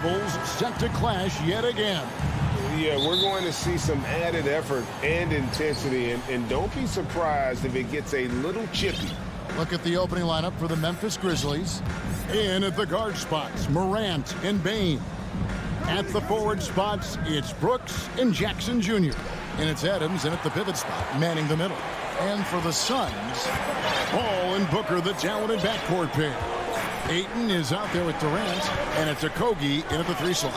rivals set to clash yet again. Yeah, we're going to see some added effort and intensity, and don't be surprised if it gets a little chippy. Look at the opening lineup for the Memphis Grizzlies. In at the guard spots, Morant and Bane. At the forward spots, it's Brooks and Jackson Jr. And it's Adams in at the pivot spot, manning the middle. And for the Suns, Paul and Booker, the talented backcourt pair. Ayton is out there with Durant, and it's Octopi in at the 3 slot.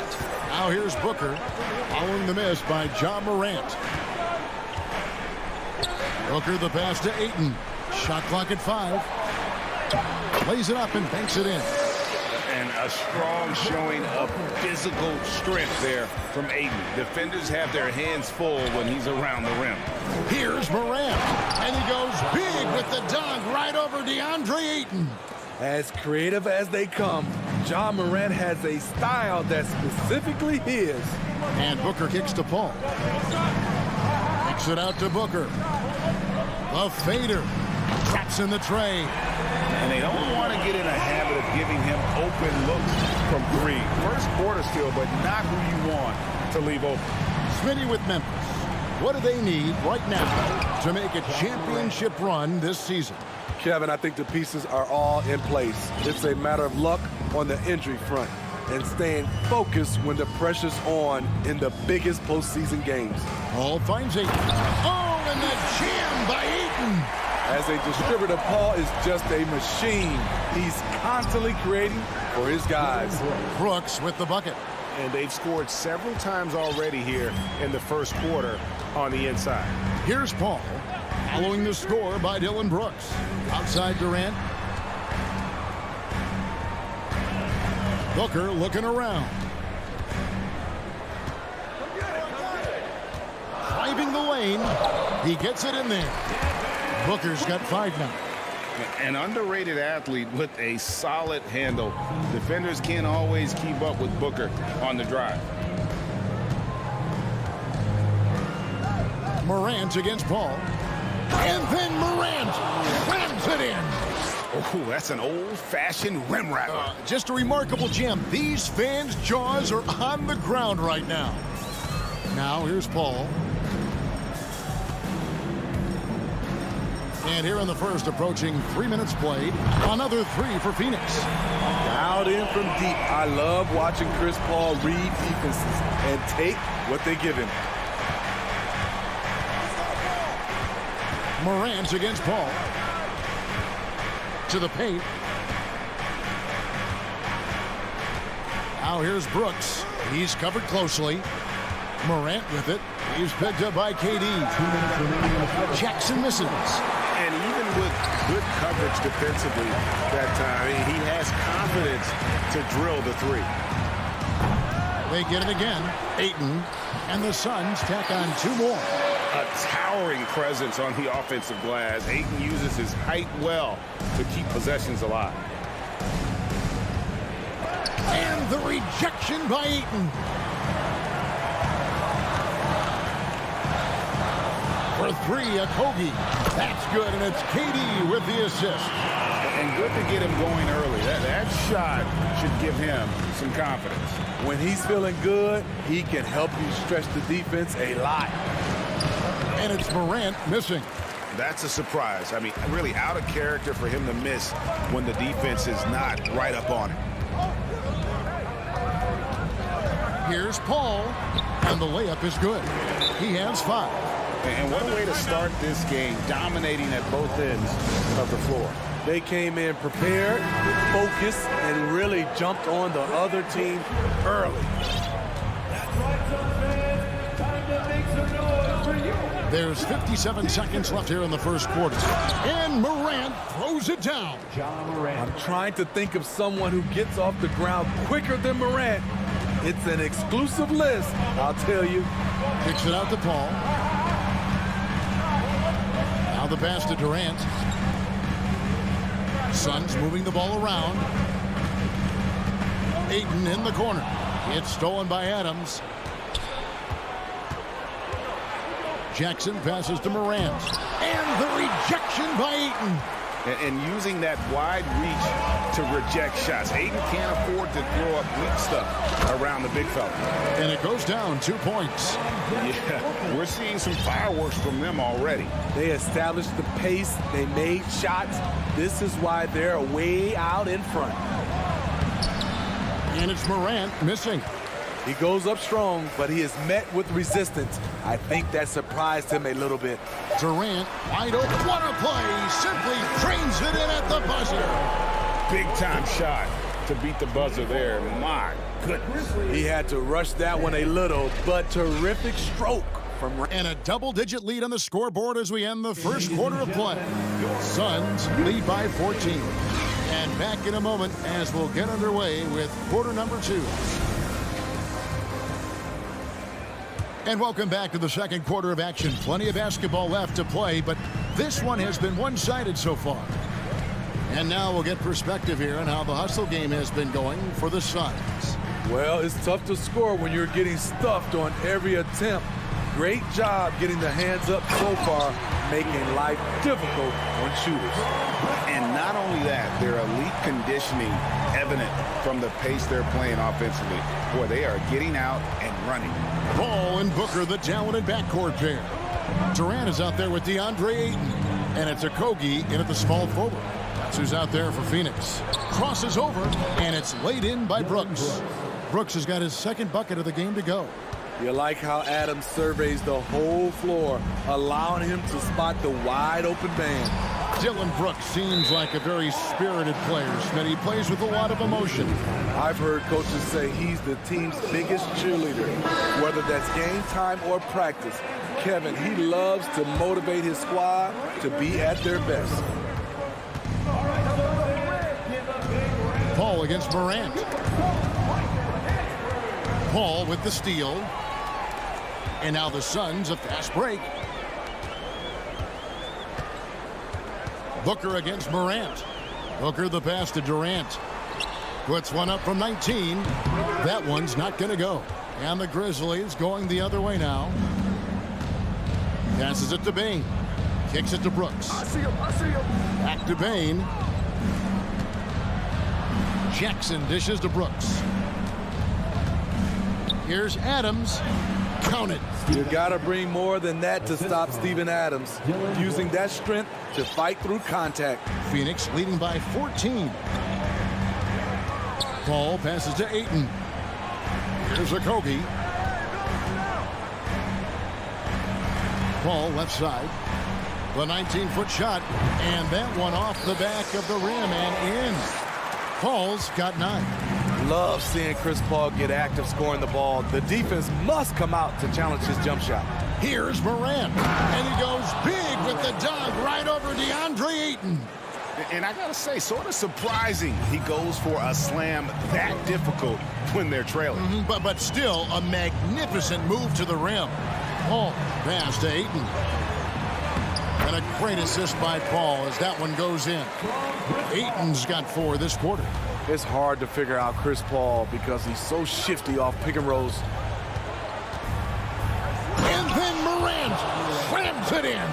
Now here's Booker, following the miss by John Morant. Booker the pass to Ayton. Shot clock at 5. Lays it up and banks it in. And a strong showing of physical strength there from Ayton. Defenders have their hands full when he's around the rim. Here's Morant, and he goes big with the dunk right over DeAndre Ayton. As creative as they come, John Morant has a style that's specifically his. And Booker kicks to Paul. Kicks it out to Booker. The fader. Traps in the tray. And they don't want to get in a habit of giving him open looks from 3. First quarter still, but not who you want to leave open. Smitty with Memphis. What do they need right now to make a championship run this season? Kevin, I think the pieces are all in place. It's a matter of luck on the injury front and staying focused when the pressure's on in the biggest postseason games. Paul finds Ayton. Oh, and the jam by Ayton. As a distributor, Paul is just a machine. He's constantly creating for his guys. Brooks with the bucket. And they've scored several times already here in the first quarter on the inside. Here's Paul, following the score by Dylan Brooks. Outside Durant. Booker looking around. Driving the lane. He gets it in there. Booker's got 5 now. An underrated athlete with a solid handle. Defenders can't always keep up with Booker on the drive. Morant against Paul. And then Morant rams it in. Oh, that's an old-fashioned rim wrapper. Just a remarkable jam. These fans' jaws are on the ground right now. Now here's Paul. And here in the first, approaching 3 minutes played. Another 3 for Phoenix. Dialed in from deep. I love watching Chris Paul read defenses and take what they give him. Morant against Paul. To the paint. Now here's Brooks. He's covered closely. Morant with it. He's picked up by KD. 2 minutes remaining. Jackson misses. And even with good coverage defensively that time, he has confidence to drill the 3. They get it again. Ayton. And the Suns tack on 2 more. A towering presence on the offensive glass. Ayton uses his height well to keep possessions alive. And the rejection by Ayton. For 3, Octopi. That's good, and it's KD with the assist. And good to get him going early. That shot should give him some confidence. When he's feeling good, he can help you stretch the defense a lot. And it's Morant missing. That's a surprise. I mean, really out of character for him to miss when the defense is not right up on him. Here's Paul, and the layup is good. He has 5. And what a way to start this game, dominating at both ends of the floor. They came in prepared, focused, and really jumped on the other team early. There's 57 seconds left here in the first quarter. And Morant throws it down. I'm trying to think of someone who gets off the ground quicker than Morant. It's an exclusive list, I'll tell you. Kicks it out to Paul. Now the pass to Durant. Suns moving the ball around. Ayton in the corner. It's stolen by Adams. Jackson passes to Morant. And the rejection by Ayton. and using that wide reach to reject shots. Aiden can't afford to throw up weak stuff around the big fella. And it goes down 2 points. Yeah, we're seeing some fireworks from them already. They established the pace. They made shots. This is why they're way out in front. And it's Morant missing. He goes up strong, but he is met with resistance. I think that surprised him a little bit. Durant, wide open. What a play. Simply trains it in at the buzzer. Big time shot to beat the buzzer there. My goodness. He had to rush that one a little, but terrific stroke from. And a double-digit lead on the scoreboard as we end the first quarter of play. Suns lead by 14. And back in a moment as we'll get underway with quarter number 2. And welcome back to the second quarter of action. Plenty of basketball left to play, but this one has been one-sided so far. And now we'll get perspective here on how the hustle game has been going for the Suns. Well, it's tough to score when you're getting stuffed on every attempt. Great job getting the hands up so far, making life difficult on shooters. And not only that, their elite conditioning evident from the pace they're playing offensively. Boy, they are getting out and running. Ball and Booker, the talented backcourt pair. Durant is out there with DeAndre Ayton. And it's Octopi in at the small forward. That's who's out there for Phoenix. Crosses over, and it's laid in by Brooks. Brooks has got his second bucket of the game to go. You like how Adams surveys the whole floor, allowing him to spot the wide open man. Dillon Brooks seems like a very spirited player, Smith. He plays with a lot of emotion. I've heard coaches say he's the team's biggest cheerleader, whether that's game time or practice. Kevin, he loves to motivate his squad to be at their best. Paul against Morant. Paul with the steal. And now the Suns, a fast break. Booker against Morant. Booker the pass to Durant. Puts one up from 19. That one's not going to go. And the Grizzlies going the other way now. Passes it to Bain. Kicks it to Brooks. I see him. Back to Bain. Jackson dishes to Brooks. Here's Adams. Count it. You gotta bring more than that to stop Steven Adams. Using that strength to fight through contact. Phoenix leading by 14. Paul passes to Ayton. Here's Octopi. Paul left side. The 19-foot shot. And that one off the back of the rim and in. Paul's got 9. Love seeing Chris Paul get active scoring the ball. The defense must come out to challenge his jump shot. Here's Morant. And he goes big with the dunk right over DeAndre Ayton. And I gotta say, sort of surprising he goes for a slam that difficult when they're trailing. But still a magnificent move to the rim. Paul pass to Ayton. And a great assist by Paul as that one goes in. Ayton's got 4 this quarter. It's hard to figure out Chris Paul because he's so shifty off pick and rolls. And then Morant slams it in.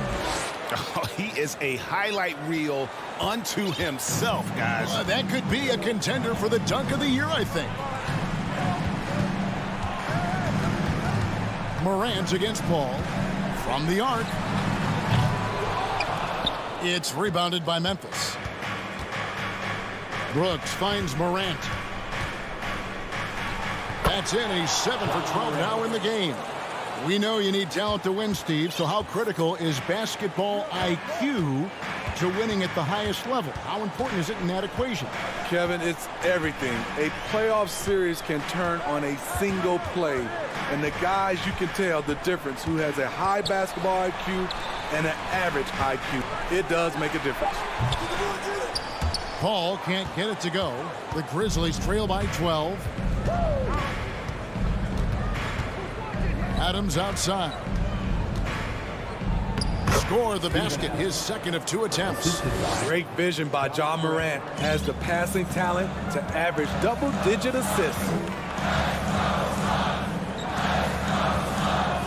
Oh, he is a highlight reel unto himself, guys. That could be a contender for the dunk of the year, I think. Morant against Paul from the arc. It's rebounded by Memphis. Brooks finds Morant. That's in. He's 7 for 12 now in the game. We know you need talent to win, Steve, so how critical is basketball IQ to winning at the highest level? How important is it in that equation? Kevin, it's everything. A playoff series can turn on a single play. And the guys, you can tell the difference who has a high basketball IQ and an average IQ. It does make a difference. Paul can't get it to go. The Grizzlies trail by 12. Adams outside. Score the basket, his second of 2 attempts. Great vision by John Morant. Has the passing talent to average double-digit assists.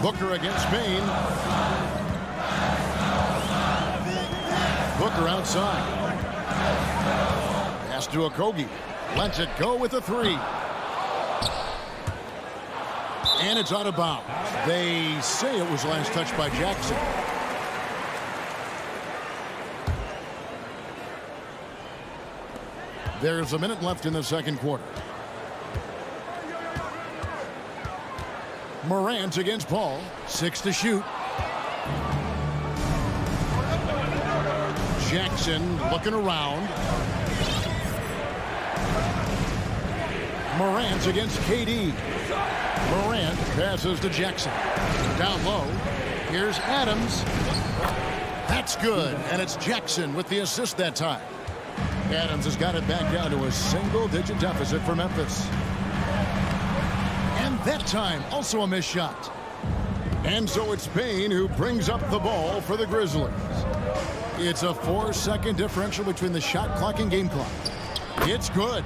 Booker against Bain. Booker outside. Pass to Octopi. Lets it go with a three. And it's out of bounds. They say it was last touched by Jackson. There's a minute left in the second quarter. Morant against Paul. 6 to shoot. Jackson looking around. Morant against KD. Morant passes to Jackson. Down low. Here's Adams. That's good. And it's Jackson with the assist that time. Adams has got it back down to a single-digit deficit for Memphis. And that time, also a missed shot. And so it's Payne who brings up the ball for the Grizzlies. It's a 4-second differential between the shot clock and game clock. It's good.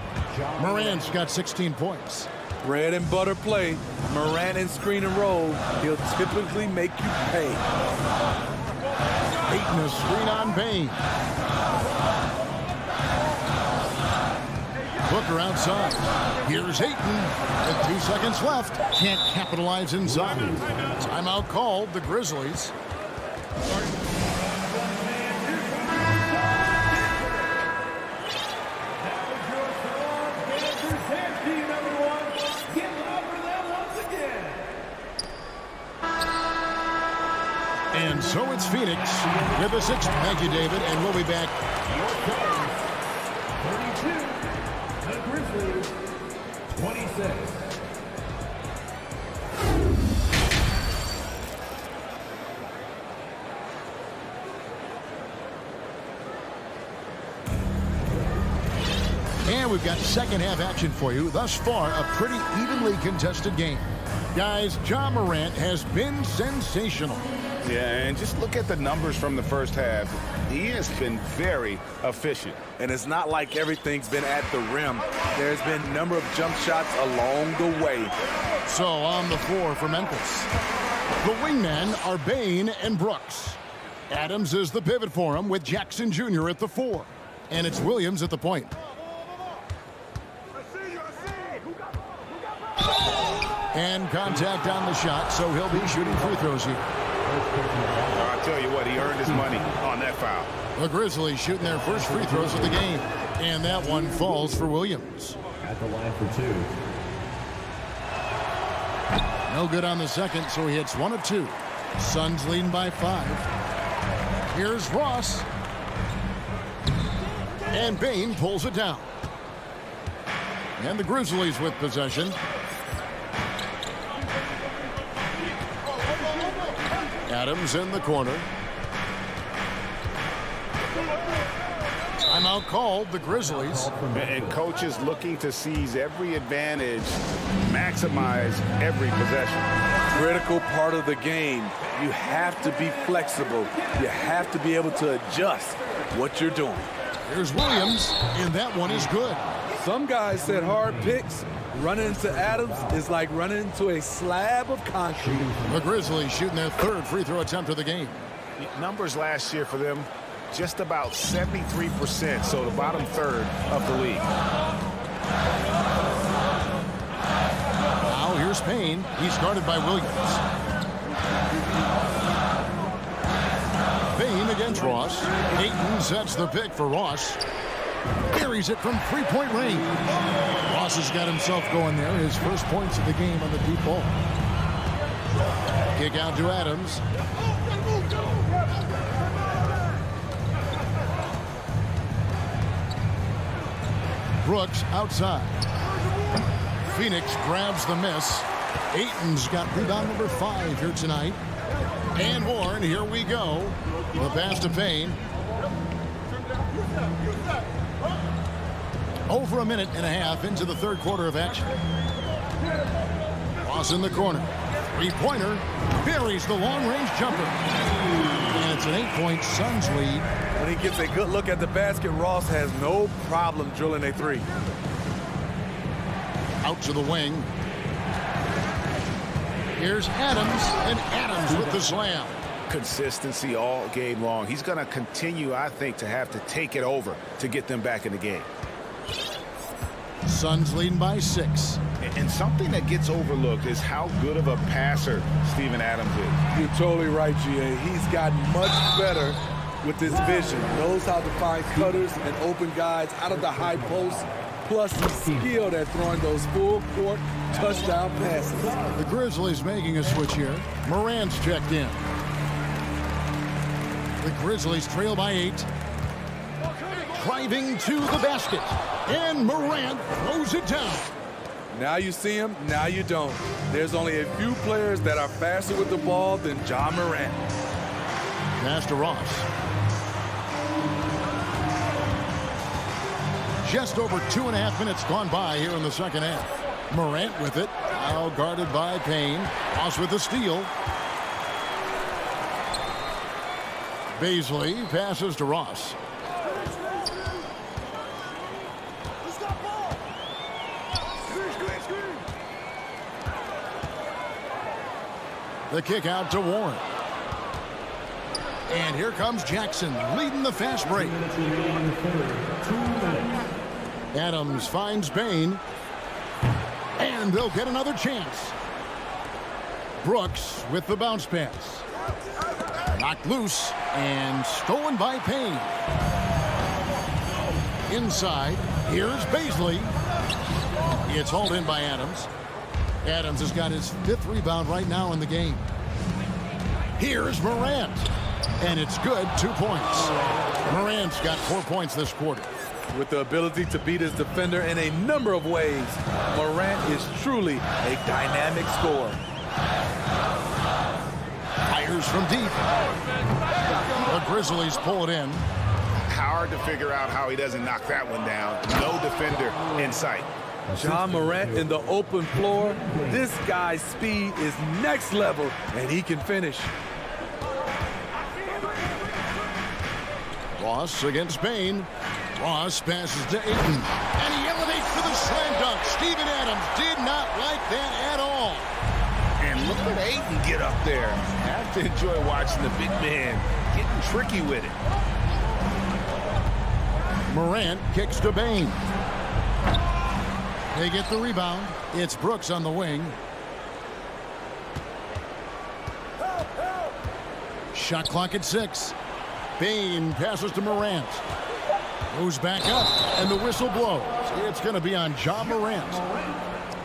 Morant's got 16 points. Bread and butter play. Morant and screen and roll. He'll typically make you pay. Ayton a screen on Payne. Booker outside. Here's Ayton with 2 seconds left. Can't capitalize inside. Timeout called, the Grizzlies. And so it's Phoenix with a sixth. Thank you, David, and we'll be back. 32, the Grizzlies, 26. And we've got second half action for you. Thus far, a pretty evenly contested game. Guys, Ja Morant has been sensational. Yeah, and just look at the numbers from the first half. He has been very efficient. And it's not like everything's been at the rim. There's been a number of jump shots along the way. So on the floor for Memphis, the wingmen are Bane and Brooks. Adams is the pivot for him with Jackson Jr. at the 4. And it's Williams at the point. And contact on the shot, so he'll be shooting free throws here. I'll tell you what, he earned his money on that foul. The Grizzlies shooting their first free throws of the game. And that one falls for Williams. At the line for 2. No good on the second, so he hits 1 of 2. Suns leading by 5. Here's Ross. And Bane pulls it down. And the Grizzlies with possession. Adams in the corner. Timeout called, the Grizzlies. And coaches looking to seize every advantage, maximize every possession. Critical part of the game. You have to be flexible. You have to be able to adjust what you're doing. Here's Williams, and that one is good. Some guys said hard picks. Running into Adams is like running into a slab of concrete. The Grizzlies shooting their third free throw attempt of the game. Numbers last year for them, just about 73%, so the bottom third of the league. Now here's Payne. He's guarded by Williams. Payne against Ross. Ayton sets the pick for Ross. Buries it from three-point range. Ross has got himself going there. His first points of the game on the deep ball. Kick out to Adams. Brooks outside. Phoenix grabs the miss. Ayton's got rebound number 5 here tonight. And Warren, here we go. The pass to Payne. Over a minute and a half into the third quarter of action. Ross in the corner. Three-pointer. Buries the long-range jumper. And it's an 8-point Suns lead. When he gets a good look at the basket, Ross has no problem drilling a 3. Out to the wing. Here's Adams, and Adams with the slam. Consistency all game long. He's going to continue, I think, to have to take it over to get them back in the game. Suns leading by 6. And something that gets overlooked is how good of a passer Steven Adams is. You're totally right, GA. He's gotten much better with his vision. Knows how to find cutters and open guys out of the high post. Plus, he's skilled at throwing those full-court touchdown passes. The Grizzlies making a switch here. Morant's checked in. The Grizzlies trail by 8. Driving to the basket. And Morant throws it down. Now you see him, now you don't. There's only a few players that are faster with the ball than Ja Morant. Pass to Ross. Just over 2.5 minutes gone by here in the second half. Morant with it. Now guarded by Payne. Ross with the steal. Baisley passes to Ross. The kick out to Warren. And here comes Jackson leading the fast break. Adams finds Bain. And they'll get another chance. Brooks with the bounce pass. Knocked loose and stolen by Payne. Inside, here's Baisley. It's hauled in by Adams. Adams has got his 5th rebound right now in the game. Here's Morant. And it's good, 2 points. Morant's got 4 points this quarter. With the ability to beat his defender in a number of ways, Morant is truly a dynamic scorer. Fires from deep. The Grizzlies pull it in. Hard to figure out how he doesn't knock that one down. No defender in sight. Ja Morant in the open floor. This guy's speed is next level, and he can finish. Ross against Bain. Ross passes to Ayton. And he elevates for the slam dunk. Steven Adams did not like that at all. And look at Ayton get up there. Have to enjoy watching the big man getting tricky with it. Morant kicks to Bain. They get the rebound. It's Brooks on the wing. Shot clock at 6. Bain passes to Morant. Goes back up, and the whistle blows. It's going to be on Ja Morant.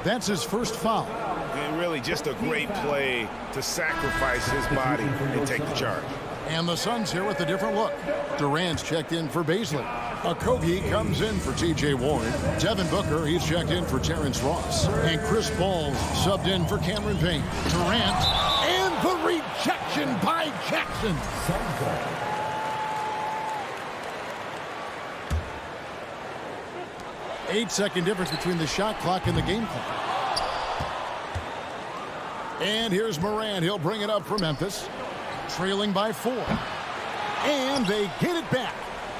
That's his first foul. And really just a great play to sacrifice his body and take the charge. And the Suns here with a different look. Durant's checked in for Baisley. Octopi comes in for T.J. Warren. Devin Booker, he's checked in for Terrence Ross. And Chris Paul's subbed in for Cameron Payne. Durant, and the rejection by Jackson. 8-second difference between the shot clock and the game clock. And here's Morant. He'll bring it up for Memphis. Trailing by 4. And they get it back.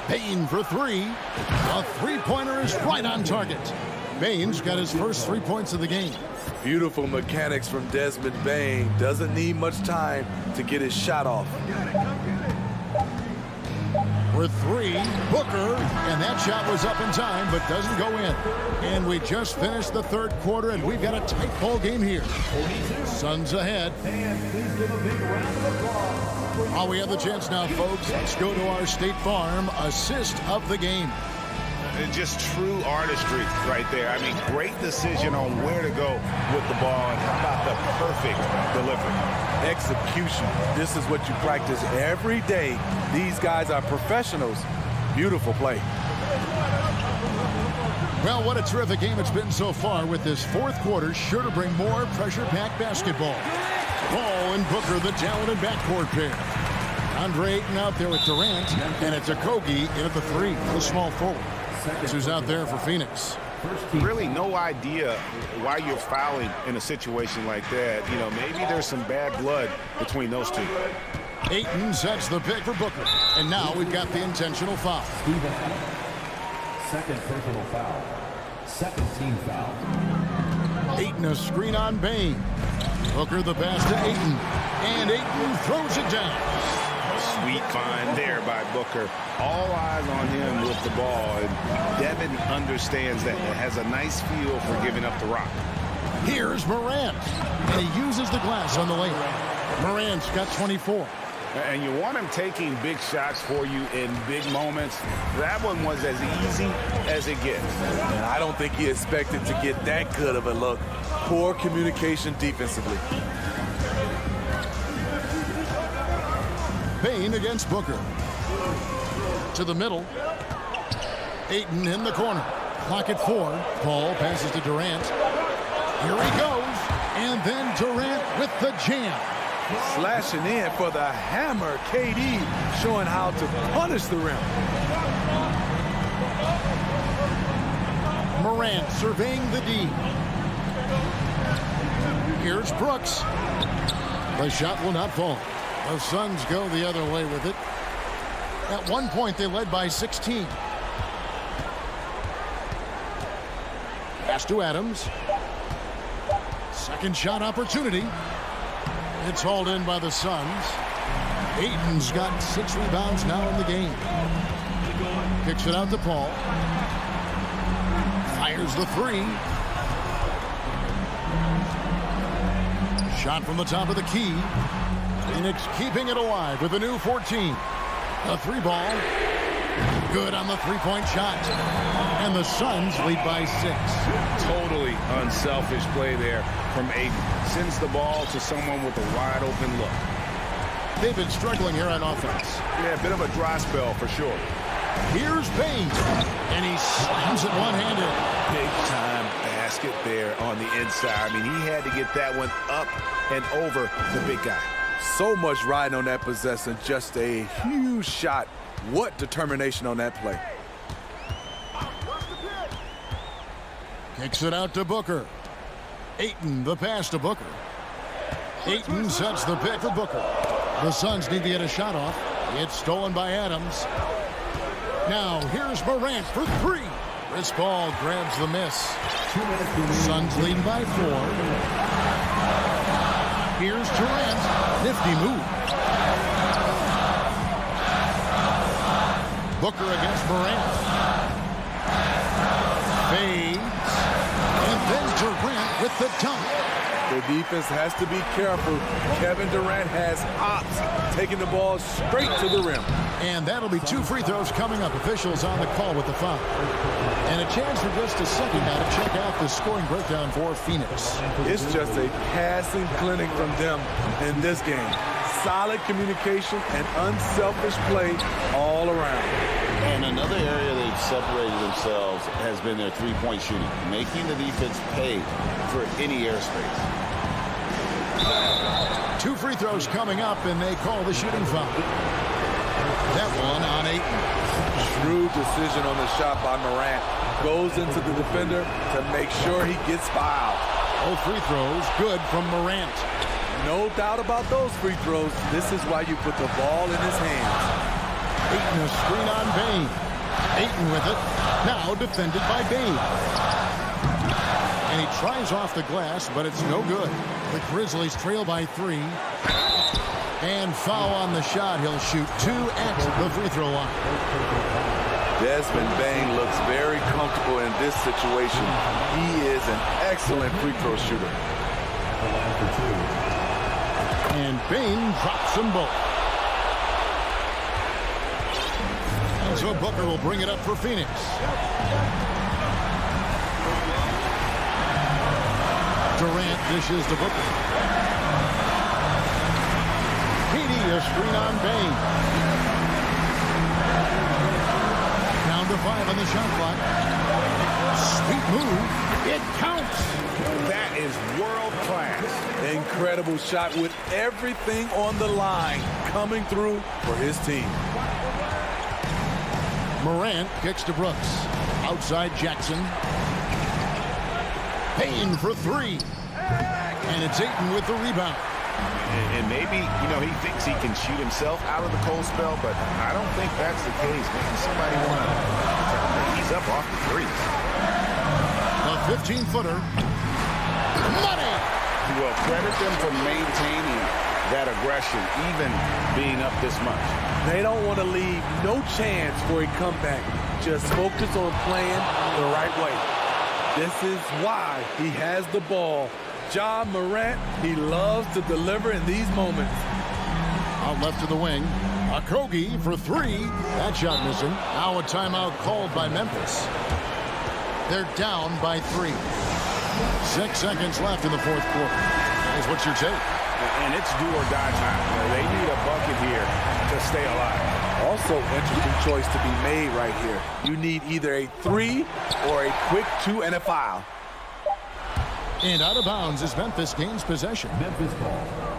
Bain for 3. A three-pointer is right on target. Bain's got his first 3 points of the game. Beautiful mechanics from Desmond Bain. Doesn't need much time to get his shot off. For 3, Booker, and that shot was up in time, but doesn't go in. And we just finished the third quarter, and we've got a tight ball game here. Suns ahead. Oh, we have the chance now, folks. Let's go to our State Farm assist of the game. And just true artistry right there. I mean, great decision on where to go with the ball, and how about the perfect delivery. Execution. This is what you practice every day. These guys are professionals. Beautiful play. Well, what a terrific game it's been so far, with this fourth quarter sure to bring more pressure-packed basketball. Ball and Booker, the talented backcourt pair. Andre Ayton out there with Durant, and it's Okogie in at the 3, the small forward. That's who's out there for Phoenix. Really no idea why you're fouling in a situation like that. You know, maybe there's some bad blood between those two. Ayton sets the pick for Booker. And now we've got the intentional foul. Second personal foul. Second team foul. Ayton a screen on Bain. Booker the pass to Ayton. And Ayton throws it down. Sweet find there by Booker. All eyes on him with the ball. And Devin understands that. It has a nice feel for giving up the rock. Here's Morant. And he uses the glass on the lane. Morant's got 24. And you want him taking big shots for you in big moments. That one was as easy as it gets. And I don't think he expected to get that good of a look. Poor communication defensively. Payne against Booker. To the middle. Ayton in the corner. Clock at 4. Paul passes to Durant. Here he goes. And then Durant with the jam. Slashing in for the hammer. KD showing how to punish the rim. Morant surveying the D. Here's Brooks. The shot will not fall. The Suns go the other way with it. At one point, they led by 16. Pass to Adams. Second shot opportunity. It's hauled in by the Suns. Ayton's got 6 rebounds now in the game. Kicks it out to Paul. Fires the 3. Shot from the top of the key. Phoenix keeping it alive with a new 14. A 3 ball. Good on the 3-point shot. And the Suns lead by 6. Totally unselfish play there from Ayton. Sends the ball to someone with a wide open look. They've been struggling here on offense. Yeah, a bit of a dry spell for sure. Here's Payne. And he slams it one-handed. Big time basket there on the inside. I mean, he had to get that one up and over the big guy. So much riding on that possession. Just a huge shot. What determination on that play. Kicks it out to Booker. Ayton, the pass to Booker. Ayton sets the pick for Booker. The Suns need to get a shot off. It's stolen by Adams. Now, here's Morant for 3. This ball grabs the miss. Suns lead by 4. Here's Durant. Nifty move. Booker against Morant. Fades. And then Durant with the dunk. The defense has to be careful. Kevin Durant has hops, taking the ball straight to the rim. And that'll be 2 free throws coming up. Officials on the call with the foul. And a chance for just a second now to check out the scoring breakdown for Phoenix. It's just a passing clinic from them in this game. Solid communication and unselfish play all around. And another area they've separated themselves has been their three-point shooting, making the defense pay for any airspace. 2 free throws coming up, and they call the shooting foul. That one on Ayton. Shrewd decision on the shot by Morant. Goes into the defender to make sure he gets fouled. Both free throws good from Morant. No doubt about those free throws. This is why you put the ball in his hands. Ayton a screen on Bane. Ayton with it. Now defended by Bane. And he tries off the glass, but it's no good. The Grizzlies trail by 3. And foul on the shot. He'll shoot 2 at the free throw line. Desmond Bane looks very comfortable in this situation. He is an excellent free throw shooter. And Bane drops them both. And so Booker will bring it up for Phoenix. Durant dishes to Booker. KD a screen on Bane. Down to 5 on the shot clock. Sweet move. It counts. That is world class. Incredible shot with everything on the line coming through for his team. Morant kicks to Brooks. Outside Jackson. Payne for 3. And it's Ayton with the rebound. And maybe, he thinks he can shoot himself out of the cold spell, but I don't think that's the case. Maybe somebody want to ease up off the threes. A 15-footer. Money! Well, credit them for maintaining that aggression, even being up this much. They don't want to leave no chance for a comeback. Just focus on playing the right way. This is why he has the ball. Ja Morant, he loves to deliver in these moments. Out left to the wing. Octopi for three. That shot missing. Now a timeout called by Memphis. They're down by 3. 6 seconds left in the fourth quarter. Here's what's your take? And it's do or die time. They need a bucket here to stay alive. Also, interesting choice to be made right here. You need either a 3 or a quick 2 and a foul. And out of bounds as Memphis gains possession. Memphis ball.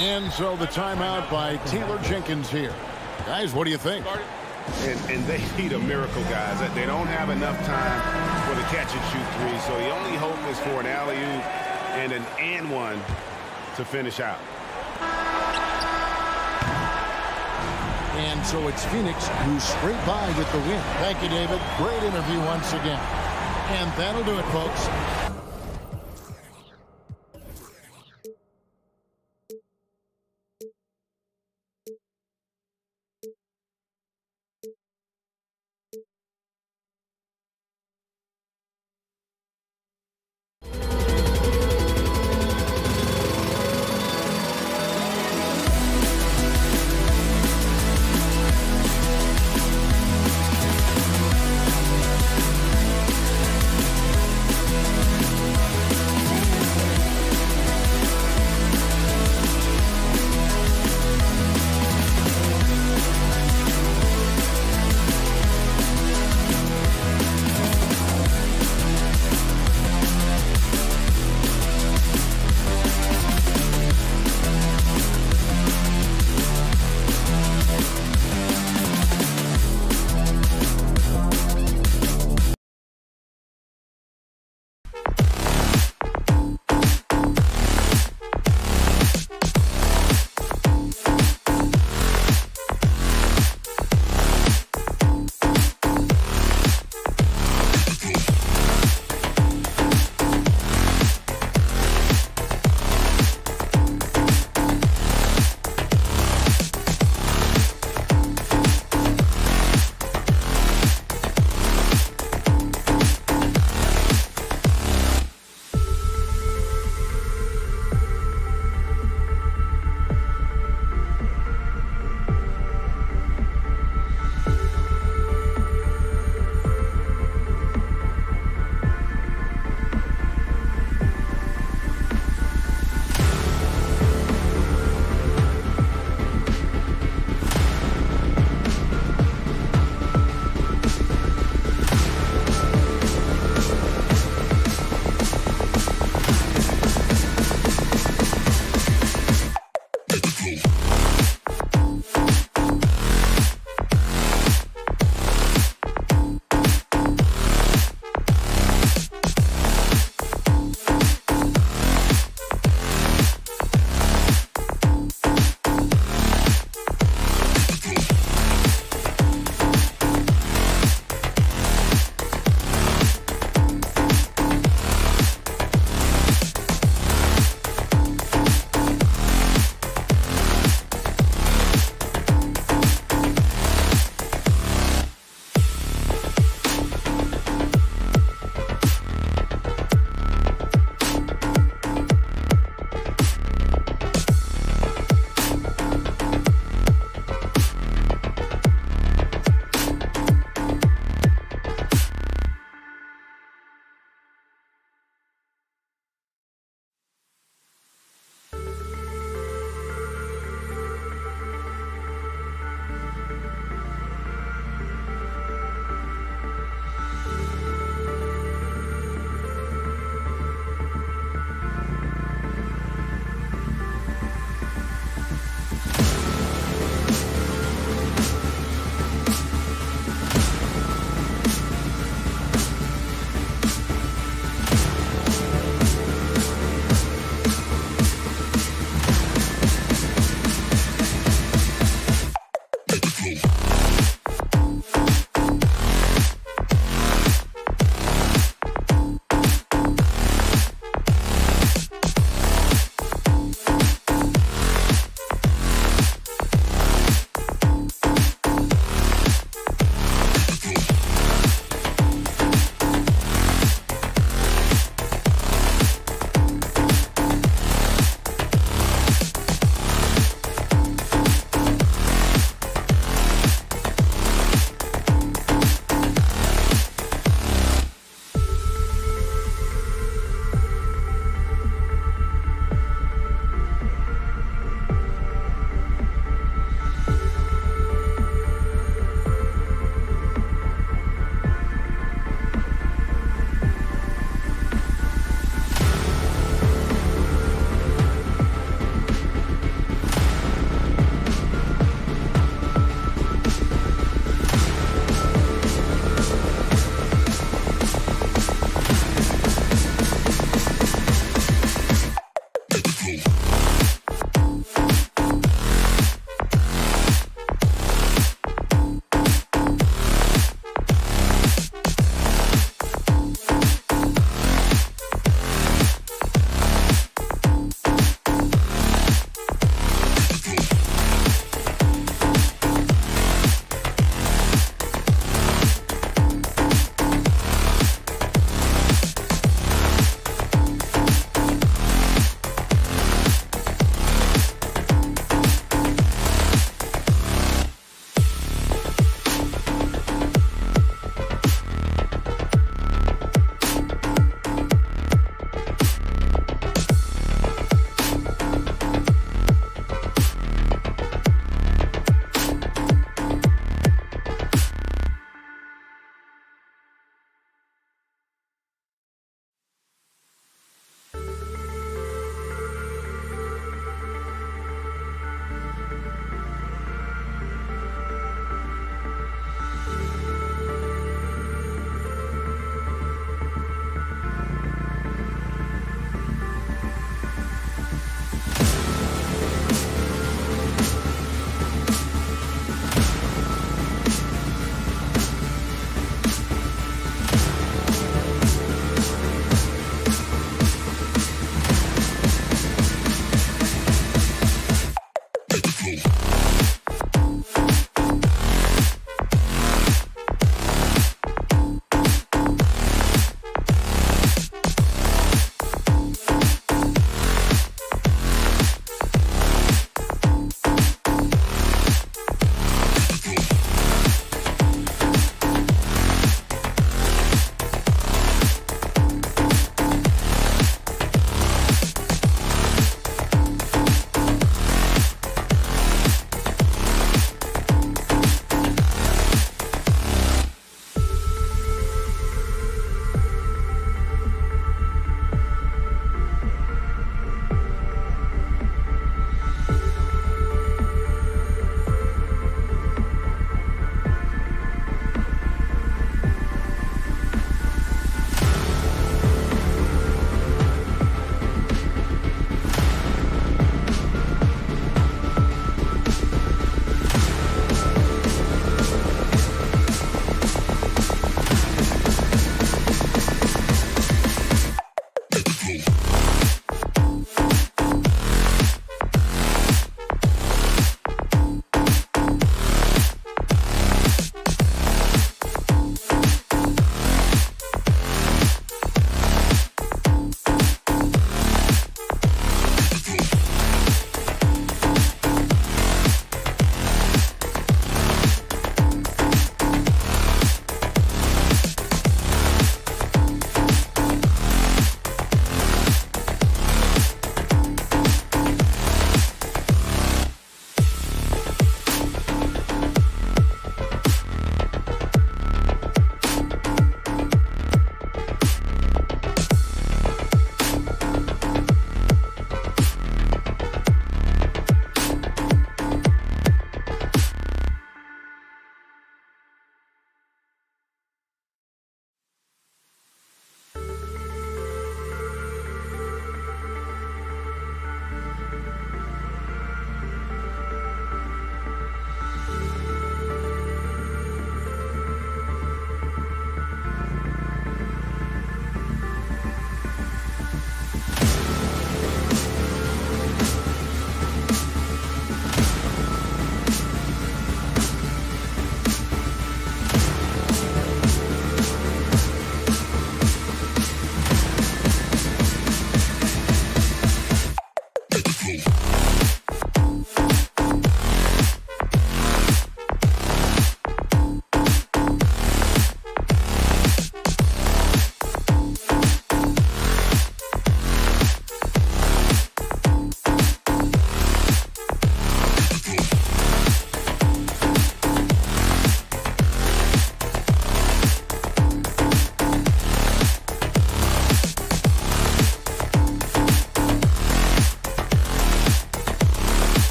And so the timeout by Taylor Jenkins here. Guys, what do you think? And they need a miracle, guys. They don't have enough time for the catch-and-shoot three, so the only hope is for an alley-oop and an and-one to finish out. And so it's Phoenix who scraped by with the win. Thank you, David. Great interview once again. And that'll do it, folks.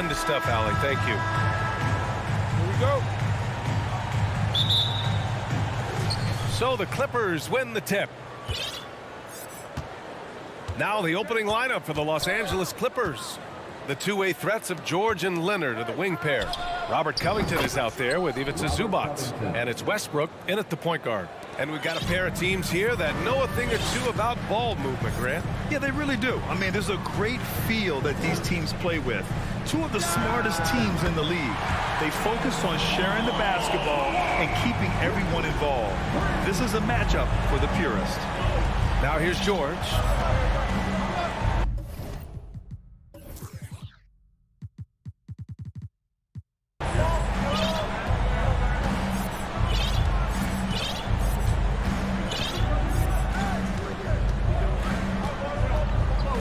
Tremendous stuff, Allie. Thank you. Here we go. So the Clippers win the tip. Now the opening lineup for the Los Angeles Clippers. The two-way threats of George and Leonard are the wing pair. Robert Covington is out there with Ivica Zubac. And it's Westbrook in at the point guard. And we've got a pair of teams here that know a thing or two about ball movement, Grant. Yeah, they really do. I mean, there's a great feel that these teams play with. Two of the smartest teams in the league. They focus on sharing the basketball and keeping everyone involved. This is a matchup for the purist. Now here's George.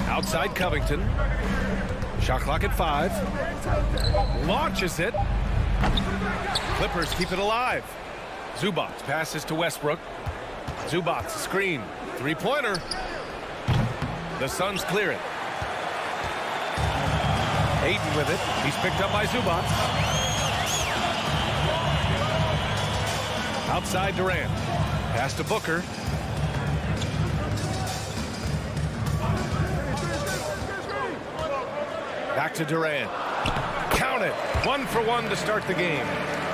Outside Covington. Shot clock at 5. Launches it. Clippers keep it alive. Zubac passes to Westbrook. Zubac screen. Three-pointer. The Suns clear it. Ayton with it. He's picked up by Zubac. Outside Durant. Pass to Booker. Back to Durant. Count it. 1 for 1 to start the game.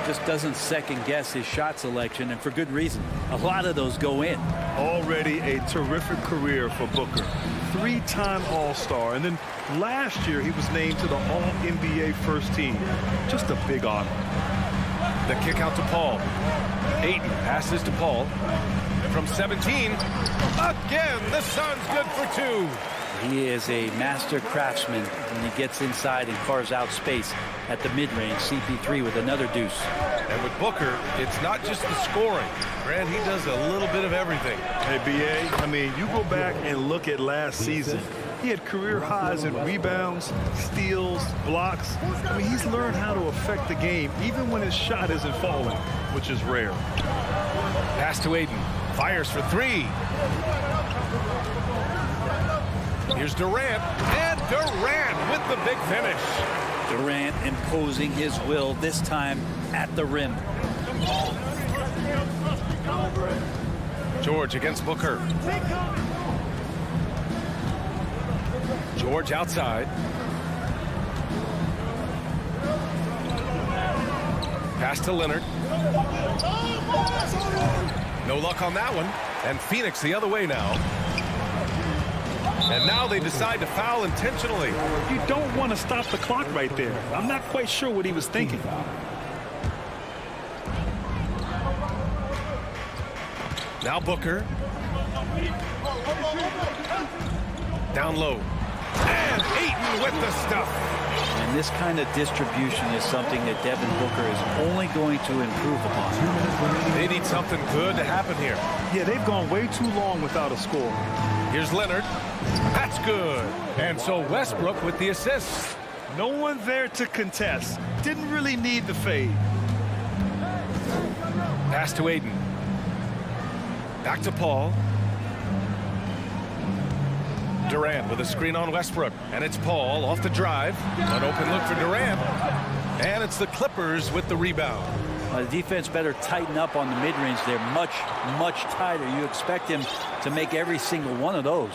Just doesn't second guess his shot selection, and for good reason. A lot of those go in. Already a terrific career for Booker. 3-time All-Star, and then last year he was named to the All-NBA first team. Just a big honor. The kick out to Paul. Ayton passes to Paul. From 17. Again, the Suns good for 2. He is a master craftsman when he gets inside and carves out space at the mid-range. CP3 with another deuce. And with Booker, it's not just the scoring. Grant, he does a little bit of everything. Hey, B.A., I mean, you go back and look at last season. He had career highs in rebounds, steals, blocks. I mean, he's learned how to affect the game even when his shot isn't falling, which is rare. Pass to Ayton. Fires for 3. Here's Durant, and Durant with the big finish. Durant imposing his will, this time at the rim. George against Booker. George outside. Pass to Leonard. No luck on that one. And Phoenix the other way now. And now they decide to foul intentionally. You don't want to stop the clock right there. I'm not quite sure what he was thinking. Now Booker. Down low. And Ayton with the stuff. And this kind of distribution is something that Devin Booker is only going to improve upon. They need something good to happen here. Yeah, they've gone way too long without a score. Here's Leonard. That's good. And so Westbrook with the assist. No one there to contest. Didn't really need the fade. Pass to Ayton. Back to Paul. Durant with a screen on Westbrook. And it's Paul off the drive. An open look for Durant. And it's the Clippers with the rebound. The defense better tighten up on the mid-range. They're much, much tighter. You expect him to make every single one of those.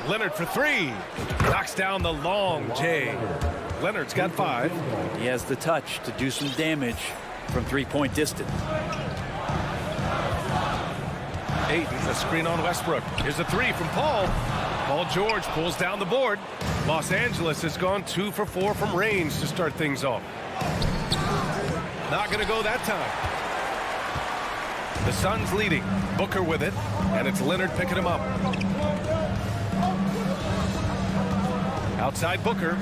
Leonard for 3. Knocks down the long J. Leonard's got 5. He has the touch to do some damage from three-point distance. Ayton, a screen on Westbrook. Here's a 3 from Paul. Paul George pulls down the board. Los Angeles has gone 2 for 4 from range to start things off. Not going to go that time. The Suns leading. Booker with it. And it's Leonard picking him up. Outside Booker.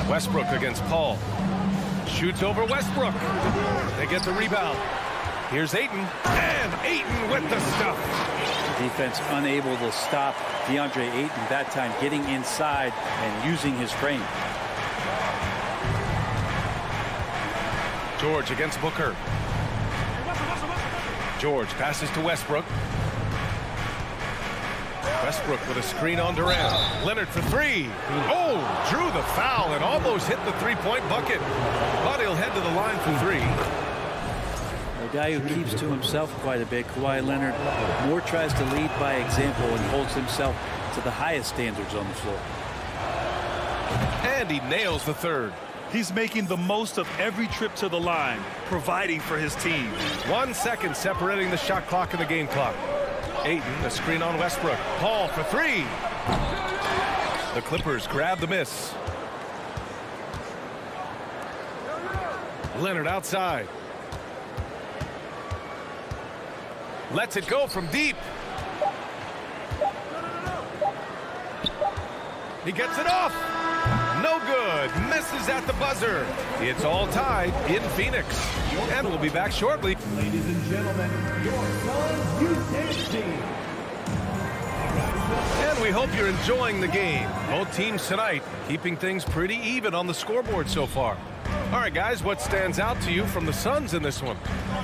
Westbrook against Paul. Shoots over Westbrook. They get the rebound. Here's Ayton. And Ayton with the stuff. Defense unable to stop DeAndre Ayton that time, getting inside and using his frame. George against Booker. George passes to Westbrook. Westbrook with a screen on Durant. Leonard for three. Oh, drew the foul and almost hit the three-point bucket. But he'll head to the line for three. A guy who keeps to himself quite a bit, Kawhi Leonard, more tries to lead by example and holds himself to the highest standards on the floor. And he nails the third. He's making the most of every trip to the line, providing for his team. 1 second separating the shot clock and the game clock. Ayton, the screen on Westbrook. Paul for three. The Clippers grab the miss. Leonard outside. Lets it go from deep. He gets it off. No good. Misses at the buzzer. It's all tied in Phoenix. And we'll be back shortly. Ladies and gentlemen, your Suns U.S. team. And we hope you're enjoying the game. Both teams tonight keeping things pretty even on the scoreboard so far. All right, guys, what stands out to you from the Suns in this one?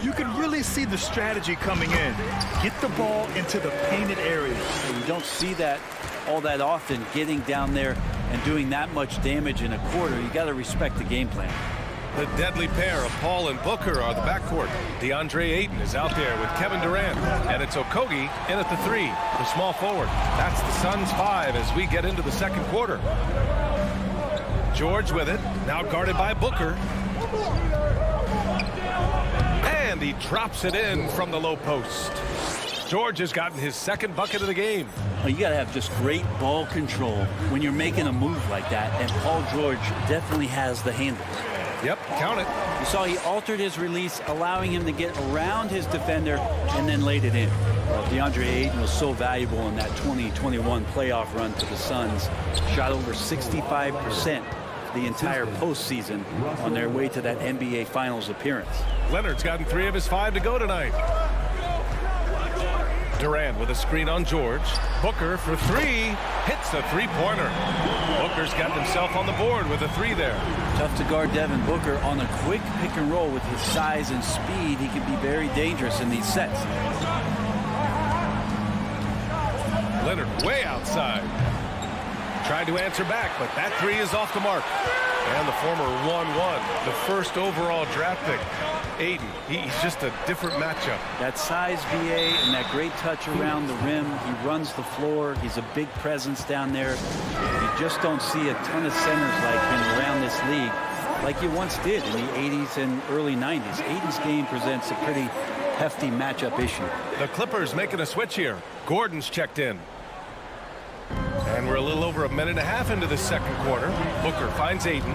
You can really see the strategy coming in. Get the ball into the painted area. You don't see that all that often, getting down there and doing that much damage in a quarter. You got to respect the game plan. The deadly pair of Paul and Booker are the backcourt. DeAndre Ayton is out there with Kevin Durant. And it's Okogie in at the three, the small forward. That's the Suns 5 as we get into the second quarter. George with it, now guarded by Booker. And he drops it in from the low post. George has gotten his second bucket of the game. Well, you got to have just great ball control when you're making a move like that, and Paul George definitely has the handle. Yep, count it. You saw he altered his release, allowing him to get around his defender and then laid it in. Well, DeAndre Ayton was so valuable in that 2021 playoff run to the Suns. Shot over 65% the entire postseason on their way to that NBA Finals appearance. Leonard's gotten 3 of his 5 to go tonight. Durant with a screen on George. Booker for three. Hits a three-pointer. Booker's gotten himself on the board with a 3 there. Tough to guard Devin Booker on a quick pick and roll with his size and speed. He can be very dangerous in these sets. Leonard way outside. Tried to answer back, but that 3 is off the mark. And the former 1-1, the first overall draft pick. Ayton, he's just a different matchup. That size BA and that great touch around the rim. He runs the floor. He's a big presence down there. You just don't see a ton of centers like him around this league like you once did in the 80s and early 90s. Ayton's game presents a pretty hefty matchup issue. The Clippers making a switch here. Gordon's checked in. And we're a little over a minute and a half into the second quarter. Booker finds Ayton.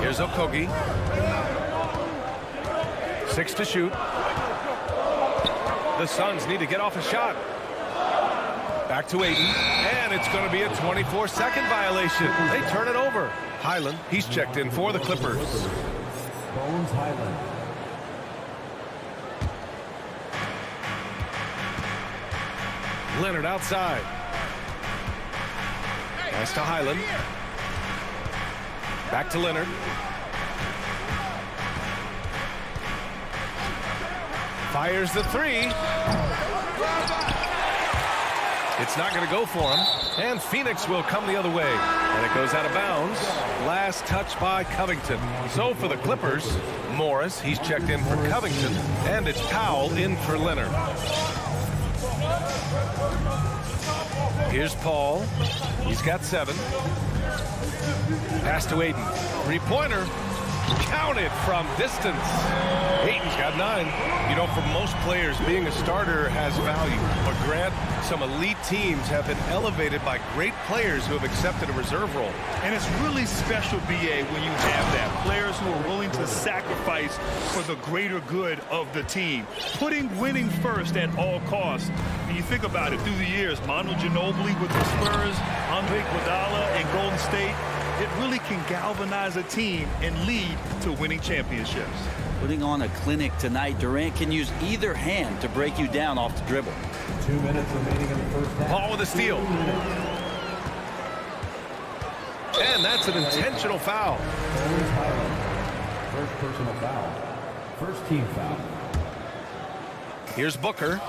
Here's Okogie. 6 to shoot. The Suns need to get off a shot. Back to Ayton. And it's going to be a 24-second violation. They turn it over. Highland, he's checked in for the Clippers. Bones Highland. Leonard outside. Pass to Highland. Back to Leonard. Fires the 3. It's not going to go for him. And Phoenix will come the other way. And it goes out of bounds. Last touch by Covington. So for the Clippers, Morris, he's checked in for Covington. And it's Powell in for Leonard. Here's Paul. He's got 7. Pass to Ayton. 3-pointer. Counted from distance. Ayton's got 9. You know, for most players, being a starter has value. But Grant, some elite teams have been elevated by great players who have accepted a reserve role. And it's really special, BA, when you have that. Players who are willing to sacrifice for the greater good of the team. Putting winning first at all costs. And you think about it, through the years, Manu Ginobili with the Spurs, Andre Iguodala in Golden State, it really can galvanize a team and lead to winning championships. Putting on a clinic tonight, Durant can use either hand to break you down off the dribble. 2 minutes remaining in the first half. Paul with a steal. And that's an intentional foul. First personal foul. First team foul. Here's Booker.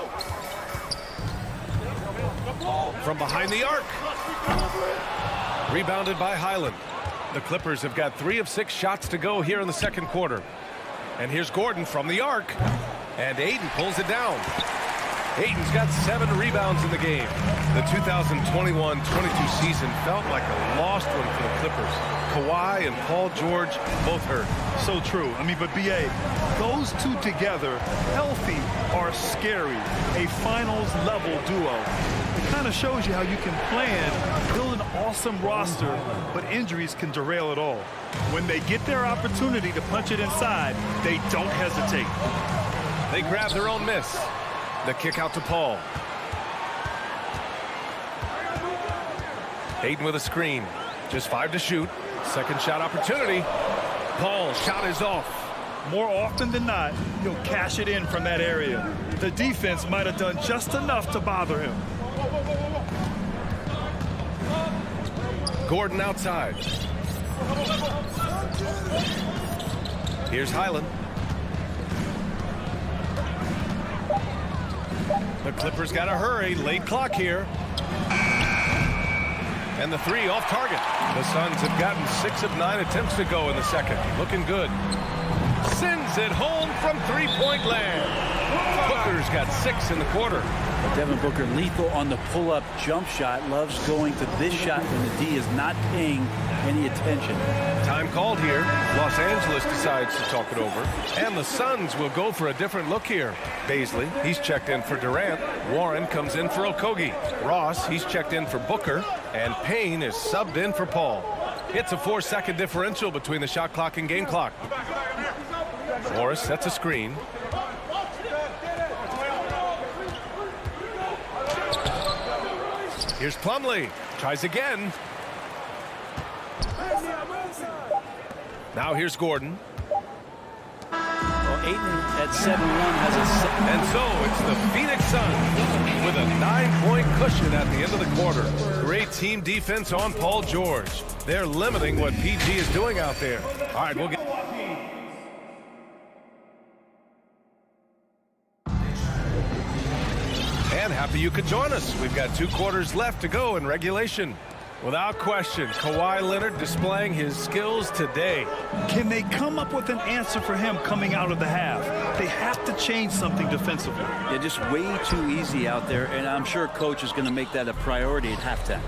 From behind the arc. Rebounded by Highland. The Clippers have got 3 of 6 shots to go here in the second quarter. And here's Gordon from the arc. And Ayton pulls it down. Ayton's got 7 rebounds in the game. The 2021-22 season felt like a lost one for the Clippers. Kawhi and Paul George both hurt. So true. I mean, but B.A., those two together, healthy, are scary. A finals-level duo. It kind of shows you how you can plan, build an awesome roster, but injuries can derail it all. When they get their opportunity to punch it inside, they don't hesitate. They grab their own miss. The kick out to Paul. Ayton with a screen. Just 5 to shoot. Second shot opportunity. Paul's shot is off. More often than not, he'll cash it in from that area. The defense might have done just enough to bother him. Gordon outside. Here's Highland. The Clippers got to hurry. Late clock here. And the 3 off target. The Suns have gotten 6 of 9 attempts to go in the second. Looking good. Sends it home from 3-point land. Booker's got 6 in the quarter. Devin Booker lethal on the pull-up jump shot. Loves going to this shot when the D is not paying any attention. Time called here. Los Angeles decides to talk it over. And the Suns will go for a different look here. Baisley, he's checked in for Durant. Warren comes in for Okogie. Ross, he's checked in for Booker. And Payne is subbed in for Paul. It's a 4-second differential between the shot clock and game clock. Morris sets a screen. Here's Plumlee. Tries again. Now here's Gordon. Well, Ayton at 7-1 has a... And so it's the Phoenix Suns with a 9-point cushion at the end of the quarter. Great team defense on Paul George. They're limiting what PG is doing out there. All right, we'll get... And happy you could join us. We've got 2 quarters left to go in regulation. Without question, Kawhi Leonard displaying his skills today. Can they come up with an answer for him coming out of the half? They have to change something defensively. They're just way too easy out there, and I'm sure coach is going to make that a priority at halftime.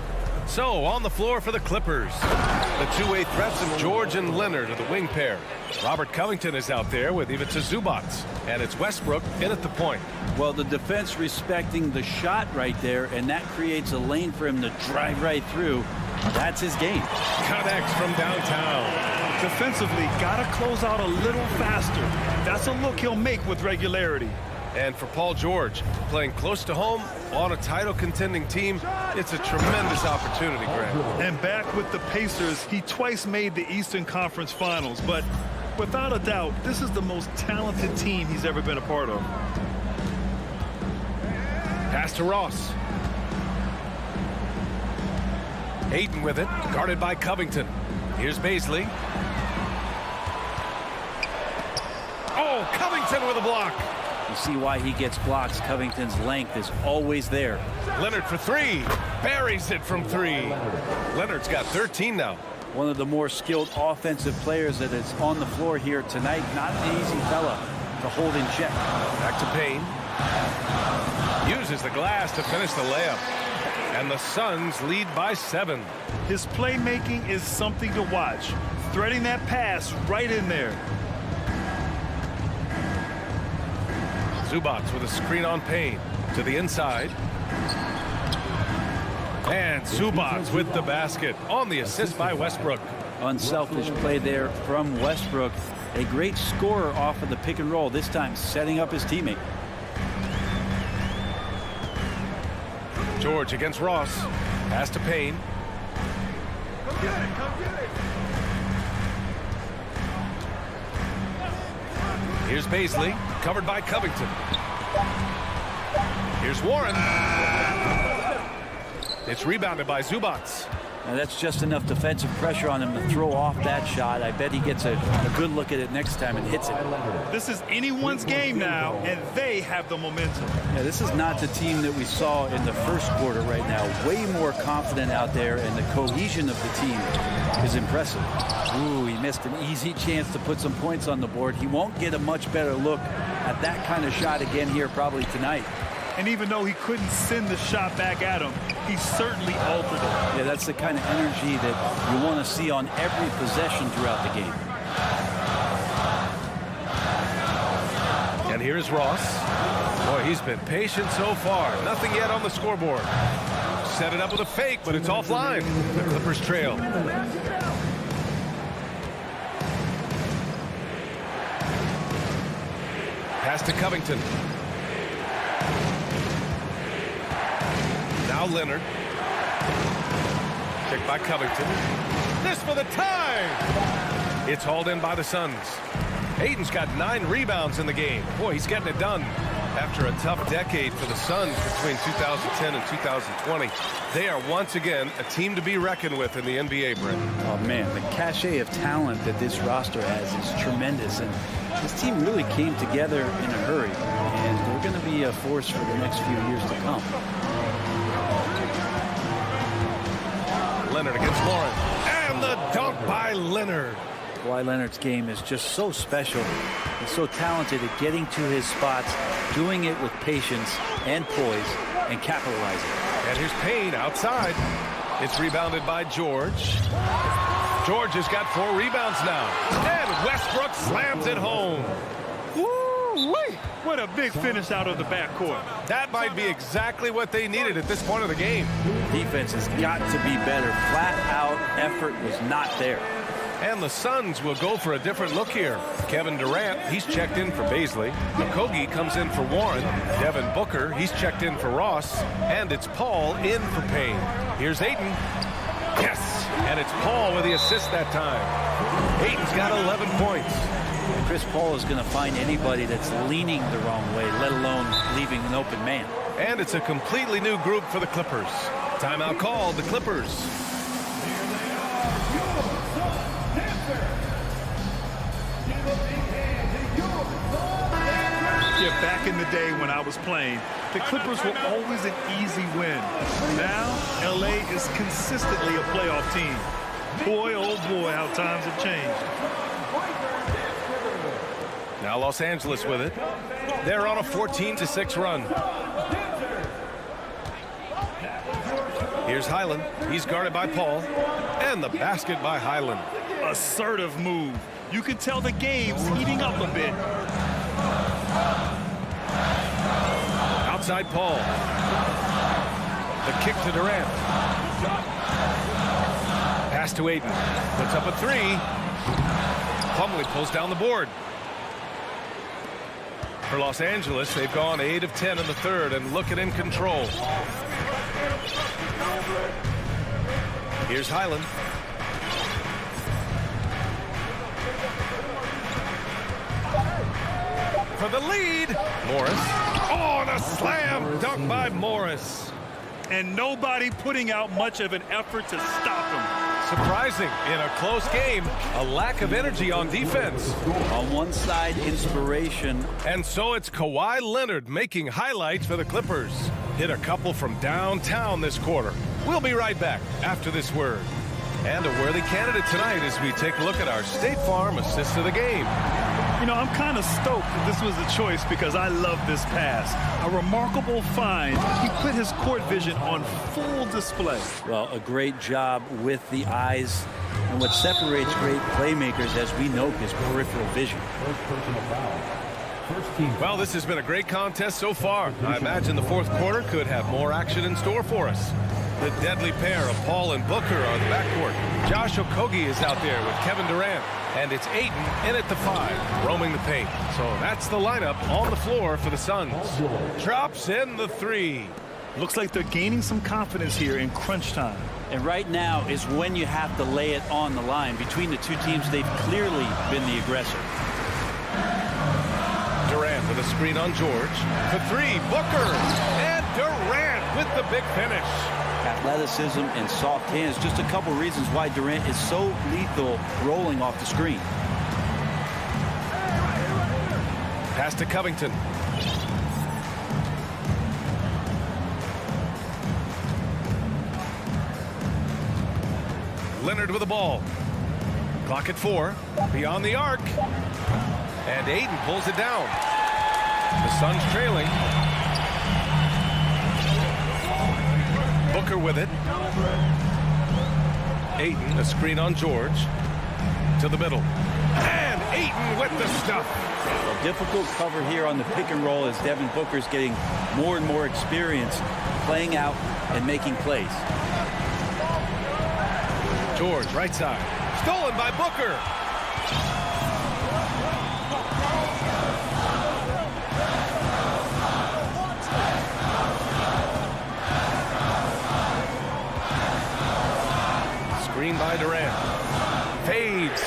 So, on the floor for the Clippers, the 2-way threats of George and Leonard are the wing pair. Robert Covington is out there with Ivica Zubac, and it's Westbrook in at the point. Well, the defense respecting the shot right there, and that creates a lane for him to drive right through. That's his game. Connects from downtown. Defensively, got to close out a little faster. That's a look he'll make with regularity. And for Paul George, playing close to home on a title-contending team, it's a tremendous opportunity, Grant. And back with the Pacers, he twice made the Eastern Conference Finals. But without a doubt, this is the most talented team he's ever been a part of. Pass to Ross. Ayton with it, guarded by Covington. Here's Baisley. Oh, Covington with a block. You see why he gets blocks. Covington's length is always there. Leonard for 3. Buries it from 3. Leonard's got 13 now. One of the more skilled offensive players that is on the floor here tonight. Not an easy fella to hold in check. Back to Payne. Uses the glass to finish the layup. And the Suns lead by 7. His playmaking is something to watch. Threading that pass right in there. Zubac with a screen on Payne to the inside. And Zubac with the basket on the assist by Westbrook. Unselfish play there from Westbrook. A great scorer off of the pick and roll, this time setting up his teammate. George against Ross. Pass to Payne. Here's Baisley, covered by Covington. Here's Warren. It's rebounded by Zubac. And that's just enough defensive pressure on him to throw off that shot. I bet he gets a good look at it next time and hits it. This is anyone's game now, and they have the momentum. Yeah, this is not the team that we saw in the first quarter right now. Way more confident out there, and the cohesion of the team is impressive. Ooh, he missed an easy chance to put some points on the board. He won't get a much better look at that kind of shot again here probably tonight. And even though he couldn't send the shot back at him, he certainly altered it. Yeah, that's the kind of energy that you want to see on every possession throughout the game. And here's Ross. Boy, he's been patient so far. Nothing yet on the scoreboard. Set it up with a fake, but it's offline. The Clippers trail. Pass to Covington. Now Leonard. Kick by Covington. This for the tie! It's hauled in by the Suns. Ayton's got 9 rebounds in the game. Boy, he's getting it done. After a tough decade for the Suns between 2010 and 2020, they are once again a team to be reckoned with in the NBA, Brent. Oh, man, the cachet of talent that this roster has is tremendous. And this team really came together in a hurry. And they're going to be a force for the next few years to come. Leonard against Lauren. And the dunk by Leonard. Kawhi Leonard's game is just so special. He's so talented at getting to his spots, doing it with patience and poise, and capitalizing. And here's Payne outside. It's rebounded by George. George has got 4 rebounds now. And Westbrook slams it home. Woo-wee! What a big finish out of the backcourt. That might be exactly what they needed at this point of the game. Defense has got to be better. Flat-out effort was not there. And the Suns will go for a different look here. Kevin Durant, he's checked in for Baisley. Okogie comes in for Warren. Devin Booker, he's checked in for Ross. And it's Paul in for Payne. Here's Ayton. Yes! And it's Paul with the assist that time. Ayton's got 11 points. Chris Paul is going to find anybody that's leaning the wrong way, let alone leaving an open man. And it's a completely new group for the Clippers. Timeout called, the Clippers. Yeah, back in the day when I was playing, the Clippers were always an easy win. Now, LA is consistently a playoff team. Boy, oh boy, how times have changed. Now Los Angeles with it. They're on a 14-6 run. Here's Highland. He's guarded by Paul. And the basket by Highland. Assertive move. You can tell the game's heating up a bit. Outside Paul. The kick to Durant. Pass to Ayton. Puts up a 3. Plumlee pulls down the board. For Los Angeles, they've gone 8 of 10 in the third and looking in control. Here's Highland. For the lead, Morris. Oh, and a slam dunk by Morris. And nobody putting out much of an effort to stop him. Surprising in a close game, a lack of energy on defense. On one side, inspiration. And so it's Kawhi Leonard making highlights for the Clippers. Hit a couple from downtown this quarter. We'll be right back after this word. And a worthy candidate tonight as we take a look at our State Farm assist of the game. You know, I'm kind of stoked that this was a choice because I love this pass. A remarkable find. He put his court vision on full display. Well, a great job with the eyes. And what separates great playmakers, as we know, is peripheral vision. Well, this has been a great contest so far. I imagine the fourth quarter could have more action in store for us. The deadly pair of Paul and Booker are the backcourt. Josh Okogie is out there with Kevin Durant. And it's Ayton in at the 5, roaming the paint. So that's the lineup on the floor for the Suns. Drops in the 3. Looks like they're gaining some confidence here in crunch time. And right now is when you have to lay it on the line. Between the two teams, they've clearly been the aggressor. Durant with a screen on George. For 3, Booker. And Durant with the big finish. athleticism, and soft hands. Just a couple reasons why Durant is so lethal rolling off the screen. Pass to Covington. Leonard with the ball. Clock at 4. Beyond the arc. And Ayton pulls it down. The Suns trailing. Booker with it. Ayton, a screen on George. To the middle. And Ayton with the stuff. A difficult cover here on the pick and roll as Devin Booker's getting more and more experience playing out and making plays. George, right side. Stolen by Booker. Screen by Durant. Fades.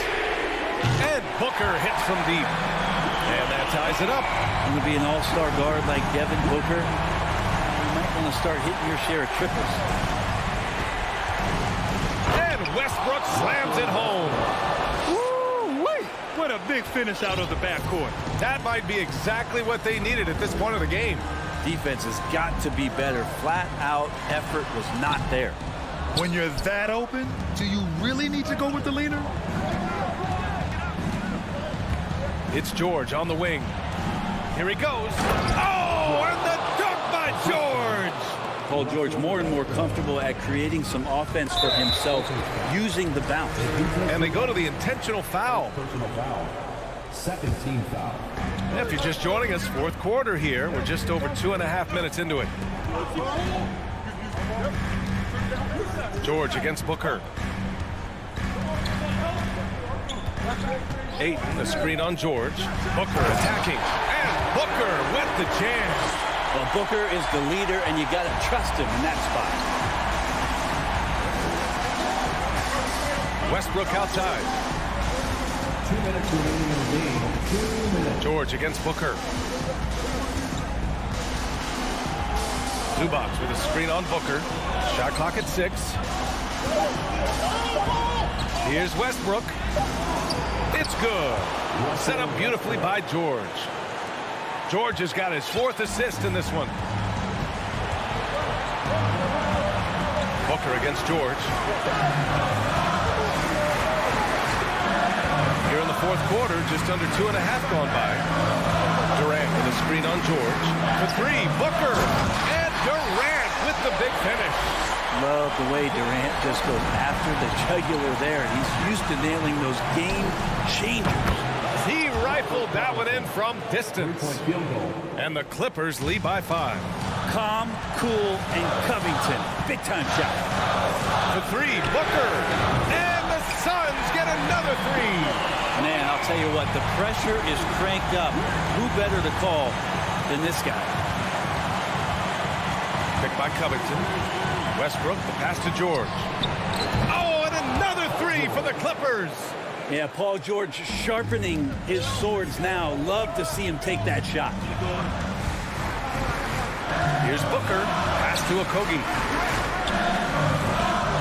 And Booker hits from deep. And that ties it up. Going to be an all-star guard like Devin Booker. You might want to start hitting your share of triples. Westbrook slams it home. Woo-wee! What a big finish out of the backcourt. That might be exactly what they needed at this point of the game. Defense has got to be better. Flat-out effort was not there. When you're that open, do you really need to go with the leader? It's George on the wing. Here he goes. Oh, and the dunk by George! Paul George more and more comfortable at creating some offense for himself using the bounce. And they go to the intentional foul. Personal foul. Second team foul. If you're just joining us, fourth quarter here. We're just over 2.5 minutes into it. George against Booker. Ayton, the screen on George. Booker attacking. And Booker with the jam. Well, Booker is the leader, and you got to trust him in that spot. Westbrook outside. 2 minutes remaining in the game. 2 minutes. George against Booker. Zubac with a screen on Booker. Shot clock at 6. Here's Westbrook. It's good. Set up beautifully by George. George has got his 4th assist in this one. Booker against George. Here in the fourth quarter, just under 2.5 gone by. Durant with a screen on George. For 3, Booker. And Durant with the big finish. Love the way Durant just goes after the jugular there. He's used to nailing those game changers. He rifled that one in from distance. And the Clippers lead by 5. Calm, cool, and Covington. Big time shot. For 3, Booker. And the Suns get another 3. Man, I'll tell you what, the pressure is cranked up. Who better to call than this guy? Picked by Covington. Westbrook, the pass to George. Oh, and another 3 for the Clippers. Yeah, Paul George sharpening his swords now. Love to see him take that shot. Here's Booker. Pass to Octopi.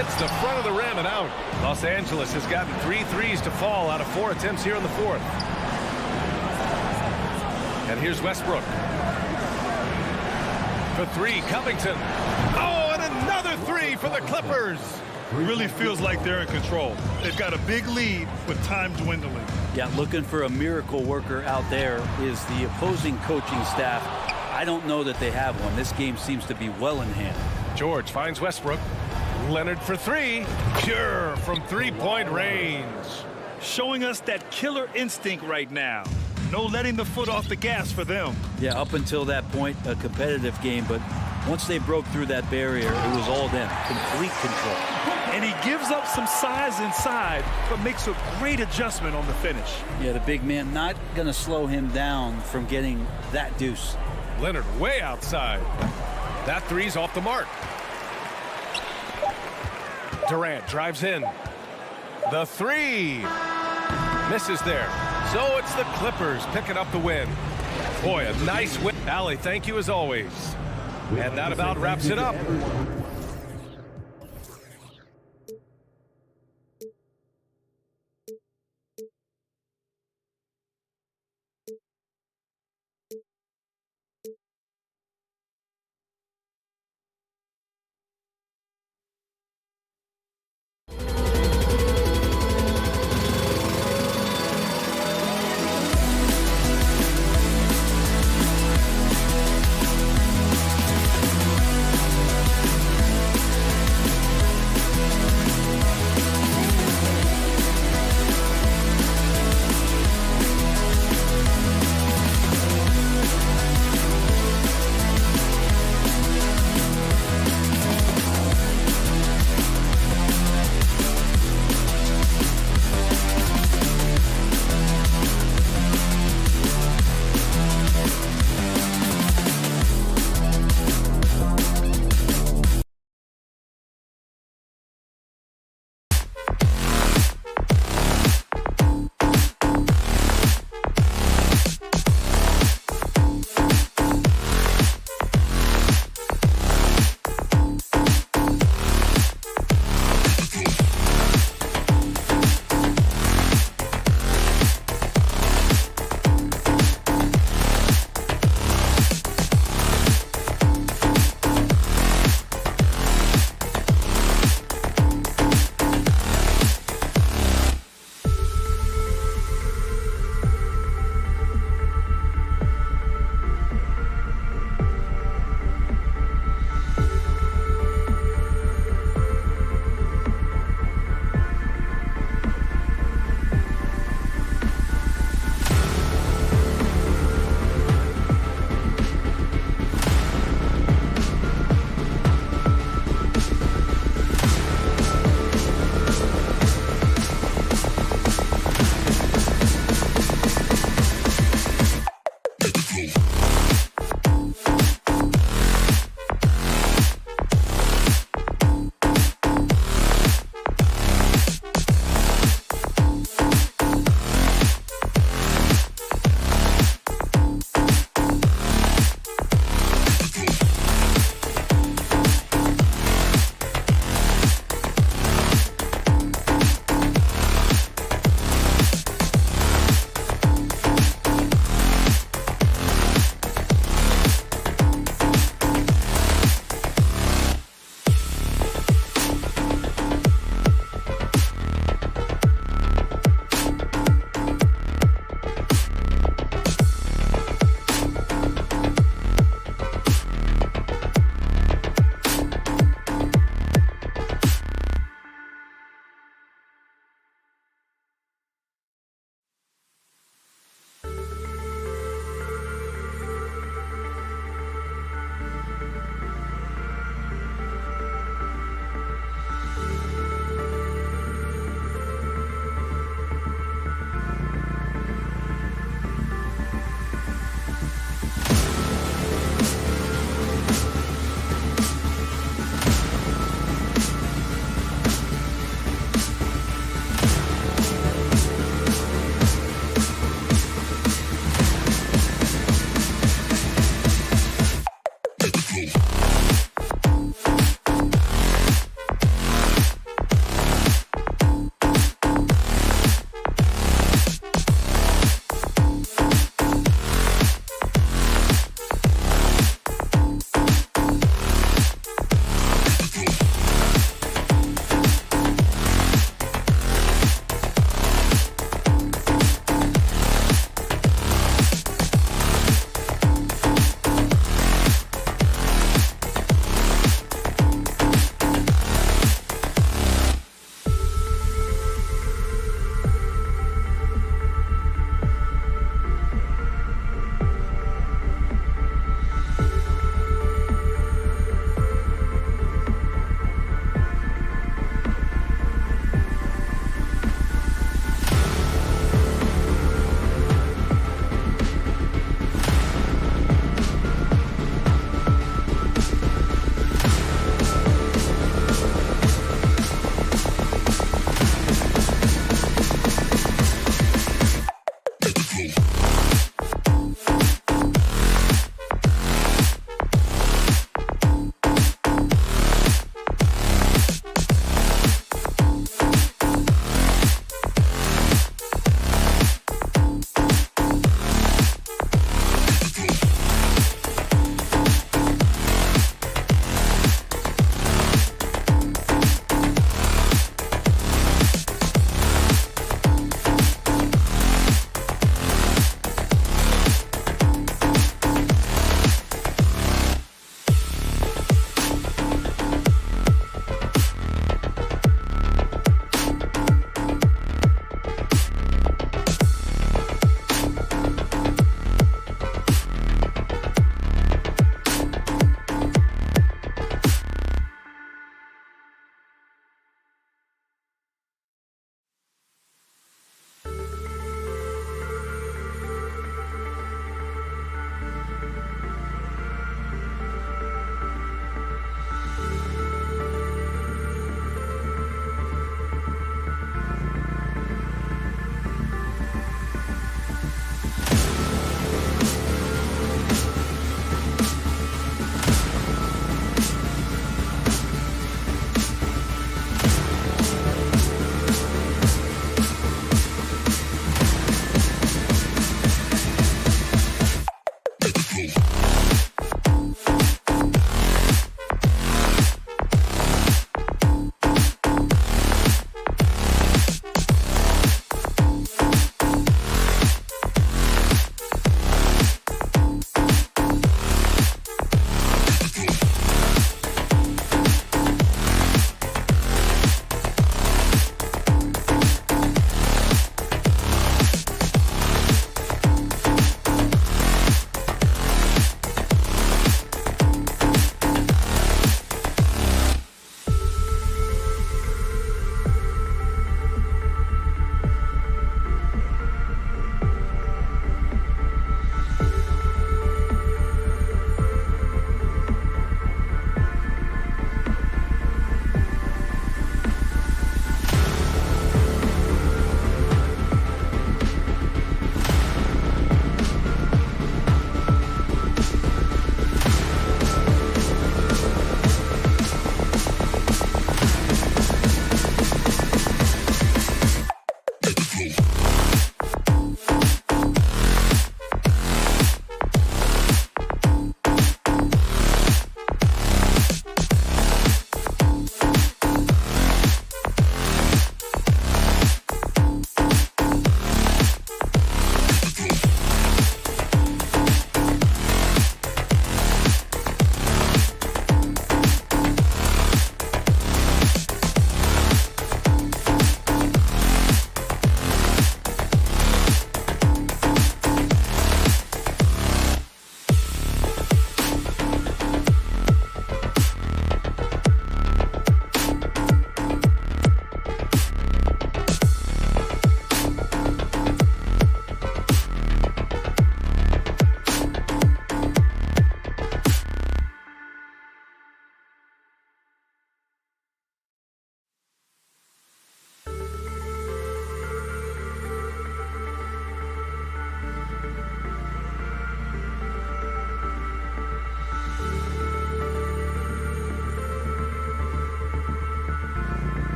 Hits the front of the rim and out. Los Angeles has gotten 3 threes to fall out of 4 attempts here in the 4th. And here's Westbrook. For 3, Covington. Oh, and another 3 for the Clippers. Really feels like they're in control. They've got a big lead with time dwindling. Yeah, looking for a miracle worker out there is the opposing coaching staff. I don't know that they have one. This game seems to be well in hand. George finds Westbrook. Leonard for 3. Pure from 3-point range. Showing us that killer instinct right now. No letting the foot off the gas for them. Yeah, up until that point, a competitive game, but once they broke through that barrier, it was all them. Complete control. And he gives up some size inside, but makes a great adjustment on the finish. Yeah, the big man not going to slow him down from getting that deuce. Leonard way outside. That 3's off the mark. Durant drives in. The 3. Misses there. So it's the Clippers picking up the win. Boy, a nice win. Allie, thank you as always. And that about wraps it up.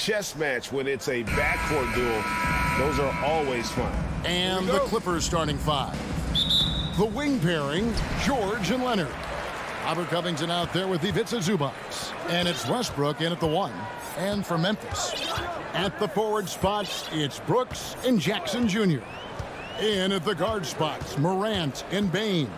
chess match when it's a backcourt duel. Those are always fun. And the Clippers starting five. The wing pairing, George and Leonard. Robert Covington out there with Ivica Zubac. And it's Westbrook in at the one. And for Memphis. At the forward spots, it's Brooks and Jackson Jr. In at the guard spots, Morant and Bane.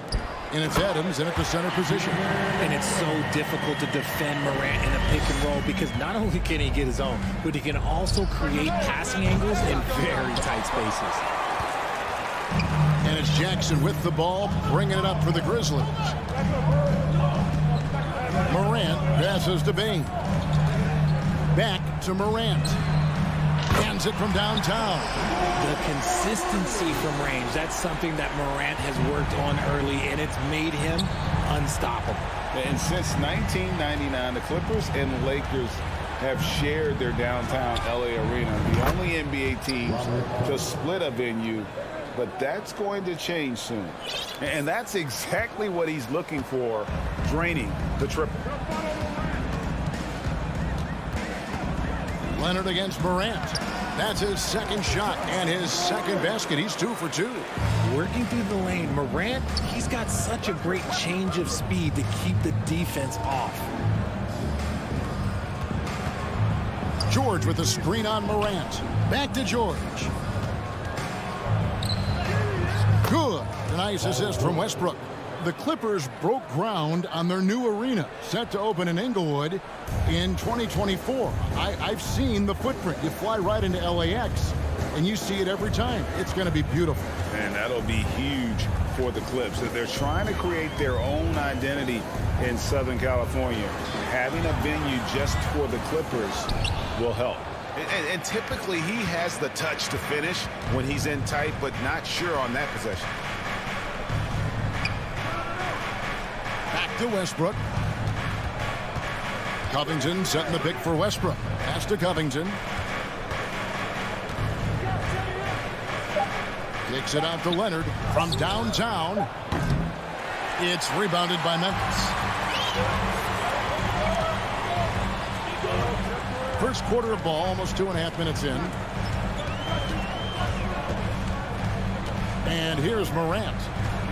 And it's Adams in at the center position. And it's so difficult to defend Morant in a pick and roll because not only can he get his own, but he can also create passing angles in very tight spaces. And it's Jackson with the ball, bringing it up for the Grizzlies. Morant passes to Bane. Back to Morant. Hands it from downtown. The consistency from range, that's something that Morant has worked on early, and it's made him unstoppable. And since 1999, the Clippers and the Lakers have shared their downtown LA arena. The only NBA teams to split a venue, but that's going to change soon. And that's exactly what he's looking for, draining the triple. Leonard against Morant. That's his second shot and his second basket. He's 2 for 2. Working through the lane, Morant, he's got such a great change of speed to keep the defense off. George with a screen on Morant. Back to George. Good. A nice assist from Westbrook. The Clippers broke ground on their new arena, set to open in Inglewood in 2024. I've seen the footprint. You fly right into LAX, and you see it every time. It's going to be beautiful. And that'll be huge for the Clips. They're trying to create their own identity in Southern California. Having a venue just for the Clippers will help. And typically he has the touch to finish when he's in tight, but not sure on that possession. Back to Westbrook. Covington setting the pick for Westbrook. Pass to Covington. Kicks it out to Leonard from downtown. It's rebounded by Memphis. First quarter of ball, almost 2.5 minutes in. And here's Morant.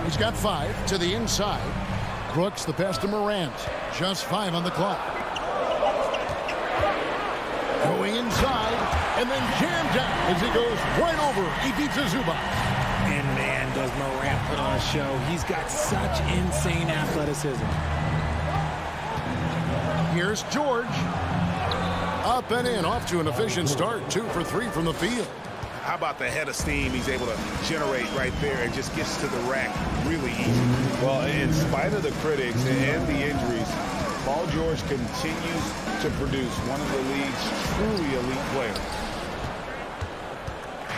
He's got 5 to the inside. Brooks, the pass to Morant. Just 5 on the clock. Going inside, and then jammed down as he goes right over Ivica Zubac. And man, does Morant put on a show. He's got such insane athleticism. Here's George. Up and in, off to an efficient start. 2 for 3 from the field. How about the head of steam he's able to generate right there and just gets to the rack really easy? Well, in spite of the critics and the injuries, Paul George continues to produce one of the league's truly elite players.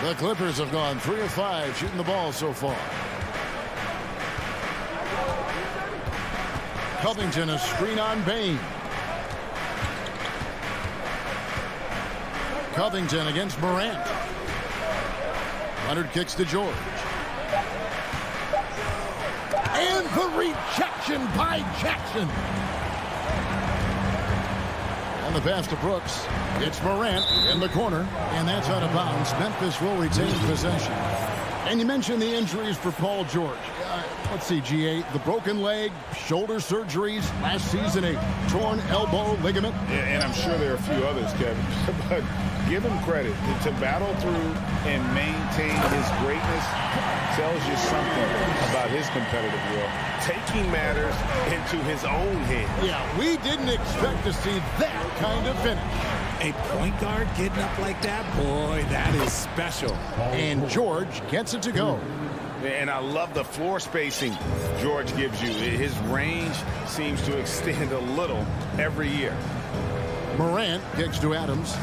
The Clippers have gone 3 of 5 shooting the ball so far. Covington, a screen on Bain. Covington against Morant. Leonard kicks to George. And the rejection by Jackson. On the pass to Brooks. It's Morant in the corner, and that's out of bounds. Memphis will retain possession. And you mentioned the injuries for Paul George. Let's see, GA, the broken leg, shoulder surgeries, last season a torn elbow ligament. And I'm sure there are a few others, Kevin. But give him credit. To battle through and maintain his greatness tells you something about his competitive will. Taking matters into his own hands. Yeah, we didn't expect to see that kind of finish. A point guard getting up like that, boy, that is special. And George gets it to go. And I love the floor spacing George gives you. His range seems to extend a little every year. Morant kicks to Adams.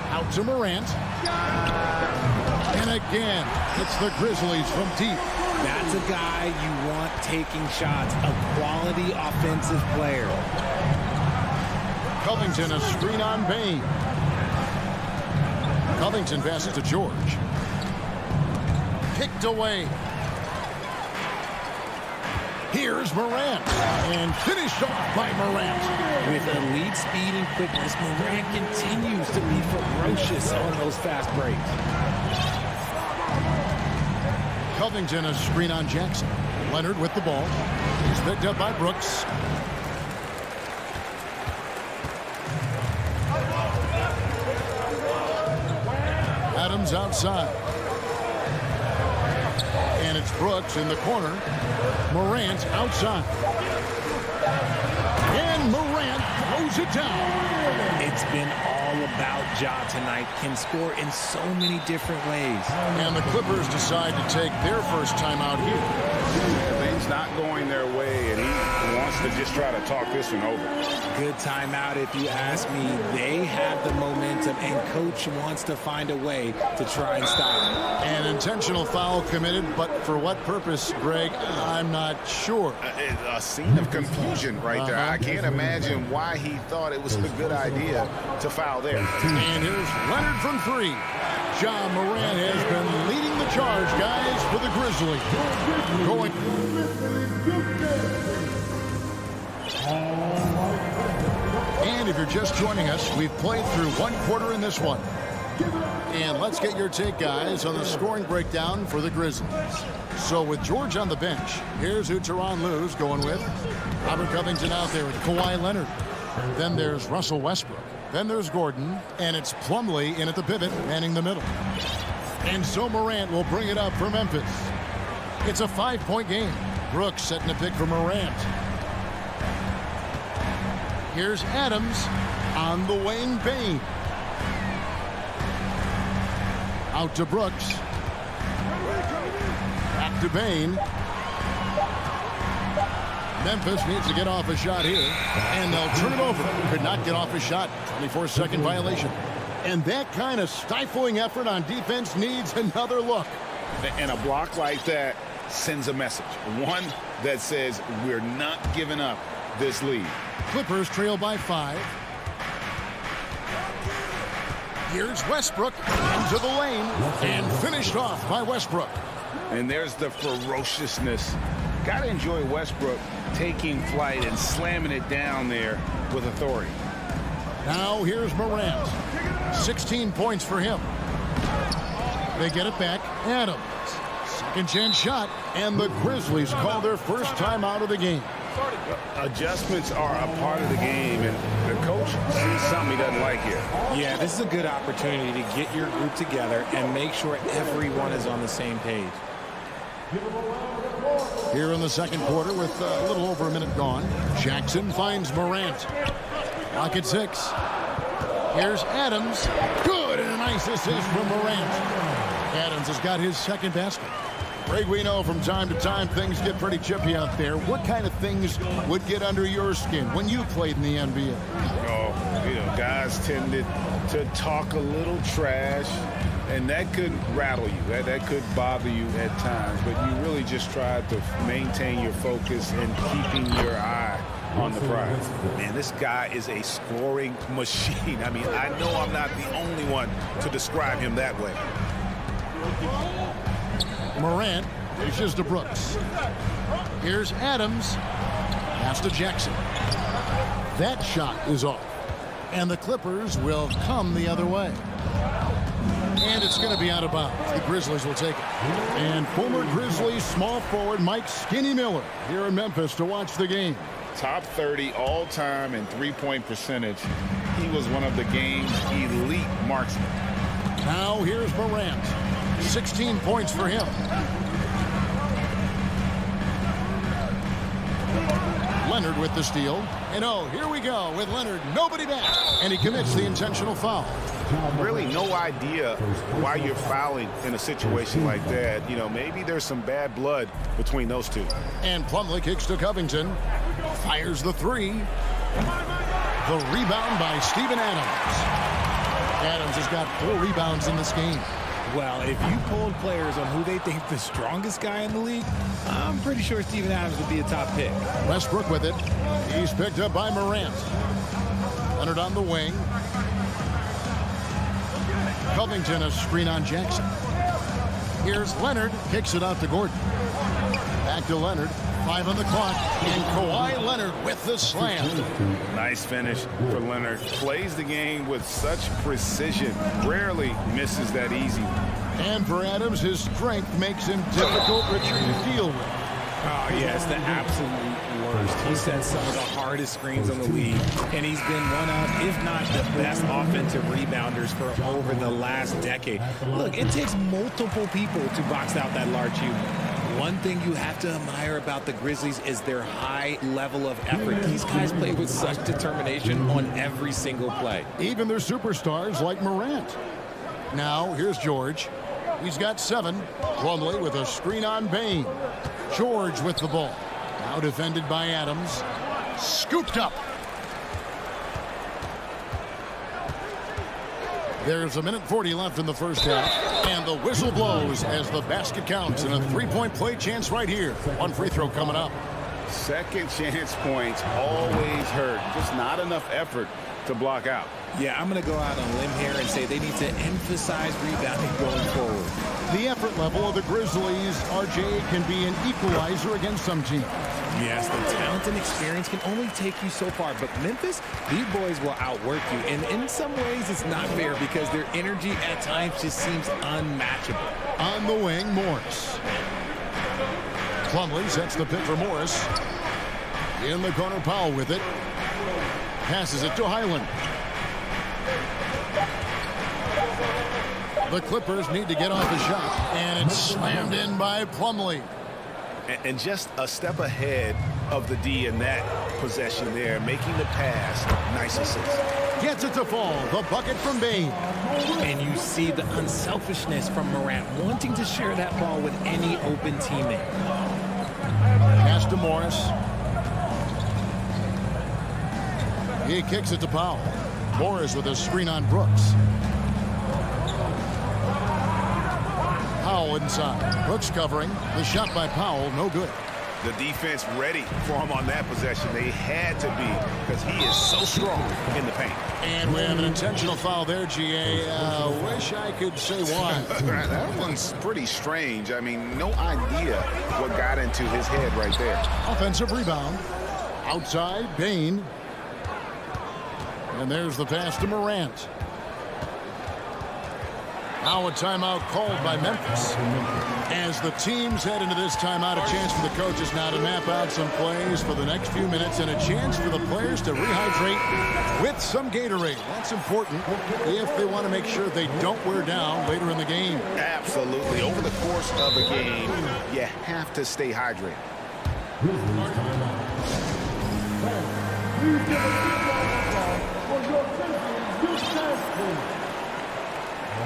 Out to Morant. And again, it's the Grizzlies from deep. That's a guy you want taking shots, a quality offensive player. Covington, a screen on Bain. Covington passes to George. Picked away. Here's Morant. And finished off by Morant. With elite speed and quickness, Morant continues to be ferocious on those fast breaks. Covington, a screen on Jackson. Leonard with the ball. He's picked up by Brooks. Adams outside. And it's Brooks in the corner. Morant outside. And Morant throws it down. It's been all about Ja tonight. Can score in so many different ways. And the Clippers decide to take their first time out here. Things not going their way, and he wants to just try to talk this one over. Good timeout if you ask me. They have the momentum, and Coach wants to find a way to try and stop it. An intentional foul committed, but for what purpose, Greg, I'm not sure. A scene of confusion right there. I can't imagine why he thought it was a good idea to foul there. And here's Leonard from 3. Ja Morant has been leading the charge, guys, for the Grizzlies. And if you're just joining us, we've played through one quarter in this one. And let's get your take, guys, on the scoring breakdown for the Grizzlies. So with George on the bench, here's who Tyronn Lue's going with. Robert Covington out there with Kawhi Leonard. Then there's Russell Westbrook. Then there's Gordon. And it's Plumlee in at the pivot, manning the middle. And so Morant will bring it up for Memphis. It's a 5-point game. Brooks setting a pick for Morant. Here's Adams on the wing. Bane. Out to Brooks. Back to Bane. Memphis needs to get off a shot here. And they'll turn it over. Could not get off a shot. 24-second violation. And that kind of stifling effort on defense needs another look. And a block like that sends a message. One that says we're not giving up this lead. Clippers trail by 5. Here's Westbrook into the lane and finished off by Westbrook. And there's the ferociousness. Got to enjoy Westbrook taking flight and slamming it down there with authority. Now here's Morant. 16 points for him. They get it back. Adams. Second chance shot. And the Grizzlies call their first time out of the game. Adjustments are a part of the game, and the coach sees something he doesn't like here. Yeah, this is a good opportunity to get your group together and make sure everyone is on the same page. Here in the second quarter with a little over a minute gone, Jackson finds Morant. Clock at 6. Here's Adams. Good, and a nice assist from Morant. Adams has got his second basket. Greg, we know from time to time things get pretty chippy out there. What kind of things would get under your skin when you played in the NBA? Oh, guys tended to talk a little trash, and that could rattle you. That could bother you at times, but you really just tried to maintain your focus and keeping your eye on the prize. Man, this guy is a scoring machine. I mean, I know I'm not the only one to describe him that way. Morant dishes to Brooks. Here's Adams. Pass to Jackson. That shot is off. And the Clippers will come the other way. And it's going to be out of bounds. The Grizzlies will take it. And former Grizzlies small forward Mike Skinny Miller here in Memphis to watch the game. Top 30 all-time in three-point percentage. He was one of the game's elite marksmen. Now here's Morant. 16 points for him. Leonard with the steal. And here we go with Leonard. Nobody back. And he commits the intentional foul. Really no idea why you're fouling in a situation like that. Maybe there's some bad blood between those two. And Plumlee kicks to Covington. Fires the 3. The rebound by Steven Adams. Adams has got 4 rebounds in this game. Well, if you polled players on who they think the strongest guy in the league, I'm pretty sure Steven Adams would be a top pick. Westbrook with it. He's picked up by Morant. Leonard on the wing. Covington a screen on Jackson. Here's Leonard. Kicks it out to Gordon. Back to Leonard. 5 on the clock. And Kawhi Leonard with the slam. Nice finish for Leonard. Plays the game with such precision. Rarely misses that easy. And for Adams, his strength makes him difficult to deal with. Oh, yes, the absolute worst. He set some of the hardest screens in the league, and he's been one of, if not the best offensive rebounders for over the last decade. Look, it takes multiple people to box out that large unit. One thing you have to admire about the Grizzlies is their high level of effort. These guys play with such determination on every single play. Even their superstars like Morant. Now, here's George. He's got 7. Plumlee with a screen on Bane. George with the ball. Now defended by Adams. Scooped up. There's 1:40 left in the first half. And the whistle blows as the basket counts. And a 3-point play chance right here. One free throw coming up. Second chance points always hurt. Just not enough effort to block out. Yeah, I'm going to go out on a limb here and say they need to emphasize rebounding going forward. The effort level of the Grizzlies, RJ, can be an equalizer against some teams. Yes, the talent and experience can only take you so far, but Memphis, these boys will outwork you. And in some ways, it's not fair because their energy at times just seems unmatchable. On the wing, Morris. Plumlee sets the pick for Morris. In the corner, Powell with it. Passes it to Highland. The Clippers need to get off the shot, and it's slammed in by Plumlee. And just a step ahead of the D in that possession there, making the pass. Nice assist. Gets it to fall. The bucket from Bane. And you see the unselfishness from Morant, wanting to share that ball with any open teammate. Pass to Morris. He kicks it to Powell. Morris with a screen on Brooks. Powell inside. Brooks covering. The shot by Powell, no good. The defense ready for him on that possession. They had to be because he is so strong in the paint. And we have an intentional foul there, GA. Wish I could say why. That one's pretty strange. I mean, no idea what got into his head right there. Offensive rebound. Outside, Bane. And there's the pass to Morant. Now a timeout called by Memphis. As the teams head into this timeout, a chance for the coaches now to map out some plays for the next few minutes and a chance for the players to rehydrate with some Gatorade. That's important if they want to make sure they don't wear down later in the game. Absolutely. Over the course of a game, you have to stay hydrated. Please give a big round of applause for your Grizzlies youth team.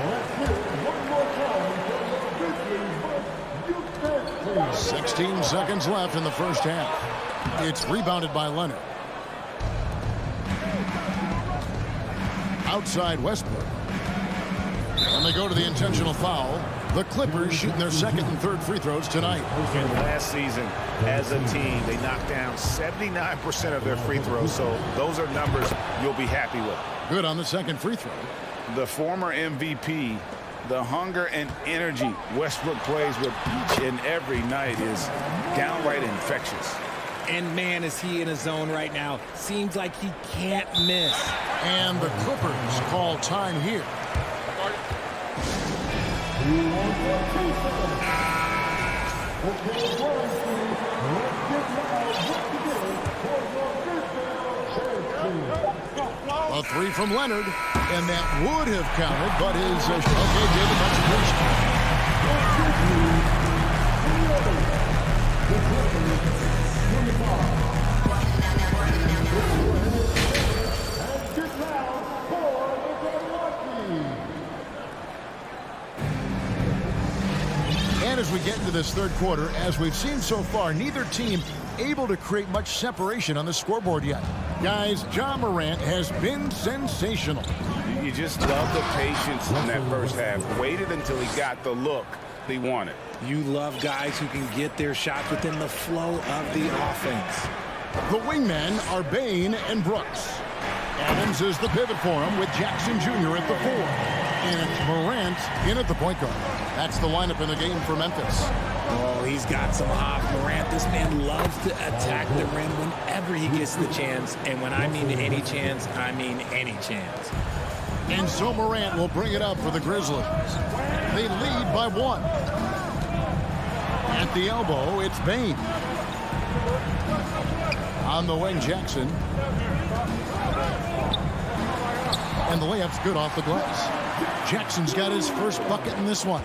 Let's hear it one more time for your Grizzlies youth team. 16 seconds left in the first half. It's rebounded by Leonard. Outside Westbrook. And they go to the intentional foul. The Clippers shooting their second and third free throws tonight. And last season, as a team, they knocked down 79% of their free throws, so those are numbers you'll be happy with. Good on the second free throw. The former MVP, the hunger and energy Westbrook plays with each and every night is downright infectious. And man, is he in a zone right now. Seems like he can't miss. And the Clippers call time here. A three from Leonard, and that would have counted, but his okay, David, much And as we get into this third quarter, as we've seen so far, neither team able to create much separation on the scoreboard yet. Guys, Ja Morant has been sensational. You just love the patience in that first half. Waited until he got the look he wanted. You love guys who can get their shots within the flow of the offense. The wingmen are Bane and Brooks. Adams is the pivot for him with Jackson Jr. at the 4. And it's Morant in at the point guard. That's the lineup in the game for Memphis. Oh, he's got some hop. Morant, this man loves to attack the rim whenever he gets the chance. And when I mean any chance, I mean any chance. And so Morant will bring it up for the Grizzlies. They lead by 1. At the elbow, it's Bane. On the wing, Jackson. And the layup's good off the glass. Jackson's got his first bucket in this one.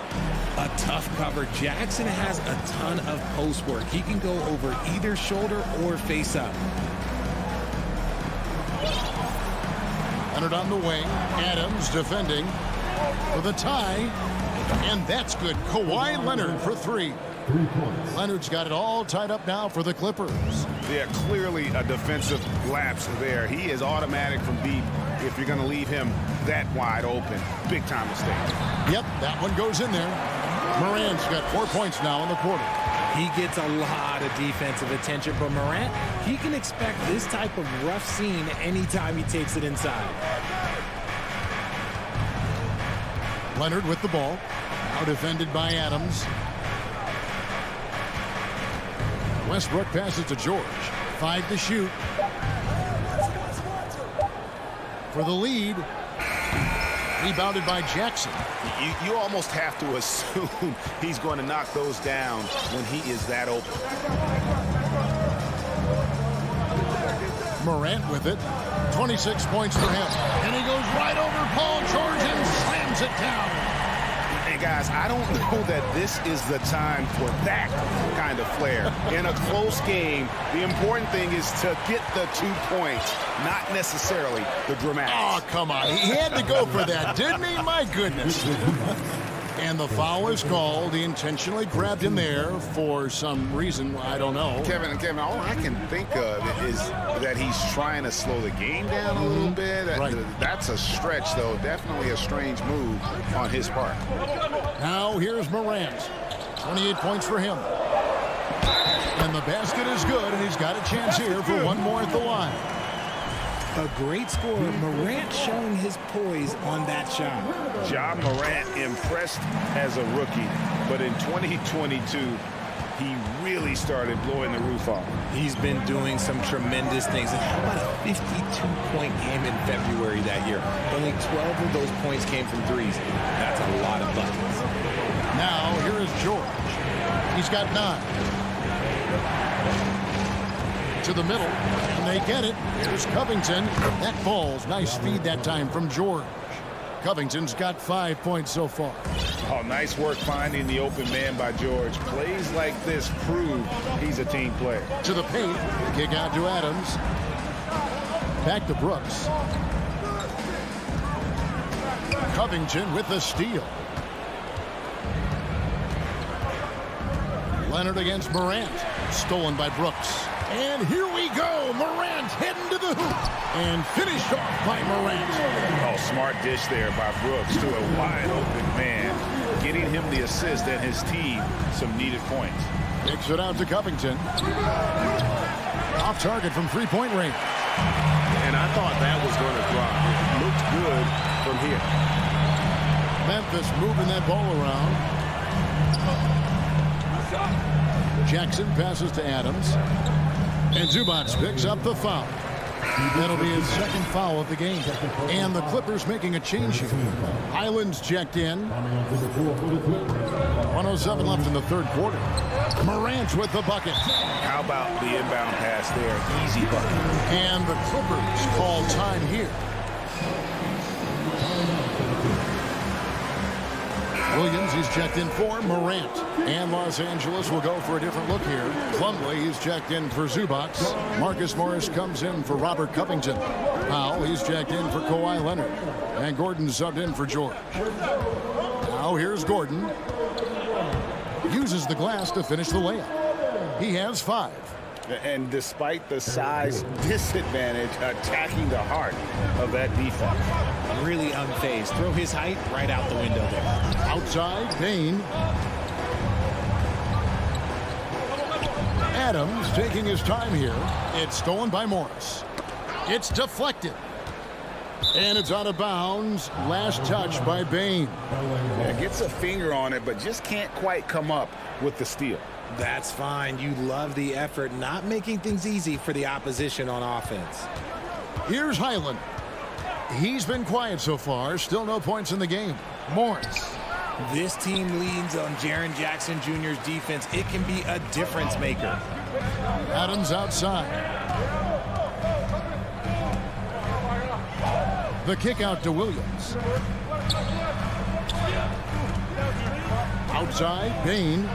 A tough cover. Jackson has a ton of post work. He can go over either shoulder or face up. Leonard on the wing. Adams defending for the tie. And that's good. Kawhi Leonard for 3. Leonard's got it all tied up now for the Clippers. Yeah, clearly a defensive lapse there. He is automatic from deep if you're going to leave him that wide open. Big time mistake. Yep, that one goes in there. Morant's got 4 points now in the quarter. He gets a lot of defensive attention, but Morant, he can expect this type of rough scene anytime he takes it inside. Leonard with the ball. Now defended by Adams. Westbrook passes to George. 5 to shoot. For the lead. Rebounded by Jackson. You almost have to assume he's going to knock those down when he is that open. Morant with it. 26 points for him. And he goes right over Paul George and slams it down. And guys, I don't know that this is the time for that kind of flair. In a close game, the important thing is to get the 2 points, not necessarily the dramatics. Oh, come on. He had to go for that, didn't he? My goodness. And the foul is called. He intentionally grabbed him there for some reason. I don't know. Kevin, all I can think of is that he's trying to slow the game down a little bit. Right. That's a stretch, though. Definitely a strange move on his part. Now here's Morant. 28 points for him. And the basket is good, and he's got a chance here for one more at the line. A great scorer. Morant showing his poise on that shot. Ja Morant impressed as a rookie, but in 2022, he really started blowing the roof off. He's been doing some tremendous things. And how about a 52-point game in February that year? Only 12 of those points came from threes. That's a lot of buckets. Now here is George. He's got 9. To the middle, and they get it. Here's Covington. That falls. Nice feed that time from George. Covington's got 5 points so far. Oh, nice work finding the open man by George. Plays like this prove he's a team player. To the paint. Kick out to Adams. Back to Brooks. Covington with the steal. Leonard against Morant. Stolen by Brooks. And here we go. Morant heading to the hoop. And finished off by Morant. Oh, smart dish there by Brooks to a wide open man. Getting him the assist and his team some needed points. Kicks it out to Covington. Off target from three-point range. And I thought that was going to drop. It looked good from here. Memphis moving that ball around. Jackson passes to Adams. And Zubac picks up the foul. That'll be his second foul of the game. And the Clippers making a change here. Highland's checked in. 1:07 left in the third quarter. Morant with the bucket. How about the inbound pass there? Easy bucket. And the Clippers call time here. Williams, he's checked in for Morant. And Los Angeles will go for a different look here. Plumlee, he's checked in for Zubac. Marcus Morris comes in for Robert Covington. Powell, he's checked in for Kawhi Leonard. And Gordon subbed in for George. Now here's Gordon. Uses the glass to finish the layup. He has 5. And despite the size disadvantage, attacking the heart of that defense. Really unfazed. Throw his height right out the window there. Outside, Payne. Adams taking his time here. It's stolen by Morris. It's deflected. And it's out of bounds. Last touch by Bane. Yeah, gets a finger on it, but just can't quite come up with the steal. That's fine. You love the effort, not making things easy for the opposition on offense. Here's Highland. He's been quiet so far. Still no points in the game. Morris. This team leans on Jaren Jackson Jr.'s defense. It can be a difference maker. Adams outside. The kick out to Williams. Outside, Payne.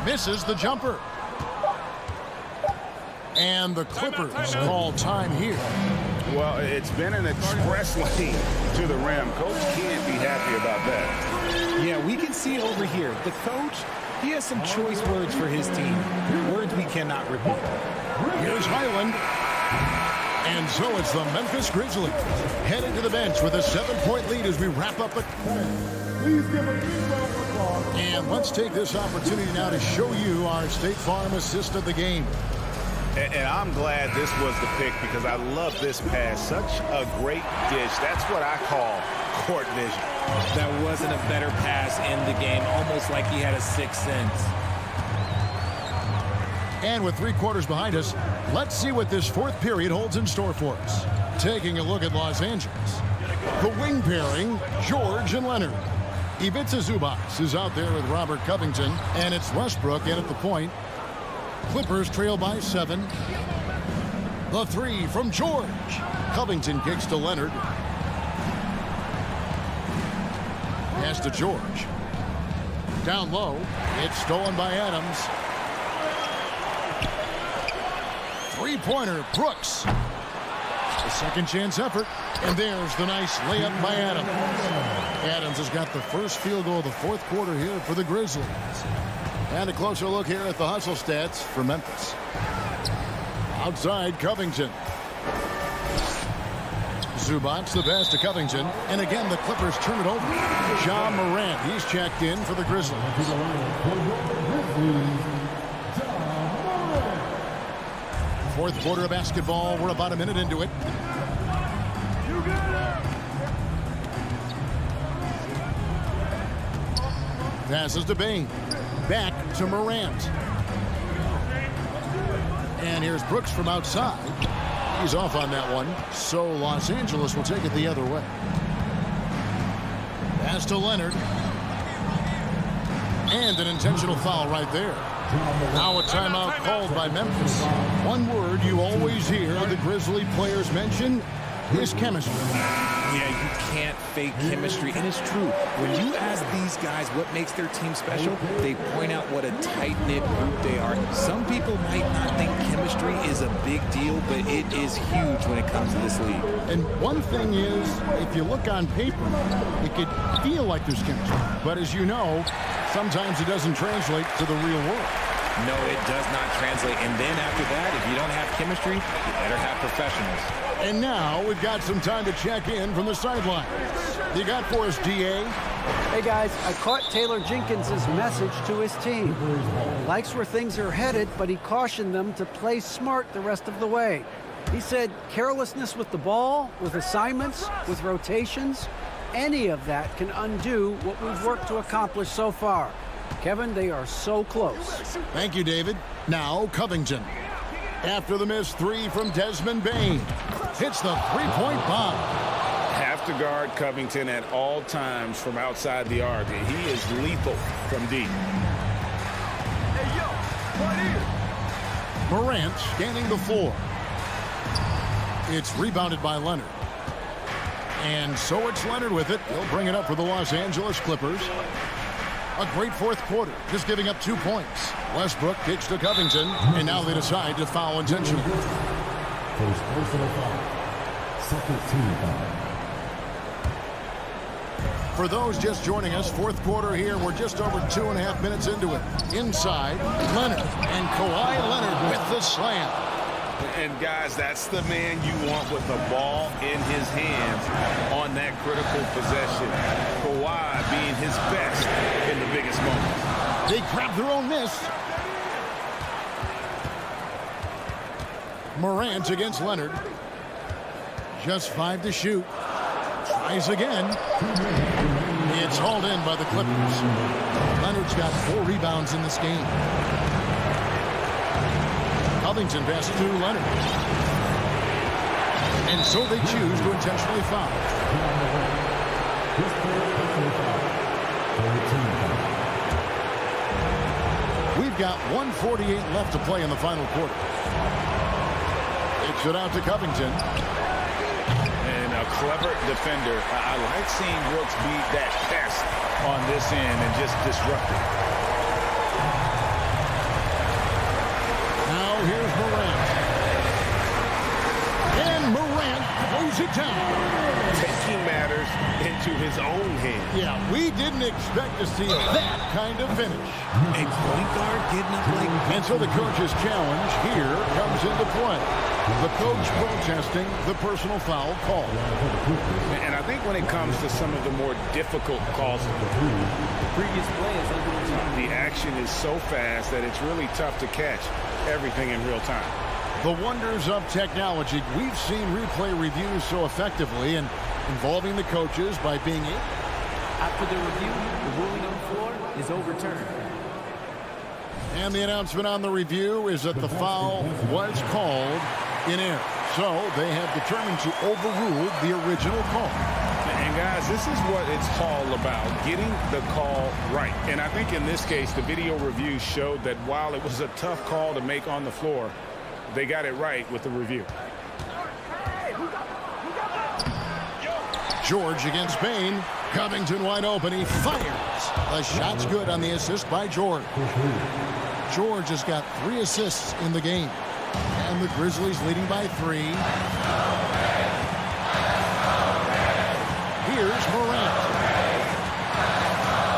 Misses the jumper. And the Clippers call time here. Well, it's been an express lane to the rim. Coach can't be happy about that. Yeah, we can see over here. The coach, he has some choice words for his team. Words we cannot repeat. Here's Highland. And so it's the Memphis Grizzlies heading to the bench with a 7-point lead as we wrap up the... And let's take this opportunity now to show you our State Farm assist of the game. And I'm glad this was the pick because I love this pass. Such a great dish. That's what I call court vision. That wasn't a better pass in the game, almost like he had a sixth sense. And with 3 quarters behind us, let's see what this 4th period holds in store for us. Taking a look at Los Angeles. The wing pairing, George and Leonard. Ivica Zubac is out there with Robert Covington, and it's Westbrook in at the point. Clippers trail by 7. The 3 from George. Covington kicks to Leonard. Pass to George. Down low. It's stolen by Adams. 3-pointer, Brooks. A second chance effort. And there's the nice layup by Adams. Adams has got the first field goal of the 4th quarter here for the Grizzlies. And a closer look here at the hustle stats for Memphis. Outside, Covington. Zubac, the pass to Covington. And again, the Clippers turn it over. Ja Morant, he's checked in for the Grizzlies. 4th quarter of basketball. We're about a minute into it. Passes to Bain. Back to Morant. And here's Brooks from outside. He's off on that one. So Los Angeles will take it the other way. Pass to Leonard. And an intentional foul right there. Now a timeout called by Memphis. One word you always hear the Grizzly players mention is chemistry. Yeah, you can't fake chemistry, and it's true. When you ask these guys what makes their team special, they point out what a tight-knit group they are. Some people might not think chemistry is a big deal, but it is huge when it comes to this league. And one thing is, if you look on paper, it could feel like there's chemistry. But as you know, sometimes it doesn't translate to the real world. No, it does not translate. And then after that, if you don't have chemistry, you better have professionals. And now we've got some time to check in from the sideline. You got for us, DA? Hey, guys, I caught Taylor Jenkins' message to his team. Likes where things are headed, but he cautioned them to play smart the rest of the way. He said carelessness with the ball, with assignments, with rotations, any of that can undo what we've worked to accomplish so far. Kevin, they are so close. Thank you, David. Now, Covington. After the missed 3 from Desmond Bain. Hits the 3-point bomb. Have to guard Covington at all times from outside the arc. He is lethal from deep. Hey, yo, right here. Morant scanning the floor. It's rebounded by Leonard. And so it's Leonard with it. He'll bring it up for the Los Angeles Clippers. A great 4th quarter, just giving up 2 points. Westbrook kicks to Covington, and now they decide to foul intentionally. First personal foul. Second team foul. For those just joining us, 4th quarter here. We're just over 2.5 minutes into it. Inside, Leonard, and Kawhi Leonard with the slam. And, guys, that's the man you want with the ball in his hands on that critical possession. Kawhi being his best in the biggest moments. They grab their own miss. Morant against Leonard. Just 5 to shoot. Tries again. It's hauled in by the Clippers. Leonard's got 4 rebounds in this game. Covington passes to Leonard. And so they choose to intentionally foul. We've got 1:48 left to play in the final quarter. It's it out to Covington. And a clever defender. I like seeing Brooks beat that pest on this end and just disrupt it. Now here's Morant. And Morant throws it down. Taking matters into his own hands. Yeah, we didn't expect to see that kind of finish. A point guard getting up like that. And so the coach's challenge here comes into play. The coach protesting the personal foul call. And I think when it comes to some of the more difficult calls, Previous play is under the time. the action is so fast that it's really tough to catch everything in real time. The wonders of technology. We've seen replay reviews so effectively, and involving the coaches by being able. After the review, the ruling on the floor is overturned. And the announcement on the review is that the foul was called in error. So they have determined to overrule the original call. And guys, this is what it's all about, getting the call right. And I think in this case, the video review showed that while it was a tough call to make on the floor, they got it right with the review. George against Bain. Covington wide open. He fires. The shot's good on the assist by George. George has got 3 assists in the game. And the Grizzlies leading by 3. Here's Morant.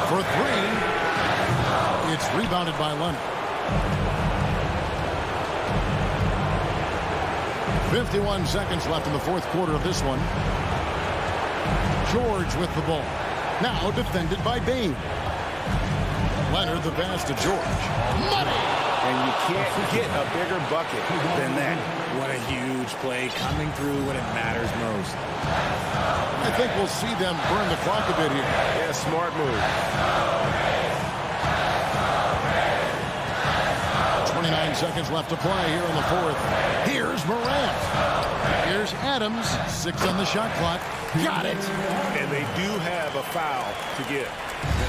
For 3. It's rebounded by Leonard. 51 seconds left in the fourth quarter of this one. George with the ball. Now defended by Bain. Leonard the pass to George. Money! And you can't get a bigger bucket than that. What a huge play coming through when it matters most. I think we'll see them burn the clock a bit here. Yeah, smart move. 29 seconds left to play here in the fourth. Here's Morant. Here's Adams. 6 on the shot clock. Got it. And they do have a foul to give.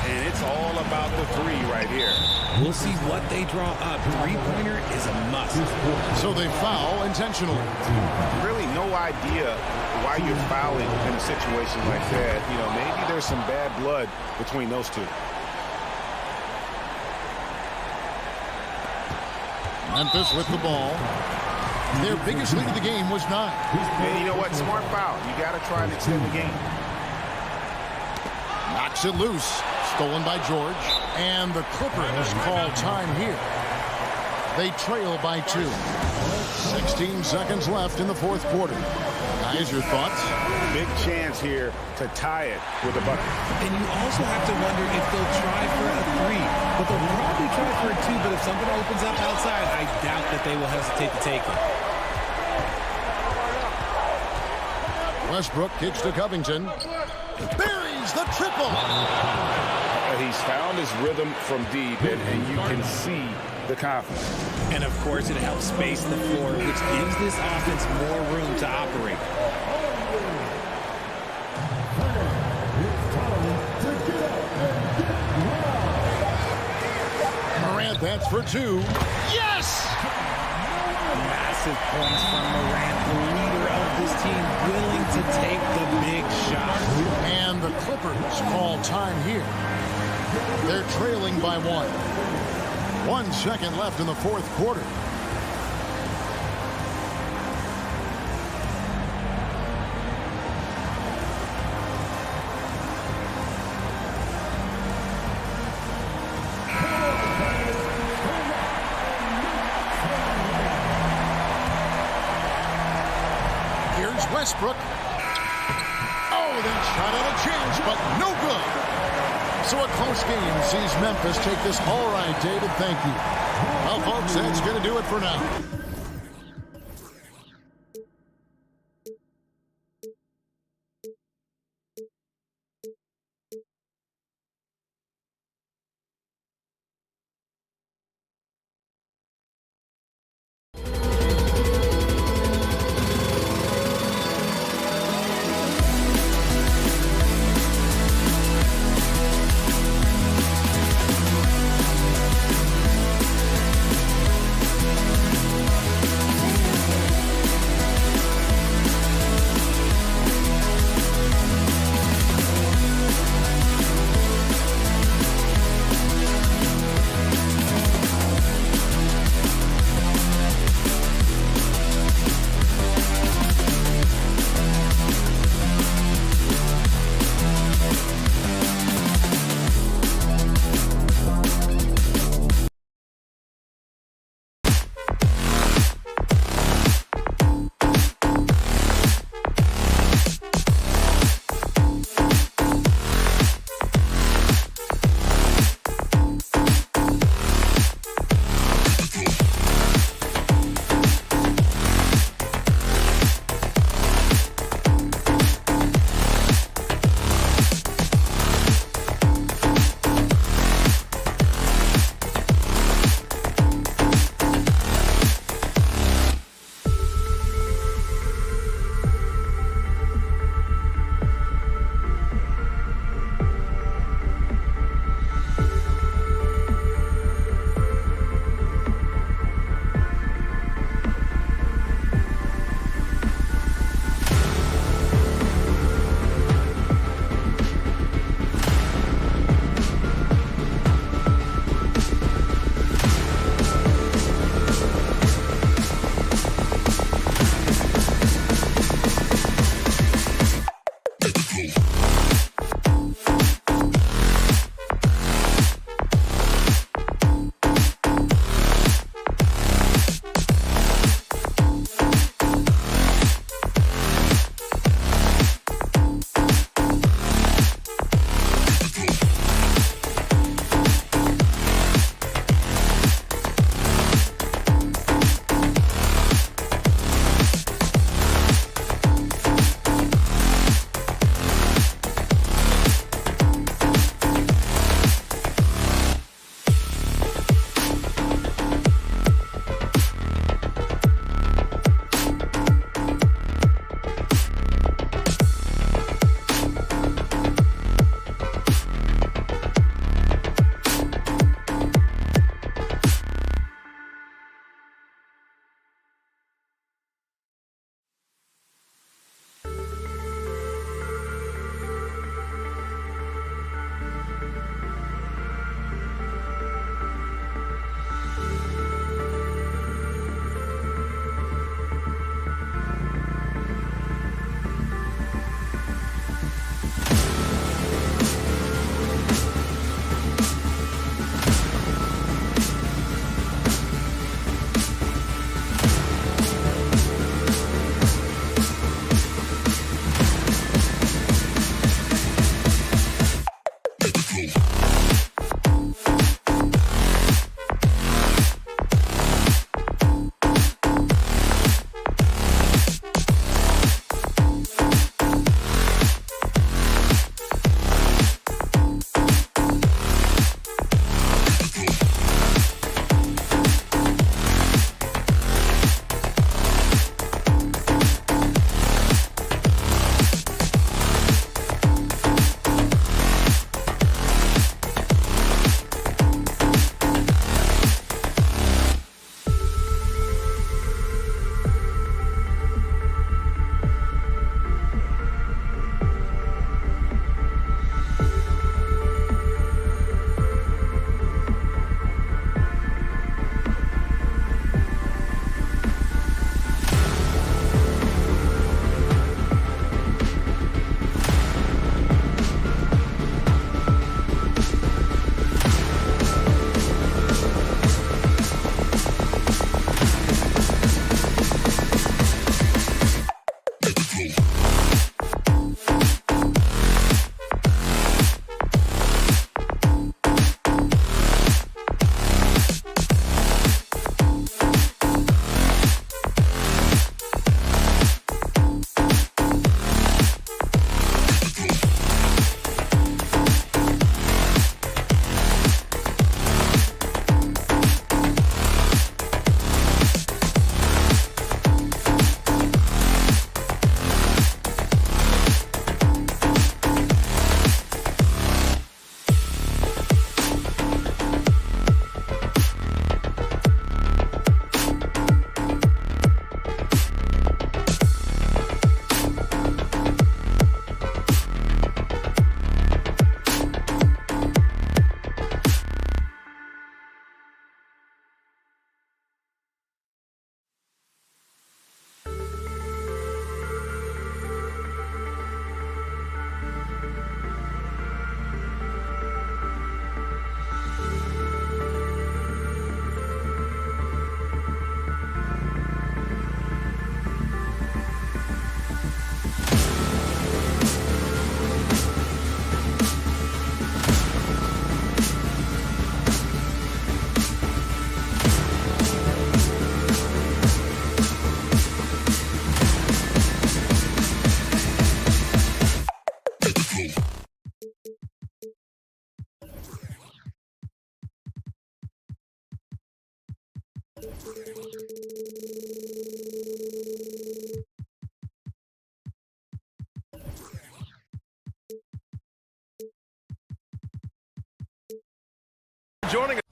And it's all about the 3 right here. We'll see what they draw up. Three-pointer is a must. So they foul intentionally. Really no idea why you're fouling in a situation like that. You know, maybe there's some bad blood between those two. Memphis with the ball. Their biggest lead of the game was 9. And you know what? Smart foul. You got to try and extend the game. Knocks it loose. Stolen by George. And the Clippers call time here. They trail by 2. 16 seconds left in the fourth quarter. Guys, your thoughts? Big chance here to tie it with a bucket. And you also have to wonder if they'll try for a 3. But they'll probably try for a 2. But if something opens up outside, I doubt that they will hesitate to take it. Westbrook kicks to Covington. Buries the triple. He's found his rhythm from deep, and you can see the confidence. And, of course, it helps space the floor, which gives this offense more room to operate. Morant, that's for 2. Yes! Massive points from Morant, the leader of this team, willing to take the big shot. And the Clippers call time here. They're trailing by 1. 1 second left in the fourth quarter. Here's Westbrook. Oh, they shot at a chance, but no good. So a close game sees Memphis take this. All right, David, thank you. Well, folks, that's going to do it for now. Joining us.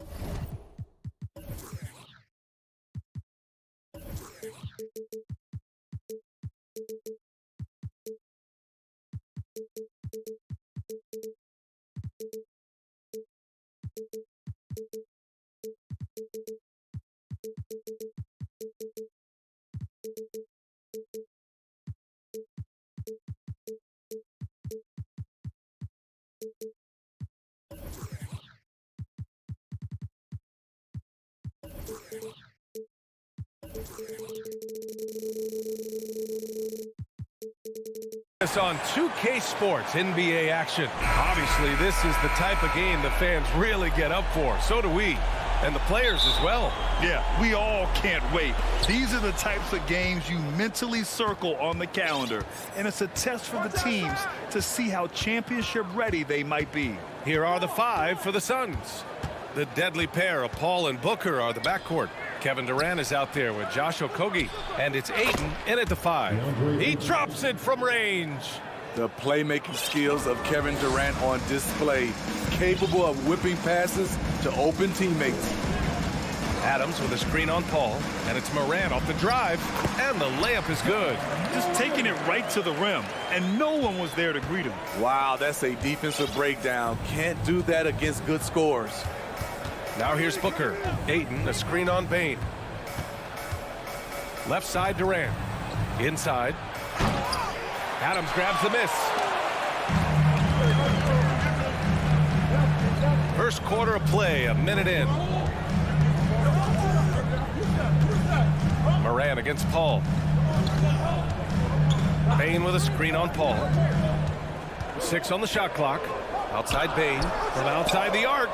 On 2K Sports NBA action. Obviously, this is the type of game the fans really get up for. So do we, and the players as well. Yeah, we all can't wait. These are the types of games you mentally circle on the calendar, and it's a test for the teams to see how championship ready they might be. Here are the 5 for the Suns. The deadly pair of Paul and Booker are the backcourt. Kevin Durant is out there with Josh Okogie, and it's Ayton in at the 5. He drops it from range. The playmaking skills of Kevin Durant on display, capable of whipping passes to open teammates. Adams with a screen on Paul, and it's Morant off the drive, and the layup is good. Just taking it right to the rim, and no one was there to greet him. Wow, that's a defensive breakdown. Can't do that against good scores. Now here's Booker. Ayton, a screen on Bane. Left side Durant. Inside. Adams grabs the miss. First quarter of play, a minute in. Morant against Paul. Bane with a screen on Paul. 6 on the shot clock. Outside Bane. From outside the arc.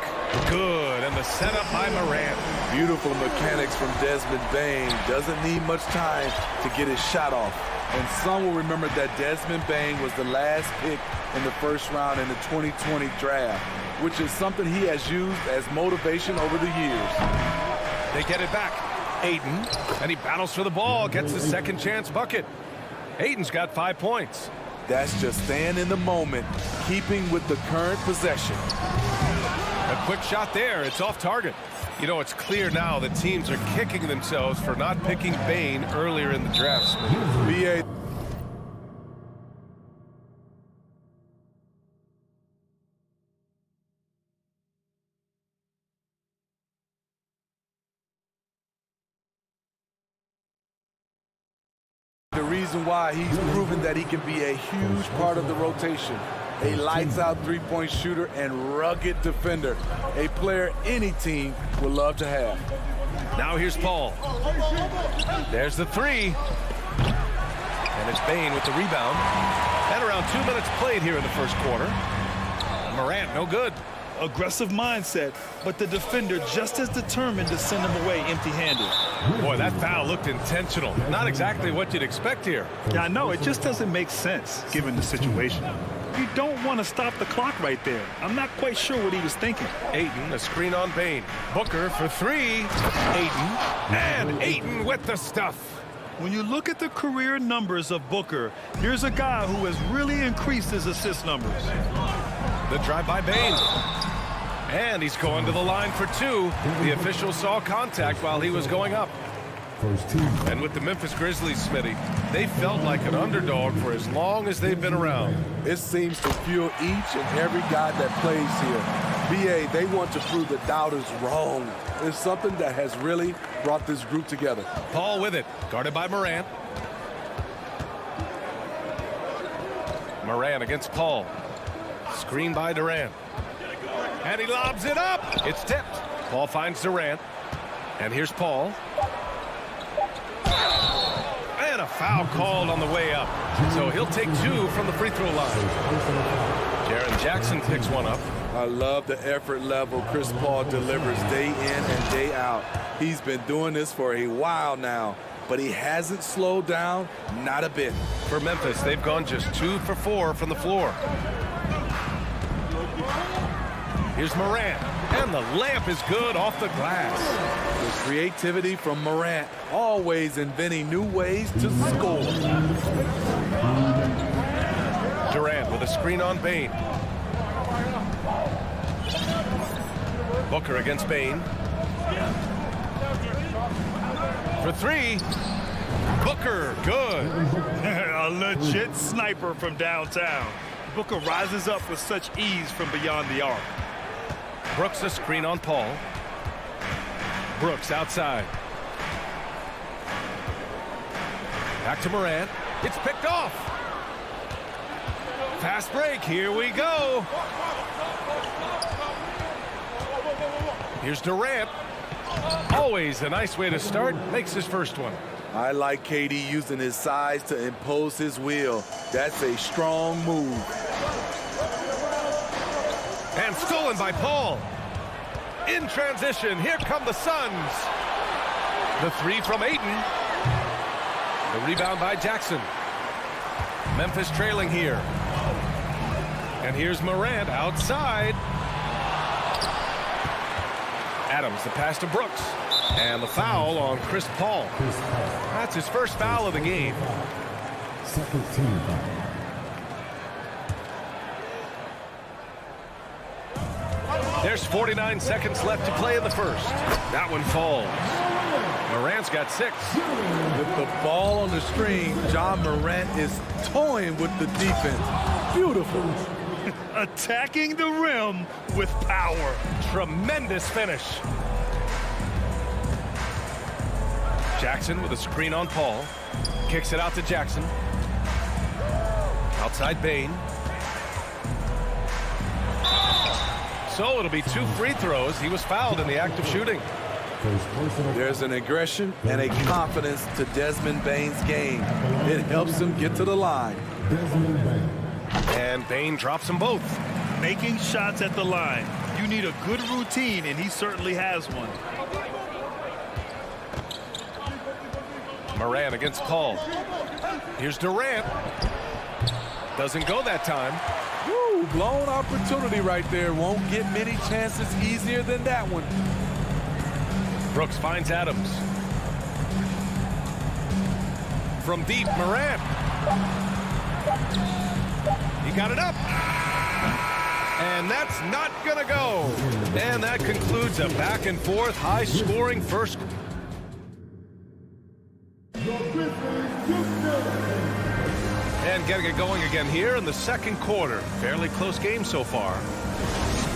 Good, and the setup by Morant. Beautiful mechanics from Desmond Bane. Doesn't need much time to get his shot off. And some will remember that Desmond Bane was the last pick in the first round in the 2020 draft, which is something he has used as motivation over the years. They get it back. Ayton, and he battles for the ball, gets the second chance bucket. Ayton's got 5 points. That's just staying in the moment, keeping with the current possession. A quick shot there. It's off target. You know, it's clear now that teams are kicking themselves for not picking Bane earlier in the draft. BA. The reason why he's proven that he can be a huge part of the rotation. A lights-out three-point shooter and rugged defender. A player any team would love to have. Now here's Paul. There's the 3. And it's Bane with the rebound. And around 2 minutes played here in the first quarter. Morant, no good. Aggressive mindset, but the defender just as determined to send him away empty-handed. Boy, that foul looked intentional. Not exactly what you'd expect here. Yeah, I know. It just doesn't make sense, given the situation. You don't want to stop the clock right there. I'm not quite sure what he was thinking. Ayton, a screen on Bane. Booker for 3. Ayton, and Ayton with the stuff. When you look at the career numbers of Booker, here's a guy who has really increased his assist numbers. The drive by Bane. And he's going to the line for 2. The official saw contact while he was going up. And with the Memphis Grizzlies, Smitty, they felt like an underdog for as long as they've been around. It seems to fuel each and every guy that plays here. BA, they want to prove the doubters wrong. It's something that has really brought this group together. Paul with it, guarded by Morant. Morant against Paul. Screen by Durant. And he lobs it up. It's tipped. Paul finds Durant. And here's Paul. And a foul called on the way up. So he'll take 2 from the free throw line. Jaren Jackson picks one up. I love the effort level Chris Paul delivers day in and day out. He's been doing this for a while now, but he hasn't slowed down, not a bit. For Memphis, they've gone just 2 for 4 from the floor. Here's Morant, and the layup is good off the glass. The creativity from Morant, always inventing new ways to score. Durant with a screen on Bane. Booker against Bane. For three. Booker, good. A legit sniper from downtown. Booker rises up with such ease from beyond the arc. Brooks a screen on Paul. Brooks outside. Back to Morant. It's picked off. Fast break. Here we go. Here's Durant. Always a nice way to start. Makes his first one. I like KD using his size to impose his will. That's a strong move. And stolen by Paul. In transition, here come the Suns. The three from Ayton. The rebound by Jackson. Memphis trailing here. And here's Morant outside. Adams, the pass to Brooks. And the foul on Chris Paul. That's his first foul of the game. Second team foul. There's 49 seconds left to play in the first. That one falls. Morant's got 6. With the ball on the string, John Morant is toying with the defense. Beautiful. Attacking the rim with power. Tremendous finish. Jackson with a screen on Paul. Kicks it out to Jackson. Outside Bane. So it'll be 2 free throws. He was fouled in the act of shooting. There's an aggression and a confidence to Desmond Bane's game. It helps him get to the line. And Bane drops them both. Making shots at the line. You need a good routine, and he certainly has one. Morant against Paul. Here's Durant. Doesn't go that time. Woo, blown opportunity right there. Won't get many chances easier than that one. Brooks finds Adams. From deep, Morant. He got it up. And that's not going to go. And that concludes a back and forth, high-scoring first. And getting it going again here in the second quarter. Fairly close game so far.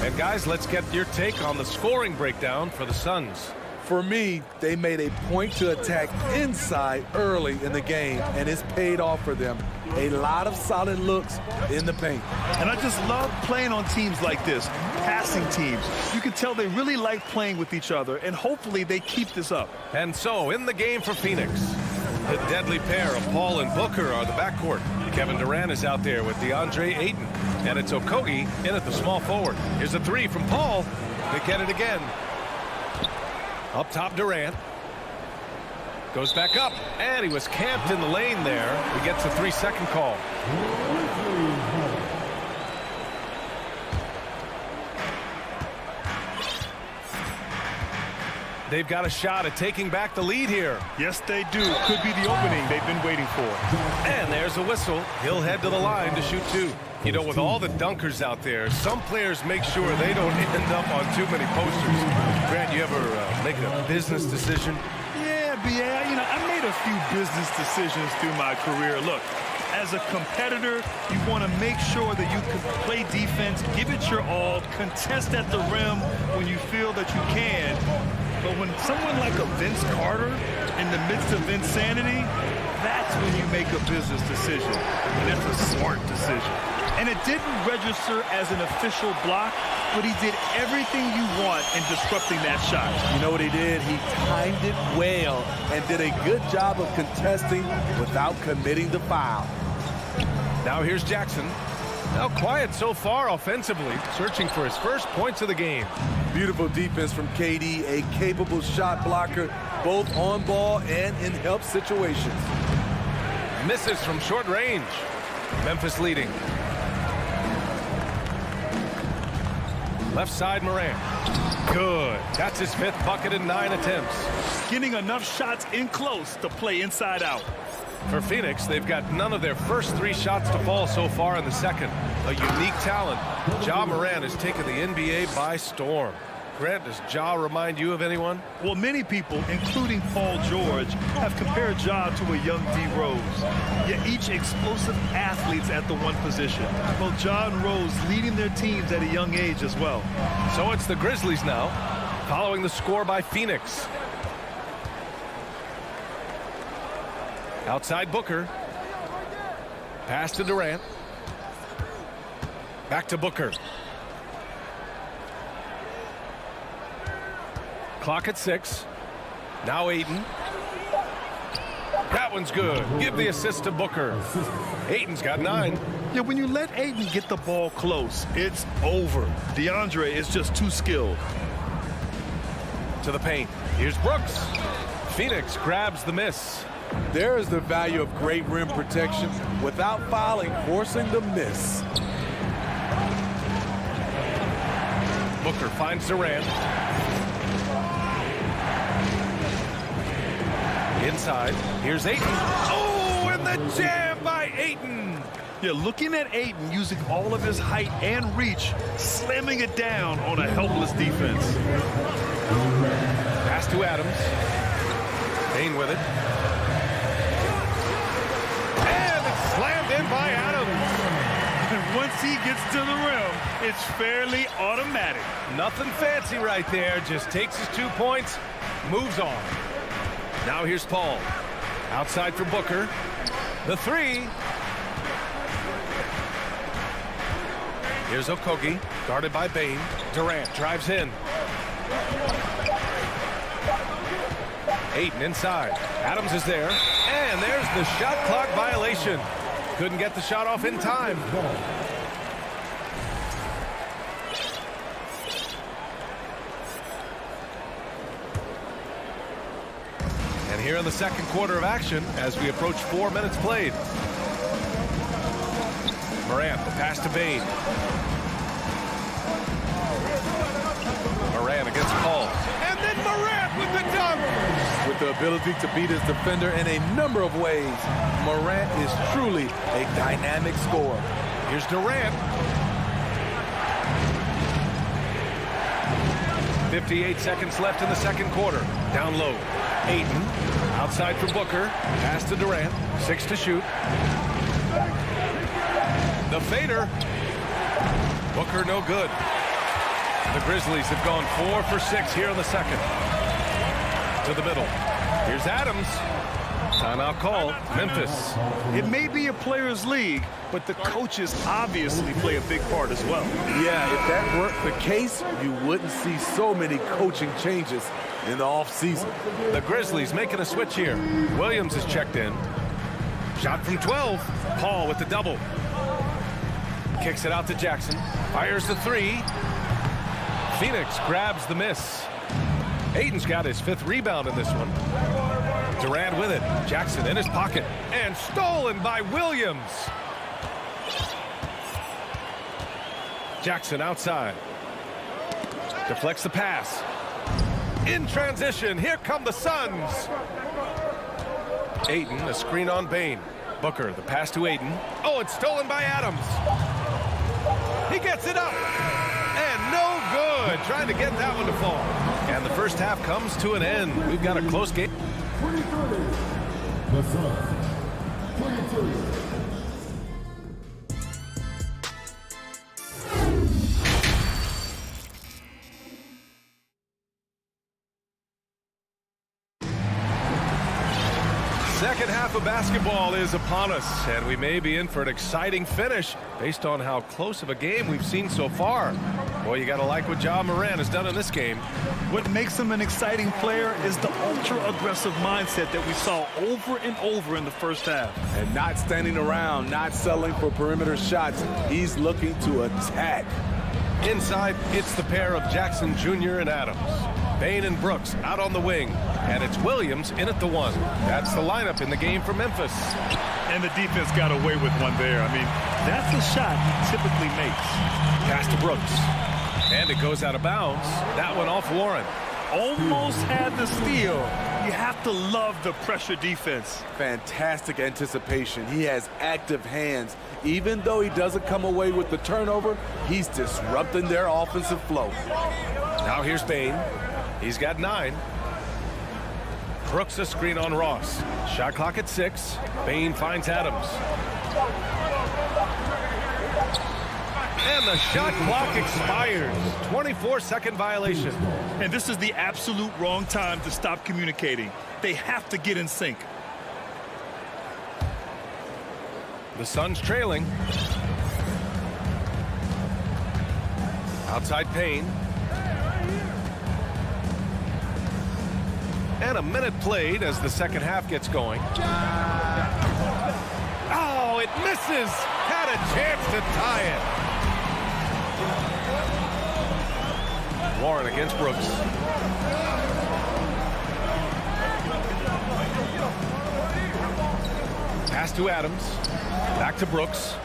And guys, let's get your take on the scoring breakdown for the Suns. For me, they made a point to attack inside early in the game, and it's paid off for them. A lot of solid looks in the paint. And I just love playing on teams like this, passing teams. You can tell they really like playing with each other, and hopefully they keep this up. And so, in the game for Phoenix, the deadly pair of Paul and Booker are the backcourt. Kevin Durant is out there with DeAndre Ayton, and it's Octopi in at the small forward. Here's a 3 from Paul. They get it again. Up top, Durant. Goes back up, and he was camped in the lane there. He gets a 3-second call. They've got a shot at taking back the lead here. Yes, they do. Could be the opening they've been waiting for. And there's a whistle. He'll head to the line to shoot 2. You know, with all the dunkers out there, some players make sure they don't end up on too many posters. Grant, you ever make a business decision? Yeah, B.A., I made a few business decisions through my career. Look, as a competitor, you want to make sure that you can play defense, give it your all, contest at the rim when you feel that you can. But when someone like a Vince Carter in the midst of insanity, that's when you make a business decision. And that's a smart decision. And it didn't register as an official block, but he did everything you want in disrupting that shot. You know what he did? He timed it well and did a good job of contesting without committing the foul. Now here's Jackson. Now quiet so far offensively, searching for his first points of the game. Beautiful defense from KD, a capable shot blocker, both on ball and in help situations. Misses from short range. Memphis leading. Left side, Morant. Good. That's his 5th bucket in 9 attempts. Getting enough shots in close to play inside out. For Phoenix, they've got none of their first 3 shots to fall so far in the second. A unique talent. Ja Morant has taken the NBA by storm. Grant, does Ja remind you of anyone? Well, many people, including Paul George, have compared Ja to a young D. Rose. Yet each explosive athletes at the one position. Both Ja and Rose leading their teams at a young age as well. So it's the Grizzlies now, following the score by Phoenix. Outside Booker. Pass to Durant. Back to Booker. Clock at 6. Now Ayton. That one's good. Give the assist to Booker. Ayton's got 9. Yeah, when you let Ayton get the ball close, it's over. DeAndre is just too skilled. To the paint. Here's Brooks. Phoenix grabs the miss. There is the value of great rim protection without fouling, forcing the miss. Booker finds Durant. Inside. Here's Ayton. Oh, and the jam by Ayton. Yeah, looking at Ayton using all of his height and reach, slamming it down on a helpless defense. Pass to Adams. Payne with it. And it's slammed in by Adams. And once he gets to the rim, it's fairly automatic. Nothing fancy right there. Just takes his 2 points, moves on. Now here's Paul. Outside for Booker. The 3. Here's Octopi, guarded by Bane. Durant drives in. Ayton inside. Adams is there. And there's the shot clock violation. Couldn't get the shot off in time. And here in the second quarter of action, as we approach 4 minutes played. Morant, the pass to Bane. Morant against Paul. And then Morant with the dunk. With the ability to beat his defender in a number of ways, Morant is truly a dynamic scorer. Here's Durant. 58 seconds left in the second quarter. Down low. Ayton. Outside for Booker. Pass to Durant. 6 to shoot. The fader. Booker no good. The Grizzlies have gone 4 for 6 here in the second. To the middle. Here's Adams. Timeout call. Memphis. It may be a players' league, but the coaches obviously play a big part as well. Yeah, if that weren't the case, you wouldn't see so many coaching changes in the offseason. The Grizzlies making a switch here. Williams is checked in. Shot from 12. Paul with the double. Kicks it out to Jackson. Fires the 3. Phoenix grabs the miss. Ayton's got his 5th rebound in this one. Durant with it. Jackson in his pocket. And stolen by Williams. Jackson outside. Deflects the pass. In transition, here come the Suns. Ayton, a screen on Bane. Booker, the pass to Ayton. Oh, it's stolen by Adams. He gets it up. And no good. Trying to get that one to fall. And the first half comes to an end. We've got a close game. 23. The Suns. 22. Second half of basketball is upon us, and we may be in for an exciting finish based on how close of a game we've seen so far. Boy, you got to like what Ja Morant has done in this game. What makes him an exciting player is the ultra-aggressive mindset that we saw over and over in the first half. And not standing around, not settling for perimeter shots. He's looking to attack. Inside, it's the pair of Jackson Jr. and Adams. Bane and Brooks out on the wing, and it's Williams in at the 1. That's the lineup in the game for Memphis. And the defense got away with one there. I mean, that's a shot he typically makes. Pass to Brooks. And it goes out of bounds. That one off Warren. Almost had the steal. You have to love the pressure defense. Fantastic anticipation. He has active hands. Even though he doesn't come away with the turnover, he's disrupting their offensive flow. Now here's Bain. He's got 9. Brooks a screen on Ross. Shot clock at 6. Bain finds Adams. And the shot clock expires. 24-second violation. And this is the absolute wrong time to stop communicating. They have to get in sync. The Suns trailing. Outside Payne. And a minute played as the second half gets going. Oh, it misses. Had a chance to tie it. Warren against Brooks. Pass to Adams. Back to Brooks.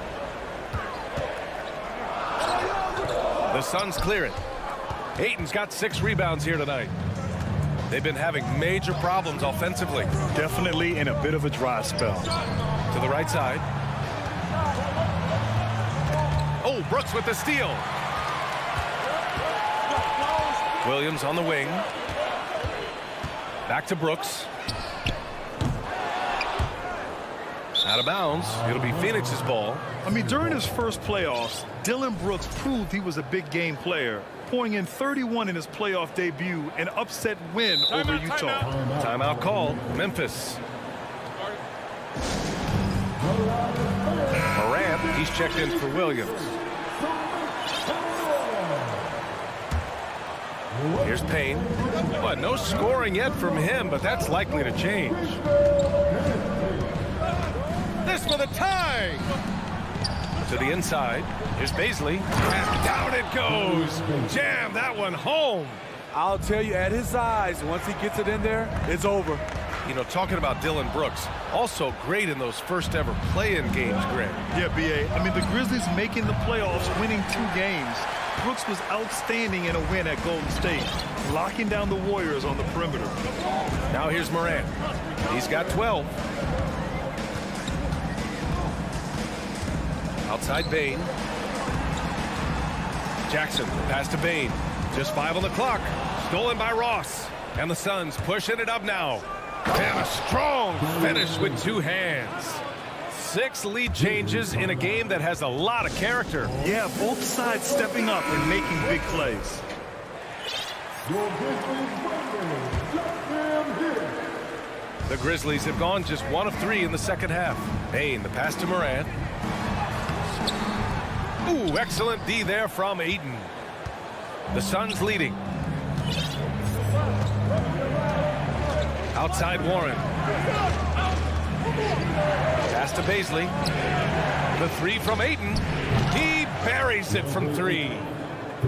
The Suns clear it. Ayton's got 6 rebounds here tonight. They've been having major problems offensively. Definitely in a bit of a dry spell. To the right side. Oh, Brooks with the steal. Williams on the wing. Back to Brooks. Out of bounds. It'll be Phoenix's ball. I mean, during his first playoffs, Dillon Brooks proved he was a big game player, pouring in 31 in his playoff debut, an upset win over Utah. Timeout called. Memphis. Morant, he's checked in for Williams. Here's Payne. But no scoring yet from him, but that's likely to change. This for the tie. To the inside. Here's Baisley. And down it goes. Jam that one home. I'll tell you, at his size, once he gets it in there, it's over. You know, talking about Dillon Brooks, also great in those first ever play-in games, Greg. Yeah, B.A. I mean, the Grizzlies making the playoffs, winning 2 games. Brooks was outstanding in a win at Golden State, locking down the Warriors on the perimeter. Now here's Morant. He's got 12. Outside Bain. Jackson, pass to Bain. Just 5 on the clock. Stolen by Ross. And the Suns pushing it up now. And a strong finish with 2 hands. 6 lead changes in a game that has a lot of character. Yeah, both sides stepping up and making big plays. The Grizzlies have gone just 1 of 3 in the second half. Bain, the pass to Morant. Ooh, excellent D there from Ayton. The Suns leading. Outside Warren. Pass to Baisley. The 3 from Ayton. He buries it from 3.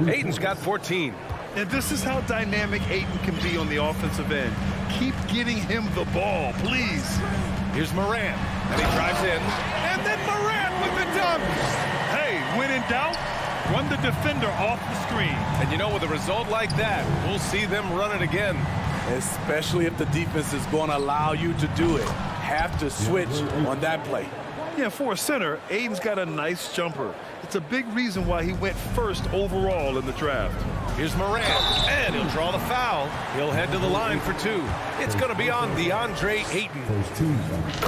Ayton's got 14. And this is how dynamic Ayton can be on the offensive end. Keep getting him the ball, please. Here's Morant. And he drives in. And then Morant with the dunk. Hey, when in doubt, run the defender off the screen. And you know, with a result like that, we'll see them run it again. Especially if the defense is going to allow you to do it. Have to switch on that play. Yeah, for a center, Ayton's got a nice jumper. It's a big reason why he went first overall in the draft. Here's Morant, and he'll draw the foul. He'll head to the line for 2. It's going to be on DeAndre Ayton.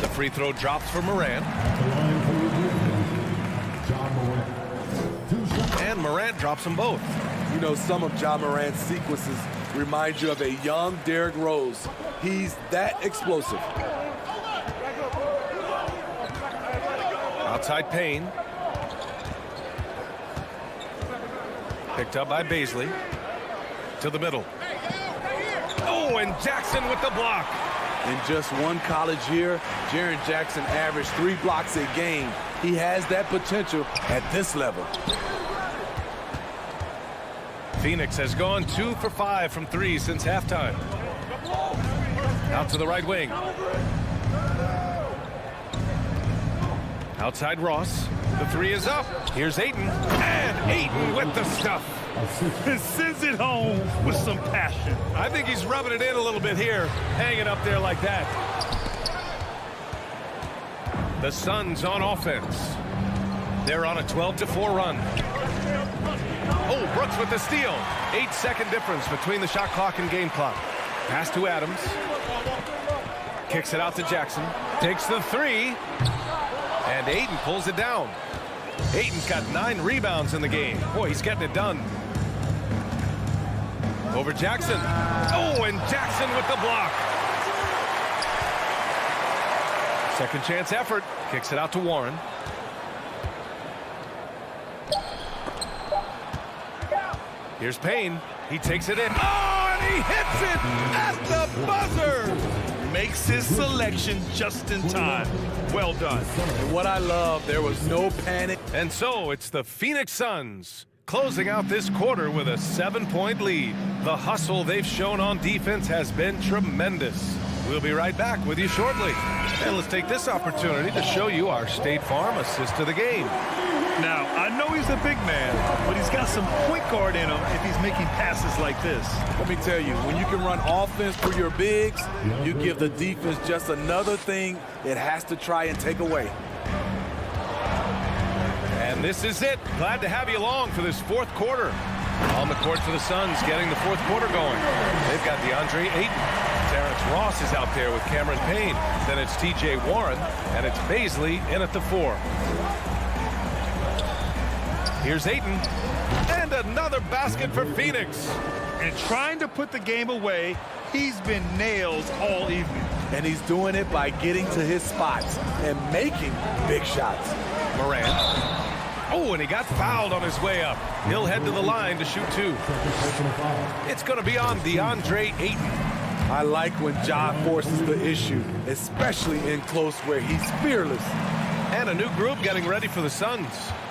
The free throw drops for Morant. And Morant drops them both. You know, some of Ja Morant's sequences remind you of a young Derrick Rose. He's that explosive. Outside Payne. Picked up by Baisley. To the middle. Oh, and Jackson with the block. In just 1 college year, Jaren Jackson averaged 3 blocks a game. He has that potential at this level. Phoenix has gone 2 for 5 from 3 since halftime. Out to the right wing. Outside Ross. The 3 is up. Here's Ayton. And Ayton with the stuff. and sends it home with some passion. I think he's rubbing it in a little bit here, hanging up there like that. The Suns on offense. They're on a 12-4 run. Oh, Brooks with the steal. 8-second difference between the shot clock and game clock. Pass to Adams. Kicks it out to Jackson. Takes the three. And Ayton pulls it down. Ayton's got 9 rebounds in the game. Boy, he's getting it done. Over Jackson. Oh, and Jackson with the block. Second chance effort. Kicks it out to Warren. Here's Payne. He takes it in. Oh, and he hits it at the buzzer. Makes his selection just in time. Well done. And what I love, there was no panic. And so it's the Phoenix Suns closing out this quarter with a 7-point lead. The hustle they've shown on defense has been tremendous. We'll be right back with you shortly. And let's take this opportunity to show you our State Farm assist of the game. Now, I know he's a big man, but he's got some point guard in him if he's making passes like this. Let me tell you, when you can run offense through your bigs, you give the defense just another thing it has to try and take away. And this is it. Glad to have you along for this fourth quarter. On the court for the Suns, getting the fourth quarter going. They've got DeAndre Ayton. Terrence Ross is out there with Cameron Payne. Then it's T.J. Warren, and it's Baisley in at the 4. Here's Ayton, and another basket for Phoenix. And trying to put the game away, he's been nails all evening. And he's doing it by getting to his spots and making big shots. Morant. Oh, and he got fouled on his way up. He'll head to the line to shoot 2. It's going to be on DeAndre Ayton. I like when Ja forces the issue, especially in close where he's fearless. And a new group getting ready for the Suns.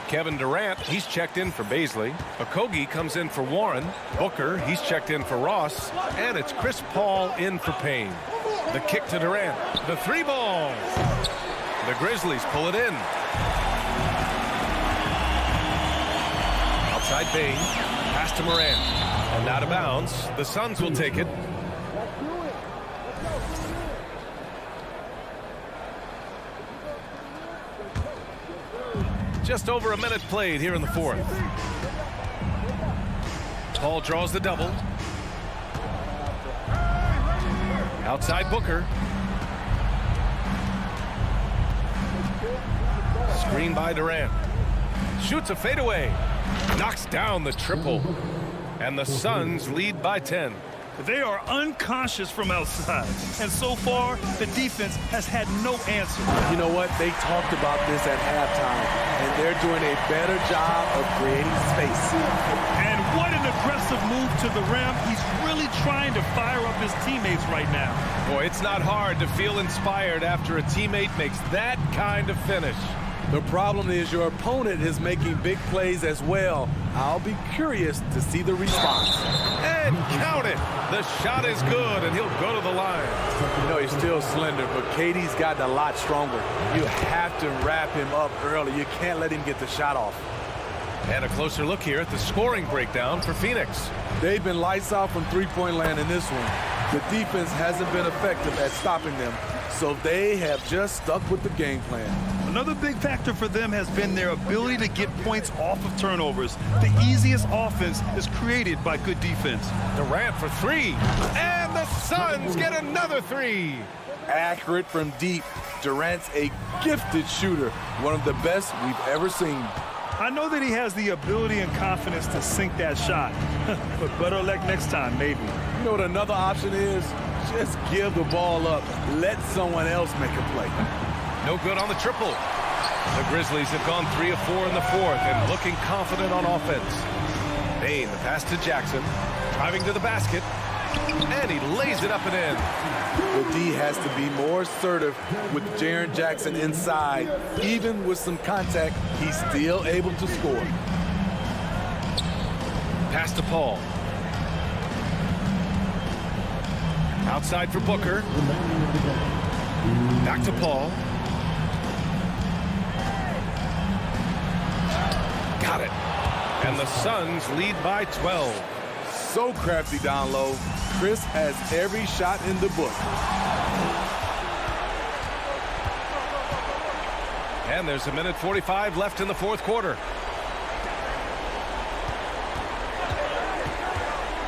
Kevin Durant, he's checked in for Baisley. Okogie comes in for Warren. Booker, he's checked in for Ross. And it's Chris Paul in for Payne. The kick to Durant. The 3 ball. The Grizzlies pull it in. Outside Payne. Pass to Morant. And out of bounds. The Suns will take it. Just over a minute played here in the fourth. Paul draws the double. Outside Booker. Screen by Durant. Shoots a fadeaway. Knocks down the triple. And the Suns lead by 10. They are unconscious from outside, and so far, the defense has had no answer. You know what? They talked about this at halftime, and they're doing a better job of creating space. And what an aggressive move to the rim. He's really trying to fire up his teammates right now. Boy, it's not hard to feel inspired after a teammate makes that kind of finish. The problem is your opponent is making big plays as well. I'll be curious to see the response. And count it. The shot is good, and he'll go to the line. You know, he's still slender, but KD's gotten a lot stronger. You have to wrap him up early. You can't let him get the shot off. And a closer look here at the scoring breakdown for Phoenix. They've been lights out from three-point land in this one. The defense hasn't been effective at stopping them, so they have just stuck with the game plan. Another big factor for them has been their ability to get points off of turnovers. The easiest offense is created by good defense. Durant for 3, and the Suns get another 3. Accurate from deep. Durant's a gifted shooter, one of the best we've ever seen. I know that he has the ability and confidence to sink that shot, but better luck next time, maybe. You know what another option is? Just give the ball up. Let someone else make a play. No good on the triple. The Grizzlies have gone 3 of 4 in the fourth and looking confident on offense. Payne, the pass to Jackson, driving to the basket, and he lays it up and in. The D has to be more assertive with Jaren Jackson inside. Even with some contact, he's still able to score. Pass to Paul. Outside for Booker. Back to Paul. Got it. And the Suns lead by 12. So crafty down low. Chris has every shot in the book. And there's 1:45 left in the fourth quarter.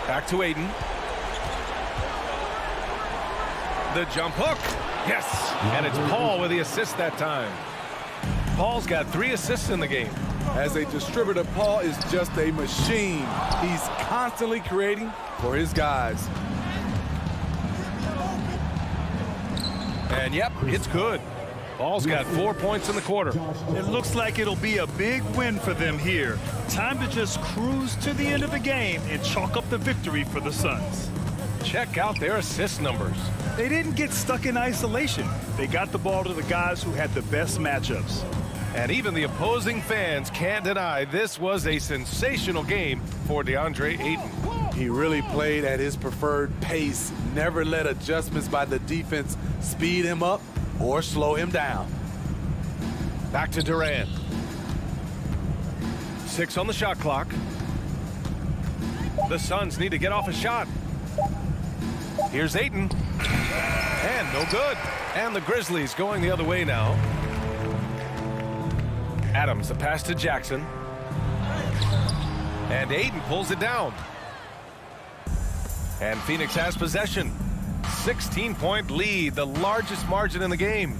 Back to Aiden. The jump hook. Yes. And it's Paul with the assist that time. Paul's got 3 assists in the game. As a distributor, Paul is just a machine. He's constantly creating for his guys. And yep, it's good. Paul's got 4 points in the quarter. It looks like it'll be a big win for them here. Time to just cruise to the end of the game and chalk up the victory for the Suns. Check out their assist numbers. They didn't get stuck in isolation. They got the ball to the guys who had the best matchups. And even the opposing fans can't deny this was a sensational game for DeAndre Ayton. He really played at his preferred pace, never let adjustments by the defense speed him up or slow him down. Back to Durant. 6 on the shot clock. The Suns need to get off a shot. Here's Ayton. And no good. And the Grizzlies going the other way now. Adams, the pass to Jackson. And Ayton pulls it down. And Phoenix has possession. 16-point lead, the largest margin in the game.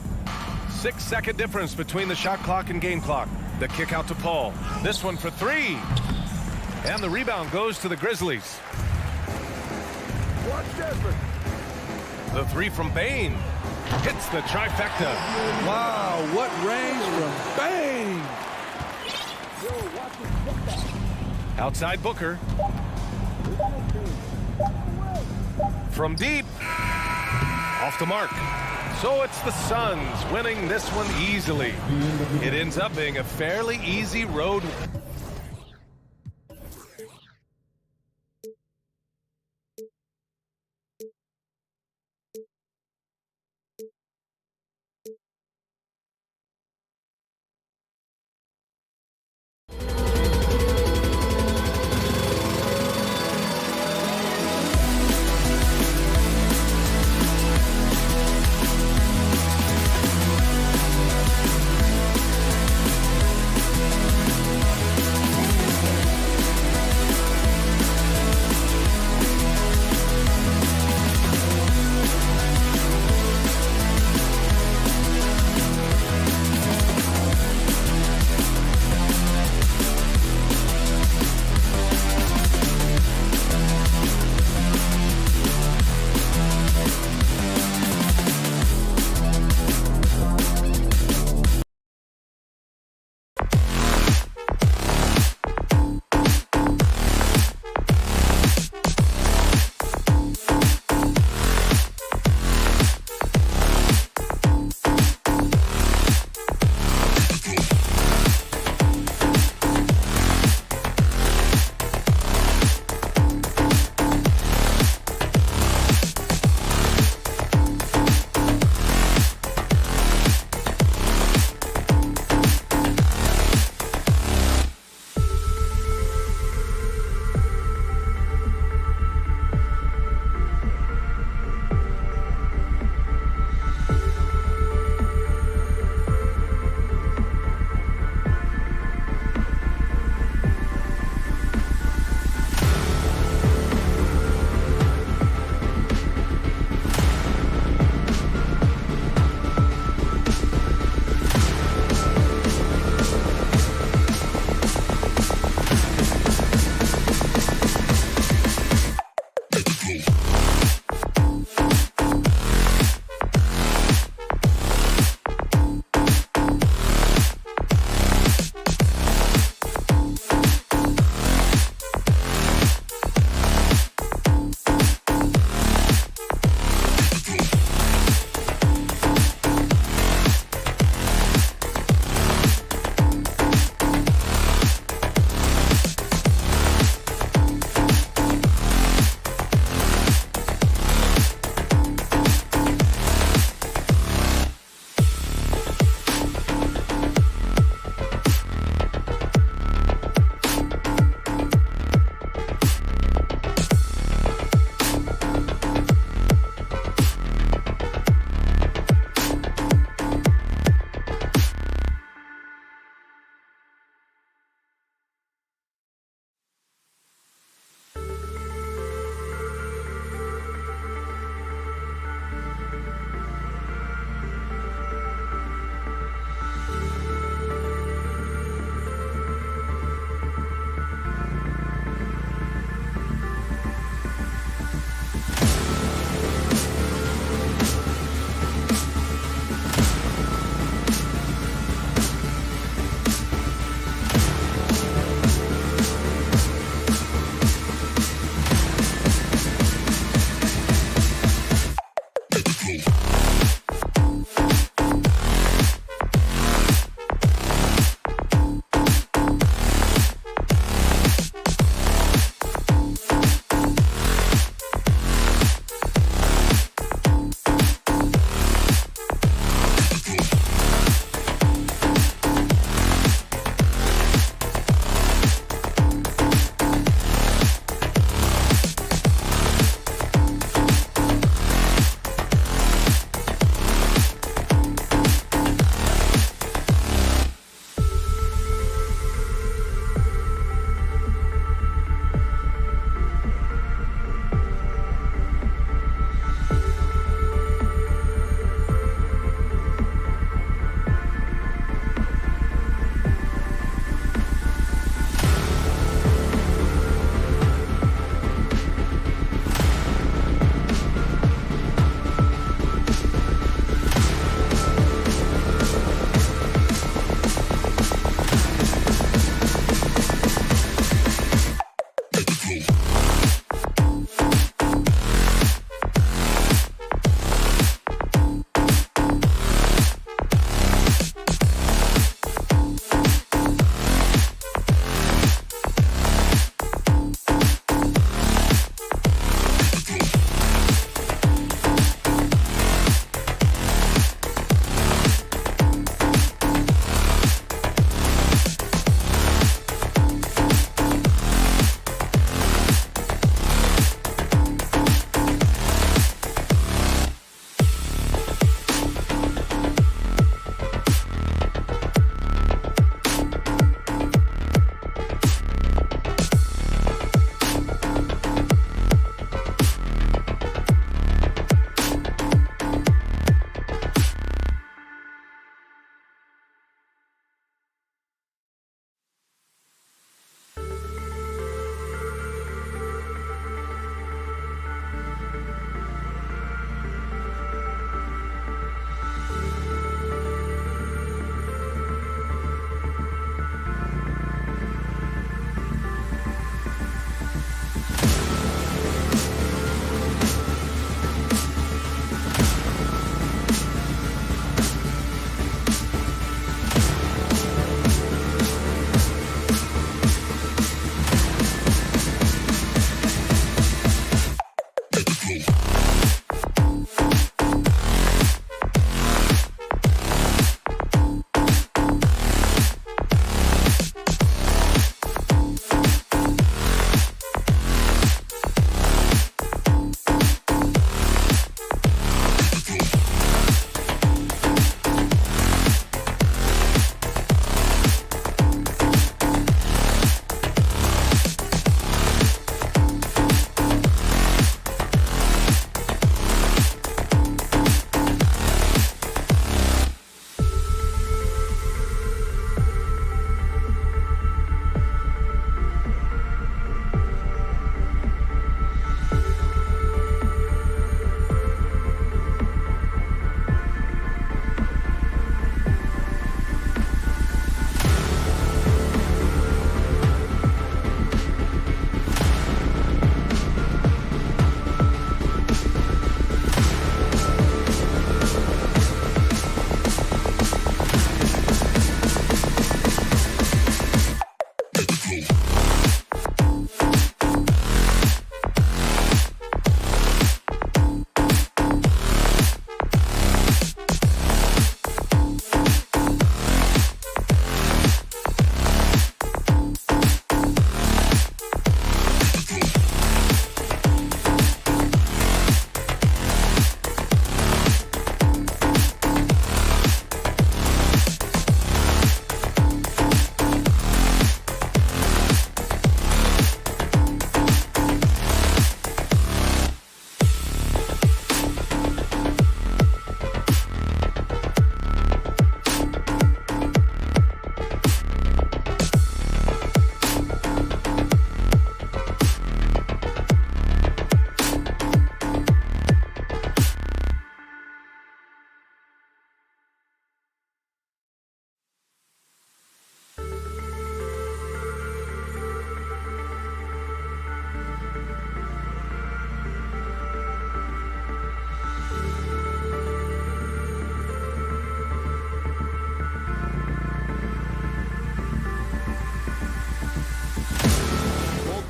6-second difference between the shot clock and game clock. The kick out to Paul. This one for 3. And the rebound goes to the Grizzlies. The 3 from Bane. Hits the trifecta. Wow, what range from Bane! Outside Booker. From deep. Off the mark. So it's the Suns winning this one easily. It ends up being a fairly easy road.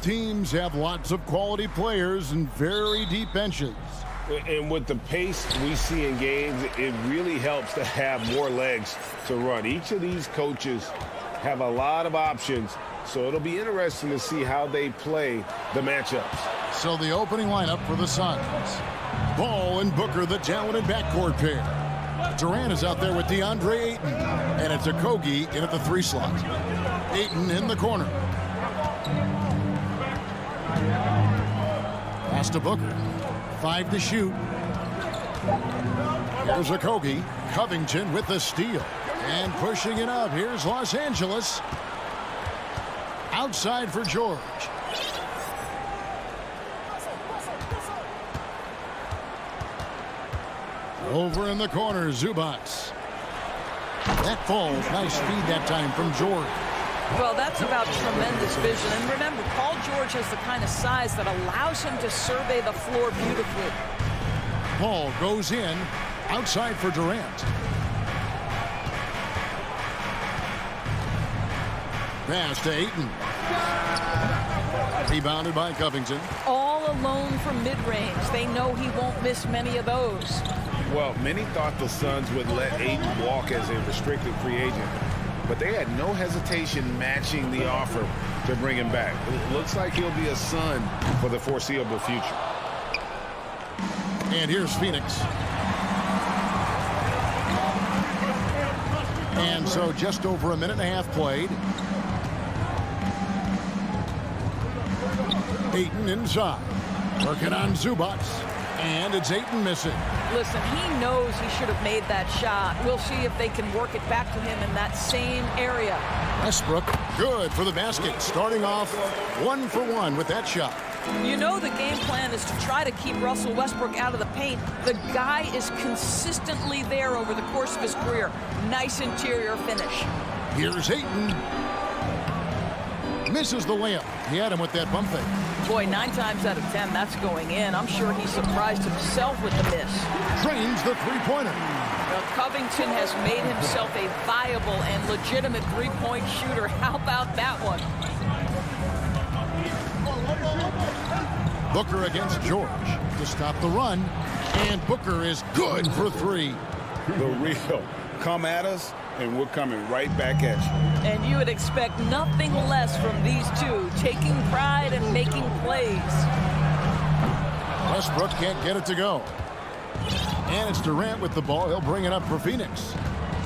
Teams have lots of quality players and very deep benches. And with the pace we see in games, it really helps to have more legs to run. Each of these coaches have a lot of options, so it'll be interesting to see how they play the matchups. So the opening lineup for the Suns. Ball and Booker, the talented backcourt pair. Durant is out there with DeAndre Ayton, and it's Okogie in at the 3 slot. Ayton in the corner. Pass to Booker. 5 to shoot. Here's Okogie. Covington with the steal. And pushing it up. Here's Los Angeles. Outside for George. Over in the corner, Zubats. That falls. Nice feed that time from George. Well, that's about tremendous vision. And remember, Paul George has the kind of size that allows him to survey the floor beautifully. Ball goes in. Outside for Durant. Pass to Ayton. Rebounded by Covington. All alone from mid-range. They know he won't miss many of those. Well, many thought the Suns would let Ayton walk as a restricted free agent, but they had no hesitation matching the offer to bring him back. It looks like he'll be a Sun for the foreseeable future. And here's Phoenix. And so just over a minute and a half played. Ayton inside. Working on Zubats. And it's Ayton missing. Listen, he knows he should have made that shot. We'll see if they can work it back to him in that same area. Westbrook, good for the basket. Starting off 1 for 1 with that shot. You know the game plan is to try to keep Russell Westbrook out of the paint. The guy is consistently there over the course of his career. Nice interior finish. Here's Ayton. Misses the layup. He had him with that bump fake. Boy, 9 times out of 10, that's going in. I'm sure he surprised himself with the miss. Drains the three-pointer. Well, Covington has made himself a viable and legitimate three-point shooter. How about that one? Booker against George to stop the run. And Booker is good for 3. The real come at us, and we're coming right back at you. And you would expect nothing less from these two, taking pride and making plays. Westbrook can't get it to go. And it's Durant with the ball. He'll bring it up for Phoenix.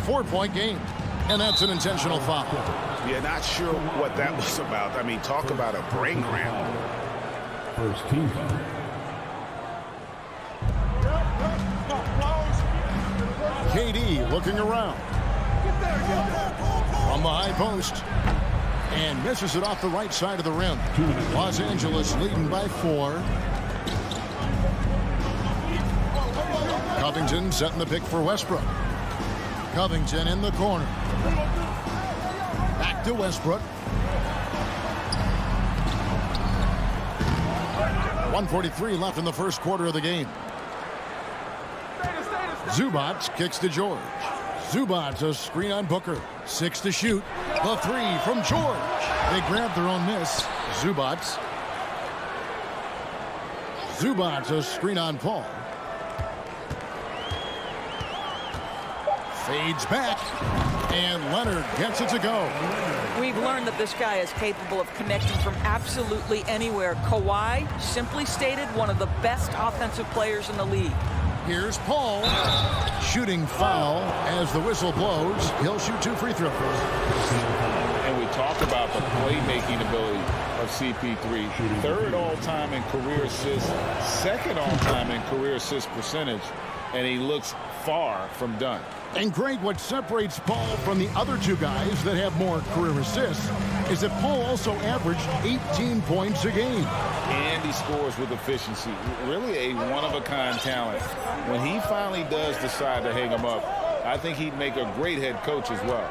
4-point game. And that's an intentional foul. Yeah, not sure what that was about. I mean, talk about a brain cramp. First team. KD looking around. From the high post. And misses it off the right side of the rim. Los Angeles leading by 4. Covington setting the pick for Westbrook. Covington in the corner. Back to Westbrook. 1:43 left in the first quarter of the game. Zubac kicks to George. Zubac a screen on Booker. 6 to shoot. The 3 from George. They grab their own miss. Zubac. Zubac a screen on Paul. Fades back. And Leonard gets it to go. We've learned that this guy is capable of connecting from absolutely anywhere. Kawhi, simply stated, one of the best offensive players in the league. Here's Paul. Shooting foul as the whistle blows. He'll shoot 2 free throws. And we talk about the playmaking ability of CP3. 3rd all-time in career assists, 2nd all-time in career assist percentage, and he looks far from done. And Greg, what separates Paul from the other 2 guys that have more career assists is that Paul also averaged 18 points a game. And he scores with efficiency. Really a one-of-a-kind talent. When he finally does decide to hang him up, I think he'd make a great head coach as well.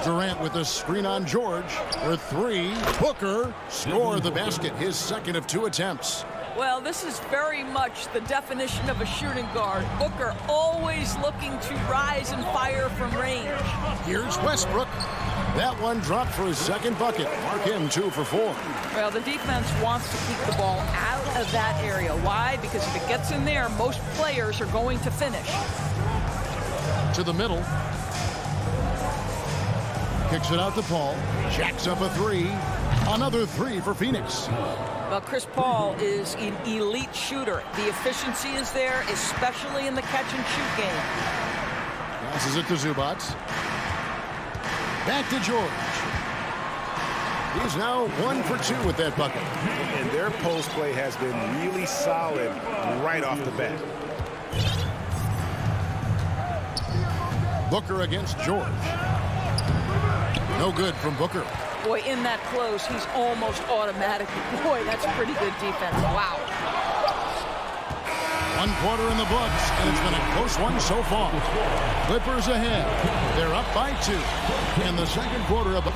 Durant with a screen on George for 3. Booker scored the basket, his 2nd of 2 attempts. Well, this is very much the definition of a shooting guard. Booker always looking to rise and fire from range. Here's Westbrook. That one dropped for his 2nd bucket. Mark him 2 for 4. Well, the defense wants to keep the ball out of that area. Why? Because if it gets in there, most players are going to finish. To the middle. Kicks it out to Paul. Jacks up a 3. Another 3 for Phoenix. Well, Chris Paul is an elite shooter. The efficiency is there, especially in the catch-and-shoot game. Passes it to Zubac. Back to George. He's now 1 for 2 with that bucket. And their post play has been really solid right off the bat. Booker against George. No good from Booker. Boy, in that close, he's almost automatic. Boy, that's pretty good defense. Wow. 1 quarter in the books, and it's been a close one so far. Clippers ahead. They're up by 2 in the 2nd quarter of the...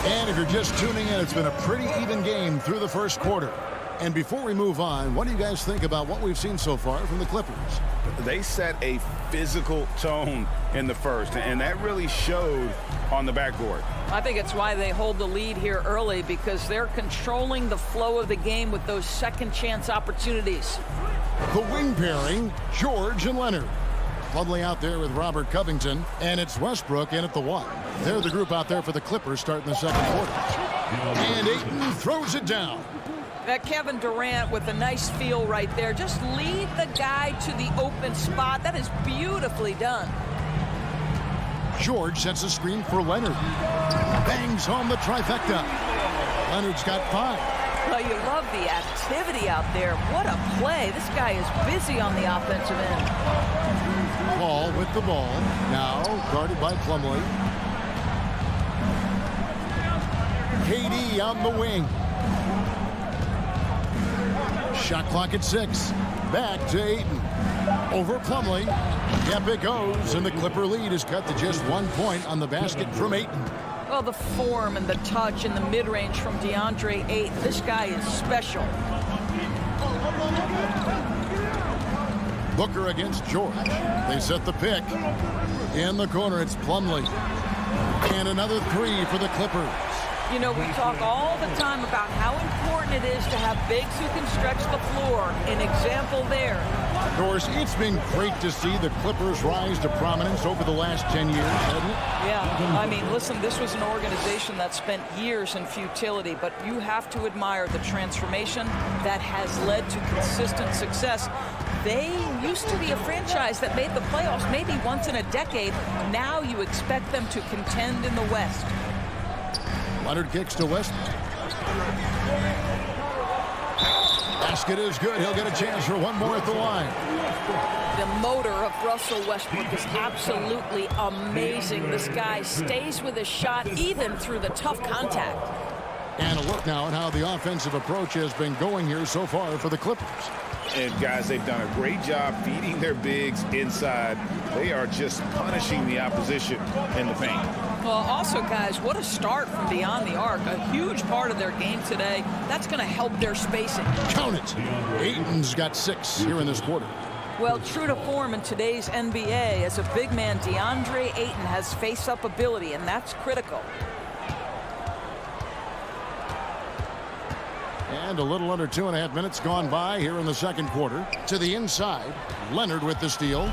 And if you're just tuning in, it's been a pretty even game through the first quarter. And before we move on, what do you guys think about what we've seen so far from the Clippers? They set a physical tone in the first, and that really showed on the backboard. I think it's why they hold the lead here early, because they're controlling the flow of the game with those second chance opportunities. The wing pairing, George and Leonard. Plumlee out there with Robert Covington, and it's Westbrook in at the 1. They're the group out there for the Clippers starting the 2nd quarter. And Ayton throws it down. That Kevin Durant with a nice feel right there. Just lead the guy to the open spot. That is beautifully done. George sets a screen for Leonard. Bangs home the trifecta. Leonard's got 5. Well, you love the activity out there. What a play. This guy is busy on the offensive end. Paul with the ball. Now guarded by Plumlee. KD on the wing. Shot clock at 6. Back to Ayton. Over Plumlee. Yep, it goes, and the Clipper lead is cut to just 1 point on the basket from Ayton. Well, the form and the touch and the mid-range from DeAndre Ayton. This guy is special. Booker against George. They set the pick. In the corner, it's Plumlee. And another three for the Clippers. You know, we talk all the time about how important it is to have bigs who can stretch the floor. An example there. Of course, it's been great to see the Clippers rise to prominence over the last 10 years, hasn't it? Yeah, I mean, listen, this was an organization that spent years in futility, but you have to admire the transformation that has led to consistent success. They used to be a franchise that made the playoffs maybe once in a decade. Now you expect them to contend in the West. Leonard kicks to West. Basket is good. He'll get a chance for one more at the line. The motor of Russell Westbrook is absolutely amazing. This guy stays with his shot even through the tough contact. And a look now at how the offensive approach has been going here so far for the Clippers. And guys, they've done a great job feeding their bigs inside. They are just punishing the opposition in the paint. Well, also, guys, what a start from beyond the arc. A huge part of their game today. That's going to help their spacing. Count it. Ayton's got 6 here in this quarter. Well, true to form in today's NBA, as a big man, DeAndre Ayton has face-up ability, and that's critical. And a little under 2.5 minutes gone by here in the second quarter. To the inside, Leonard with the steal.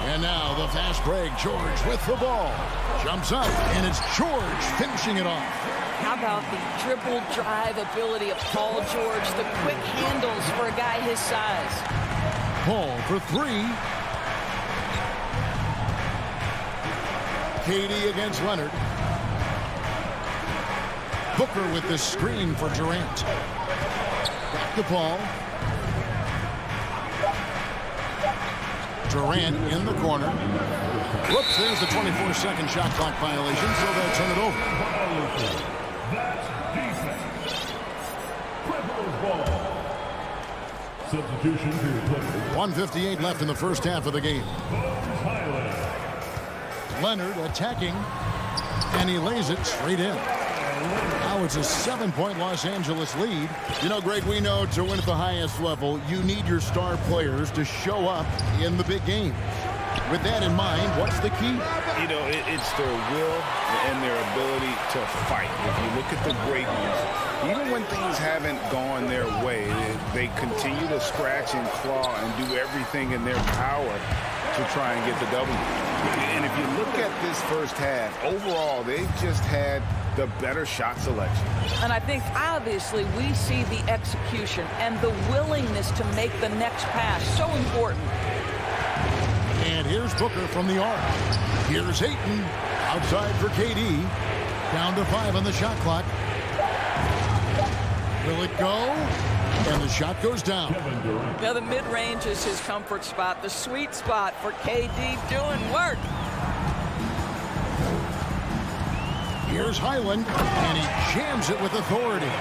And now the fast break. George with the ball. Jumps up, and it's George finishing it off. How about the dribble drive ability of Paul George, the quick handles for a guy his size. Paul for 3. KD against Leonard. Booker with the screen for Durant. Back to Paul. Durant in the corner. Whoops, there's the 24-second shot clock violation, so they'll turn it over. That's defense. Clippers ball. Substitution for Clippers. 1:58 left in the first half of the game. Leonard attacking, and he lays it straight in. Now it's a 7-point Los Angeles lead. You know, Greg, we know to win at the highest level, you need your star players to show up in the big game. With that in mind, what's the key? You know, it's their will and their ability to fight. If you look at the great ones, even when things haven't gone their way, they continue to scratch and claw and do everything in their power to try and get the W. And if you look at this first half, overall, they've just had the better shot selection. And I think, obviously, we see the execution and the willingness to make the next pass so important. And here's Booker from the arc. Here's Ayton outside for KD. Down to 5 on the shot clock. Will it go? And the shot goes down. Now the mid-range is his comfort spot, the sweet spot for KD doing work. Here's Highland, and he jams it with authority.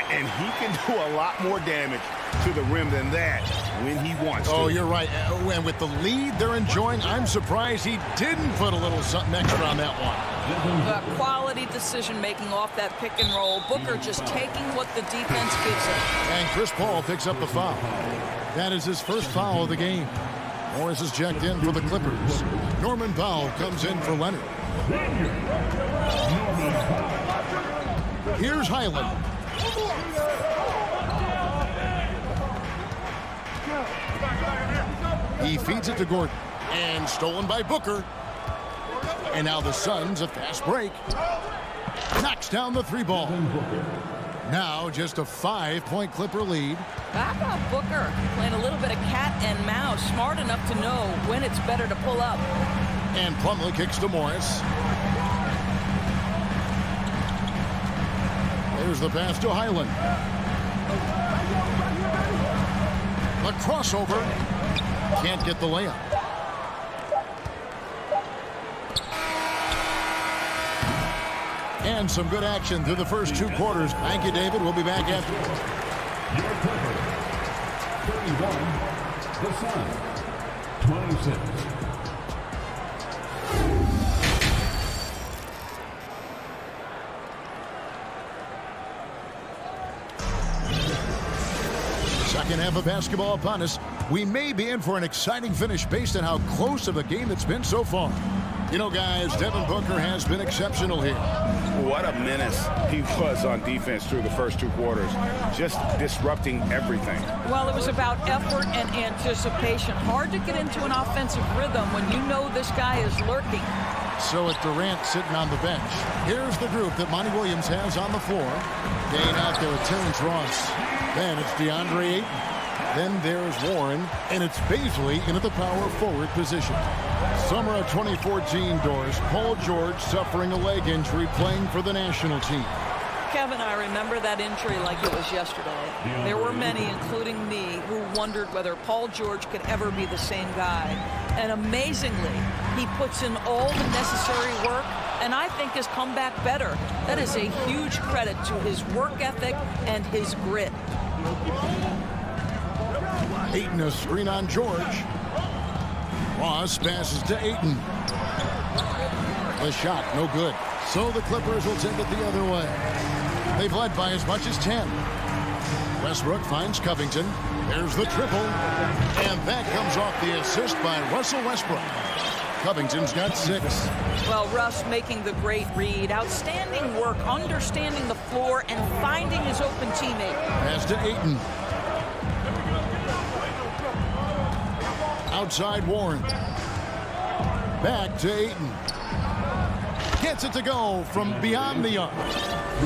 And he can do a lot more damage to the rim than that when he wants to. Oh, you're right. And with the lead they're enjoying, I'm surprised he didn't put a little something extra on that one. Quality decision-making off that pick and roll. Booker just taking what the defense gives him. And Chris Paul picks up the foul. That is his first foul of the game. Morris is checked in for the Clippers. Norman Powell comes in for Leonard. Here's Highland. He feeds it to Gordon. And stolen by Booker. And now the Suns, a fast break. Knocks down the 3-ball. Now just a 5-point Clipper lead. How about Booker playing a little bit of cat and mouse, smart enough to know when it's better to pull up. And Plumlee kicks to Morris. There's the pass to Highland. The crossover. Can't get the layup. And some good action through the first 2 quarters. Thank you, David. We'll be back after. Your Clippers. 31. The Suns. 26. Second half of basketball upon us. We may be in for an exciting finish based on how close of a game it's been so far. You know, guys, Devin Booker has been exceptional here. What a menace he was on defense through the first 2 quarters, just disrupting everything. Well, it was about effort and anticipation. Hard to get into an offensive rhythm when you know this guy is lurking. So it's Durant sitting on the bench. Here's the group that Monty Williams has on the floor. Dane out there with Terrence Ross. Then it's DeAndre Ayton. Then there's Warren, and it's Baisley into the power forward position. Summer of 2014, Doris, Paul George suffering a leg injury playing for the national team. Kevin, I remember that injury like it was yesterday. There were many, including me, who wondered whether Paul George could ever be the same guy. And amazingly, he puts in all the necessary work, and I think has come back better. That is a huge credit to his work ethic and his grit. Ayton a screen on George. Ross passes to Ayton. The shot, no good. So the Clippers will take it the other way. They've led by as much as 10. Westbrook finds Covington. There's the triple. And that comes off the assist by Russell Westbrook. Covington's got 6. Well, Russ making the great read. Outstanding work, understanding the floor, and finding his open teammate. Pass to Ayton. Outside Warren. Back to Ayton. Gets it to go from beyond the arc.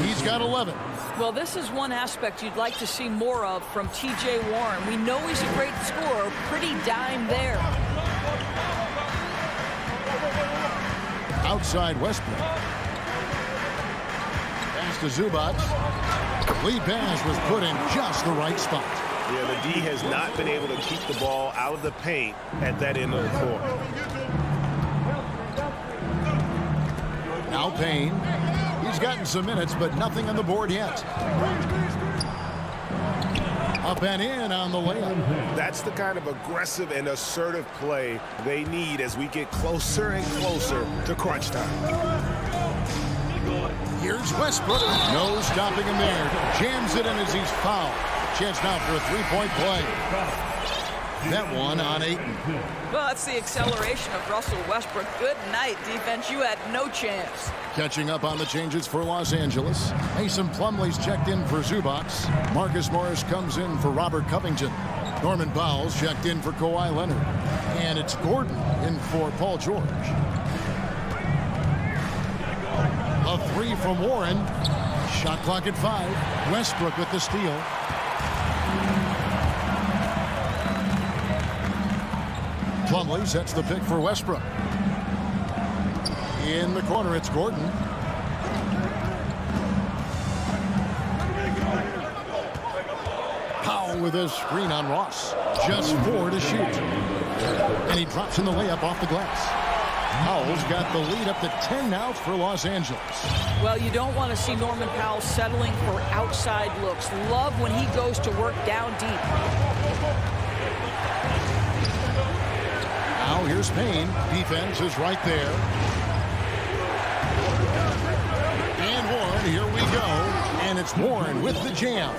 He's got 11. Well, this is one aspect you'd like to see more of from T.J. Warren. We know he's a great scorer. Pretty dime there. Outside Westbrook. Pass to Zubac. Lead pass was put in just the right spot. Yeah, the D has not been able to keep the ball out of the paint at that end of the court. Now Payne. He's gotten some minutes, but nothing on the board yet. Up and in on the layup. That's the kind of aggressive and assertive play they need as we get closer and closer to crunch time. Here's Westbrook. No stopping him there. Jams it in as he's fouled. Chance now for a three-point play. That one on Ayton. Well, that's the acceleration of Russell Westbrook. Good night, defense. You had no chance. Catching up on the changes for Los Angeles. Mason Plumlee's checked in for Zubac. Marcus Morris comes in for Robert Covington. Norman Powell's checked in for Kawhi Leonard. And it's Gordon in for Paul George. A 3 from Warren. Shot clock at 5. Westbrook with the steal. Plumlee sets the pick for Westbrook. In the corner, it's Gordon. Powell with a screen on Ross. Just 4 to shoot. And he drops in the layup off the glass. Powell's got the lead up to 10 now for Los Angeles. Well, you don't want to see Norman Powell settling for outside looks. Love when he goes to work down deep. Now here's Payne. Defense is right there. And Warren, here we go. And it's Warren with the jam.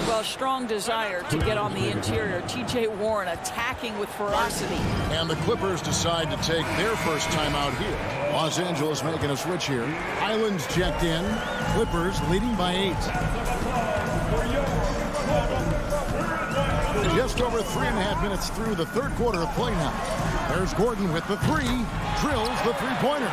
Well, strong desire to get on the interior. T.J. Warren attacking with ferocity. And the Clippers decide to take their first time out here. Los Angeles making a switch here. Island's checked in. Clippers leading by 8. Just over 3.5 minutes through the third quarter of play now. There's Gordon with the 3. Drills the three-pointer.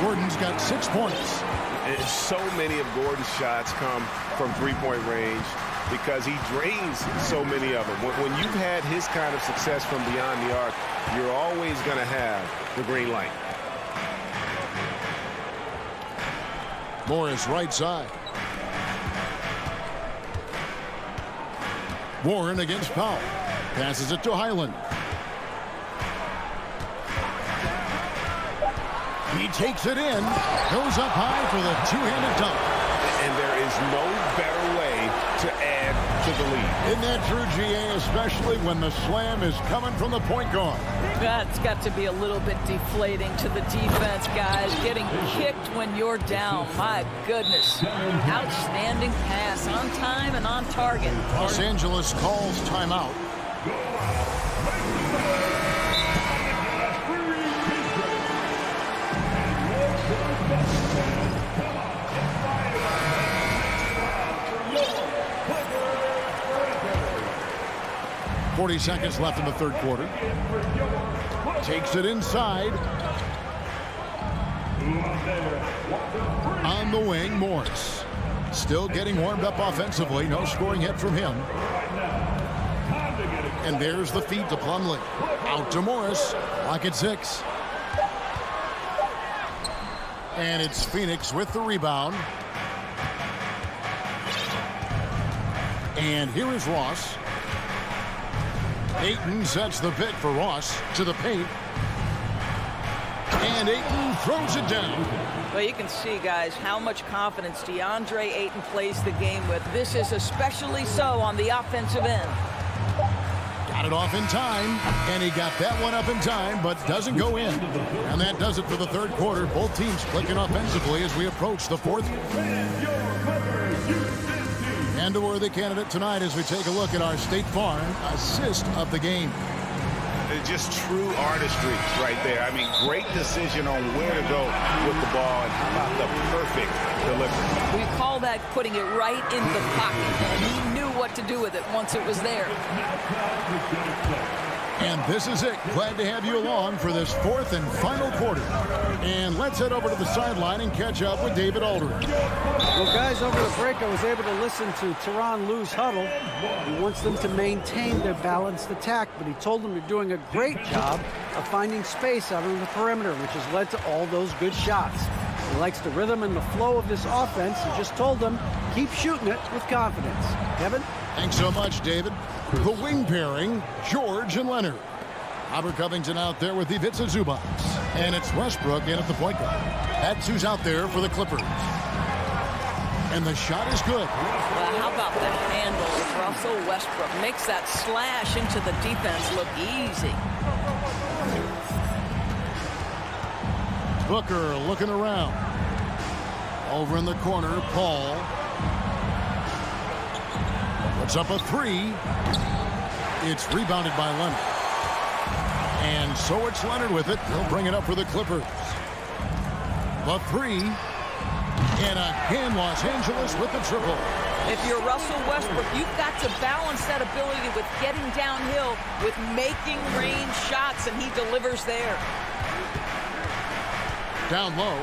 Gordon's got 6 points. And so many of Gordon's shots come from three-point range because he drains so many of them. When you've had his kind of success from beyond the arc, you're always going to have the green light. Morris right side. Warren against Powell. Passes it to Highland. He takes it in. Goes up high for the two-handed dunk. And there is no better way to add to the lead. Isn't that true, GA, especially when the slam is coming from the point guard? That's got to be a little bit deflating to the defense, guys. Getting kicked when you're down. My goodness. Outstanding pass on time and on target. Los Angeles calls timeout. 40 seconds left in the third quarter. Takes it inside. On the wing, Morris. Still getting warmed up offensively. No scoring hit from him. And there's the feed to Plumlee. Out to Morris. Lock at 6. And it's Phoenix with the rebound. And here is Ross. Ayton sets the pick for Ross to the paint. And Ayton throws it down. Well, you can see, guys, how much confidence DeAndre Ayton plays the game with. This is especially so on the offensive end. Got it off in time, and he got that one up in time, but doesn't go in. And that does it for the third quarter. Both teams clicking offensively as we approach the fourth. And a worthy candidate tonight as we take a look at our State Farm assist of the game. Just true artistry right there. I mean, great decision on where to go with the ball and how about the perfect delivery. We call that putting it right in the pocket, and he knew what to do with it once it was there. And this is it. Glad to have you along for this fourth and final quarter. And let's head over to the sideline and catch up with David Aldridge. Well, guys, over the break, I was able to listen to Tyronn Lue's huddle. He wants them to maintain their balanced attack, but he told them they're doing a great job of finding space out on the perimeter, which has led to all those good shots. He likes the rhythm and the flow of this offense. He just told them, keep shooting it with confidence. Kevin? Thanks so much, David. The wing pairing, George and Leonard. Robert Covington out there with Ivica Zubac. And it's Westbrook in at the point guard. That's who's out there for the Clippers. And the shot is good. Well, how about the handle with Russell Westbrook? Makes that slash into the defense look easy. Booker looking around. Over in the corner, Paul. Puts up a 3. It's rebounded by Leonard. And so it's Leonard with it. He'll bring it up for the Clippers. The 3. And again, Los Angeles with the triple. If you're Russell Westbrook, you've got to balance that ability with getting downhill, with making range shots, and he delivers there. Down low.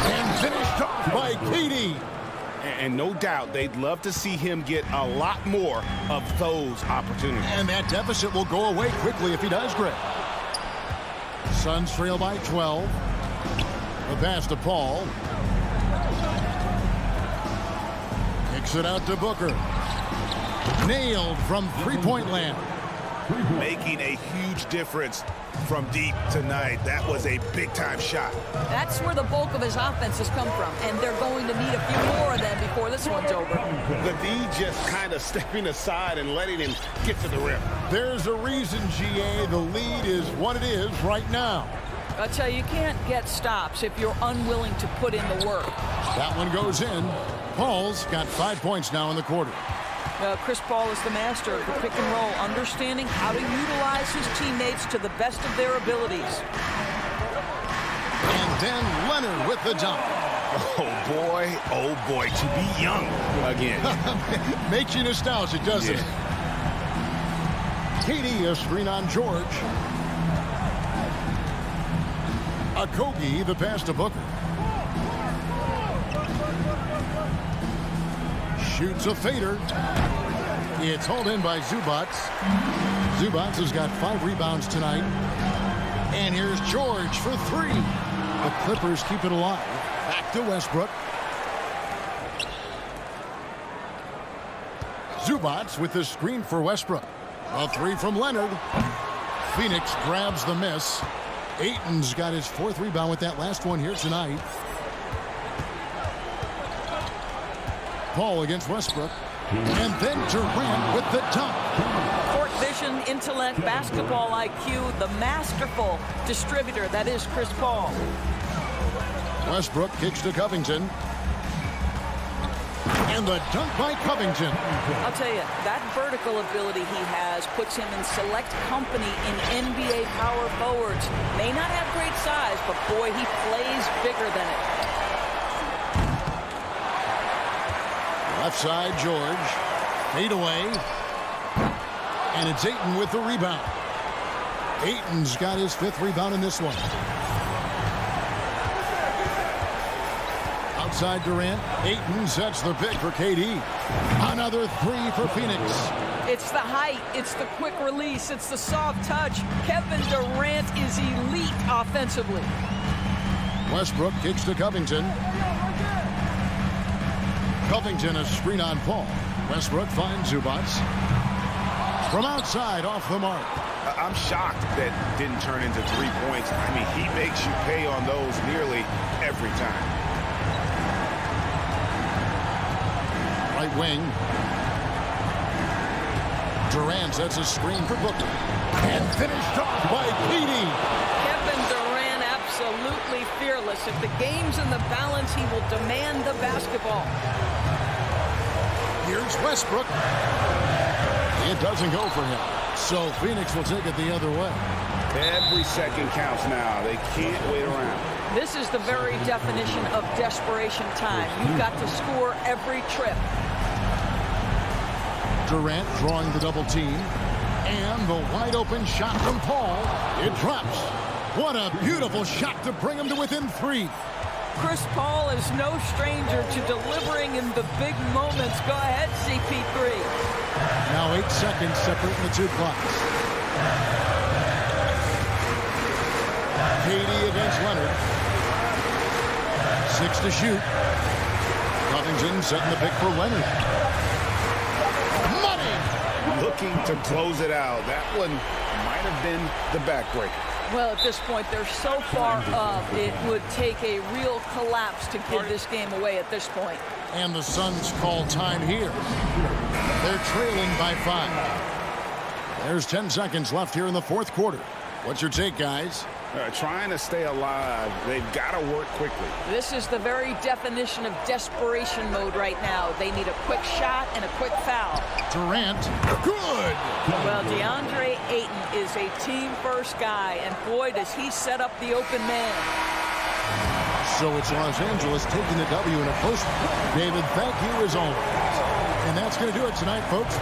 And finished off by KD. And no doubt they'd love to see him get a lot more of those opportunities. And that deficit will go away quickly if he does, Greg. Suns trail by 12. The pass to Paul. Kicks it out to Booker. Nailed from three-point land. Making a huge difference from deep tonight. That was a big-time shot. That's where the bulk of his offense has come from, and they're going to need a few more of them before this one's over. The D just kind of stepping aside and letting him get to the rim. There's a reason, GA, the lead is what it is right now. I tell you, you can't get stops if you're unwilling to put in the work. That one goes in. Paul's got 5 points now in the quarter. Chris Paul is the master of the pick and roll, understanding how to utilize his teammates to the best of their abilities. And then Leonard with the dunk. Oh boy, to be young again. Makes you nostalgic, doesn't it? KD, a screen on George. Octopi, the pass to Booker. Shoots a fader. It's hauled in by Zubac. Zubac has got 5 rebounds tonight. And here's George for 3. The Clippers keep it alive. Back to Westbrook. Zubac with the screen for Westbrook. A 3 from Leonard. Phoenix grabs the miss. Ayton's got his 4th rebound with that last one here tonight. Paul against Westbrook. And then Durant with the dunk. Court vision, intellect, basketball IQ, the masterful distributor that is Chris Paul. Westbrook kicks to Covington. And the dunk by Covington. I'll tell you, that vertical ability he has puts him in select company in NBA power forwards. May not have great size, but boy, he plays bigger than it. Left side, George. Fade away. And it's Ayton with the rebound. Ayton's got his 5th rebound in this one. Outside Durant. Ayton sets the pick for KD. Another 3 for Phoenix. It's the height, it's the quick release, it's the soft touch. Kevin Durant is elite offensively. Westbrook kicks to Covington. Covington a screen on Paul. Westbrook finds Zubac. From outside, off the mark. I'm shocked that didn't turn into 3 points. I mean, he makes you pay on those nearly every time. Right wing. Durant sets a screen for Booker. And finished off by KD. Kevin Durant absolutely fearless. If the game's in the balance, he will demand the basketball. Here's Westbrook. It doesn't go for him. So Phoenix will take it the other way. Every second counts now. They can't wait around. This is the very definition of desperation time. You've got to score every trip. Durant drawing the double team. And the wide open shot from Paul. It drops. What a beautiful shot to bring him to within 3. Chris Paul is no stranger to delivering in the big moments. Go ahead, CP3. Now 8 seconds separating the 2 clocks. KD against Leonard. 6 to shoot. Covington setting the pick for Leonard. Money! Looking to close it out. That one might have been the backbreaker. Well, at this point, they're so far up, it would take a real collapse to give this game away at this point. And the Suns call time here. They're trailing by 5. There's 10 seconds left here in the 4th quarter. What's your take, guys? Trying to stay alive. They've got to work quickly. This is the very definition of desperation mode right now. They need a quick shot and a quick foul. Durant, good! Well, DeAndre Ayton is a team-first guy, and boy, does he set up the open man. So it's Los Angeles taking the W in a close one. David, thank you as always. And that's going to do it tonight, folks.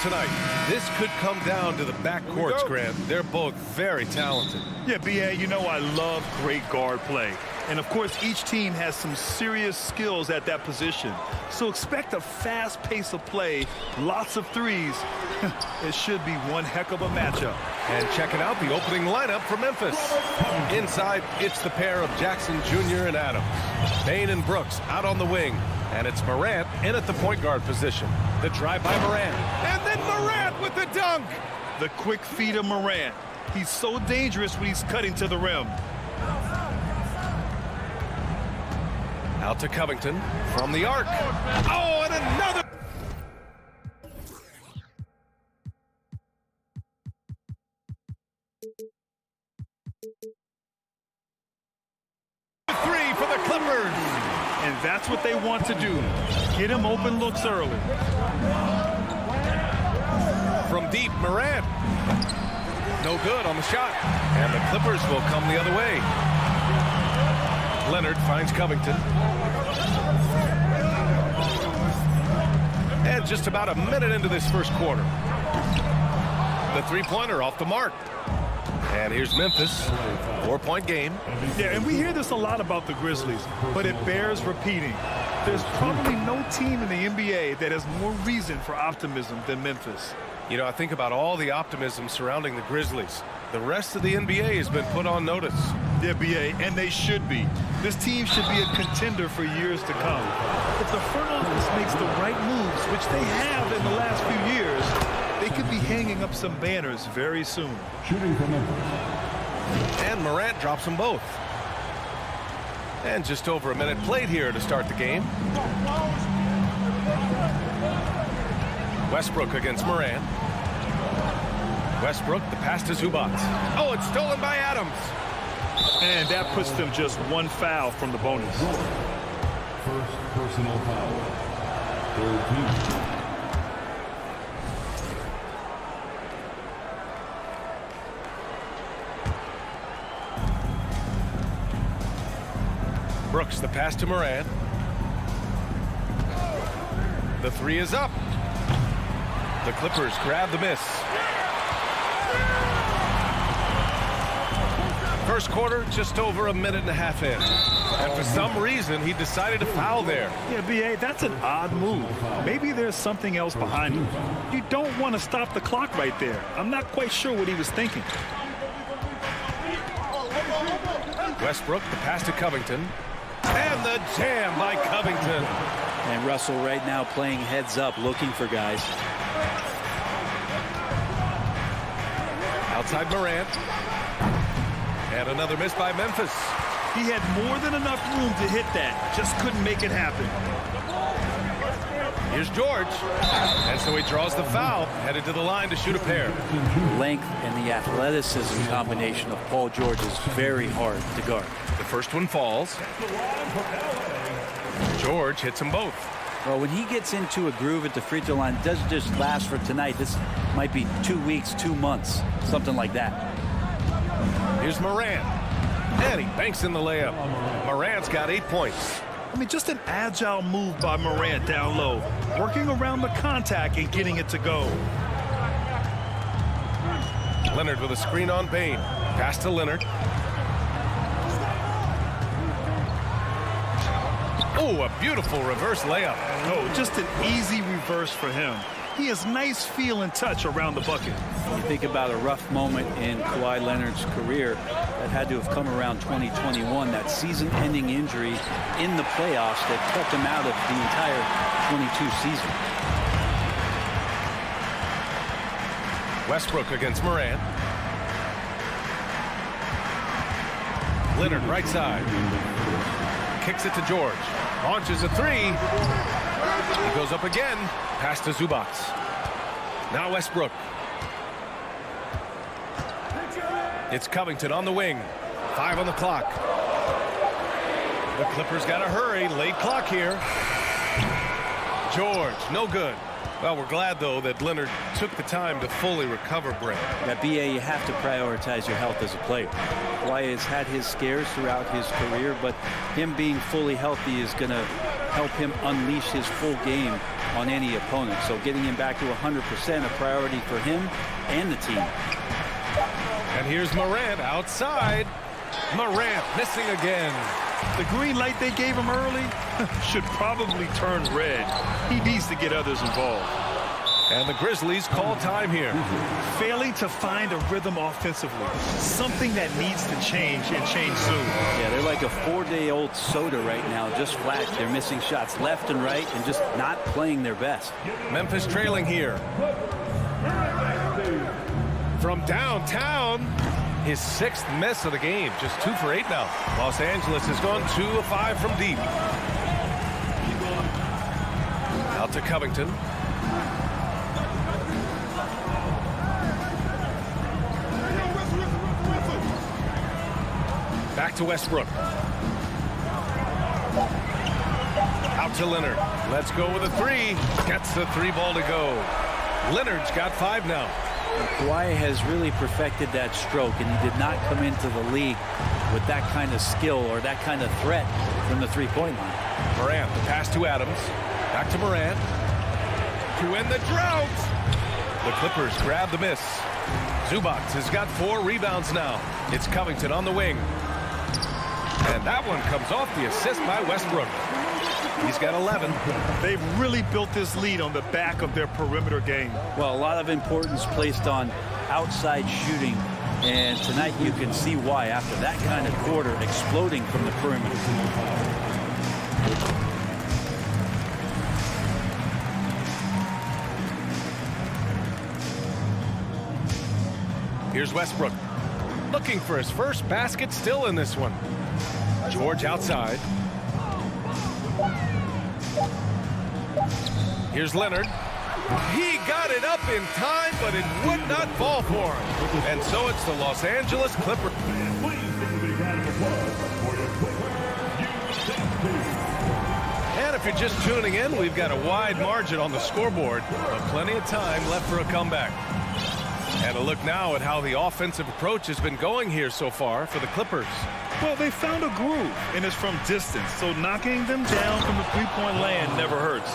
tonight. This could come down to the backcourts, Grant. They're both very talented. Yeah, B.A., you know I love great guard play. And, of course, each team has some serious skills at that position. So expect a fast pace of play, lots of threes. It should be one heck of a matchup. And checking out the opening lineup for Memphis. Inside, it's the pair of Jackson Jr. and Adams. Bain and Brooks out on the wing. And it's Morant in at the point guard position. The drive by Morant. And then Morant with the dunk. The quick feed of Morant. He's so dangerous when he's cutting to the rim. Out to Covington from the arc. Oh, and another. Three for the Clippers. And that's what they want to do. Get him open looks early. From deep, Morant. No good on the shot. And the Clippers will come the other way. Leonard finds Covington. And just about a minute into this first quarter. The three-pointer off the mark. And here's Memphis. 4-point game. Yeah, and we hear this a lot about the Grizzlies, but it bears repeating. There's probably no team in the NBA that has more reason for optimism than Memphis. You know, I think about all the optimism surrounding the Grizzlies. The rest of the NBA has been put on notice. Yeah, B.A., and they should be. This team should be a contender for years to come. If the front office makes the right moves, which they have in the last few years, they could be hanging up some banners very soon. Shooting for Memphis. And Morant drops them both. And just over a minute played here to start the game. Westbrook against Morant. Westbrook, the pass to Zubac. Oh, it's stolen by Adams. And that puts them just one foul from the bonus. First personal foul. Third team. Brooks, the pass to Morant. The three is up. The Clippers grab the miss. First quarter, just over a minute and a half in. And for some reason, he decided to foul there. Yeah, B.A., that's an odd move. Maybe there's something else behind it. You don't want to stop the clock right there. I'm not quite sure what he was thinking. Westbrook, the pass to Covington. And the jam by Covington. And Russell right now playing heads up, looking for guys. Outside Morant. And another miss by Memphis. He had more than enough room to hit that. Just couldn't make it happen. Here's George. And so he draws the foul, headed to the line to shoot a pair. Length and the athleticism combination of Paul George is very hard to guard. The first one falls. George hits them both. Well, when he gets into a groove at the free throw line, it doesn't just last for tonight. This might be 2 weeks, 2 months, something like that. Here's Morant. And he banks in the layup. Morant's got 8 points. I mean, just an agile move by Morant down low, working around the contact and getting it to go. Leonard with a screen on Bain. Pass to Leonard. Oh, a beautiful reverse layup. Oh, just an easy reverse for him. He has nice feel and touch around the bucket. You think about a rough moment in Kawhi Leonard's career that had to have come around 2021, that season-ending injury in the playoffs that kept him out of the entire 22 season. Westbrook against Morant. Leonard right side. Kicks it to George. Launches a three. He goes up again. Pass to Zubac. Now Westbrook. It's Covington on the wing. 5 on the clock. The Clippers got to hurry. Late clock here. George, no good. Well, we're glad, though, that Leonard took the time to fully recover, Brent. At BA, you have to prioritize your health as a player. Kawhi has had his scares throughout his career, but him being fully healthy is going to help him unleash his full game on any opponent. So getting him back to 100% a priority for him and the team. And here's Morant outside. Morant missing again. The green light they gave him early should probably turn red. He needs to get others involved. And the Grizzlies call time here. Failing to find a rhythm offensively. Something that needs to change and change soon. Yeah, they're like a 4-day-old soda right now, just flat. They're missing shots left and right and just not playing their best. Memphis trailing here. From downtown, his 6th miss of the game. Just 2 for 8 now. Los Angeles has gone 2 of 5 from deep. Out to Covington. Back to Westbrook. Out to Leonard. Let's go with a 3. Gets the 3 ball to go. Leonard's got 5 now. Kawhi has really perfected that stroke, and he did not come into the league with that kind of skill or that kind of threat from the three-point line. Morant, the pass to Adams. Back to Morant. To end the drought. The Clippers grab the miss. Zubac has got 4 rebounds now. It's Covington on the wing. And that one comes off the assist by Westbrook. He's got 11. They've really built this lead on the back of their perimeter game. Well, a lot of importance placed on outside shooting, and tonight you can see why after that kind of quarter exploding from the perimeter. Here's Westbrook. Looking for his first basket still in this one. George outside. Here's Leonard. He got it up in time, but it would not fall for him. And so it's the Los Angeles Clippers. And if you're just tuning in, we've got a wide margin on the scoreboard, but plenty of time left for a comeback. And a look now at how the offensive approach has been going here so far for the Clippers. Well, they found a groove, and it's from distance, so knocking them down from the three-point land never hurts.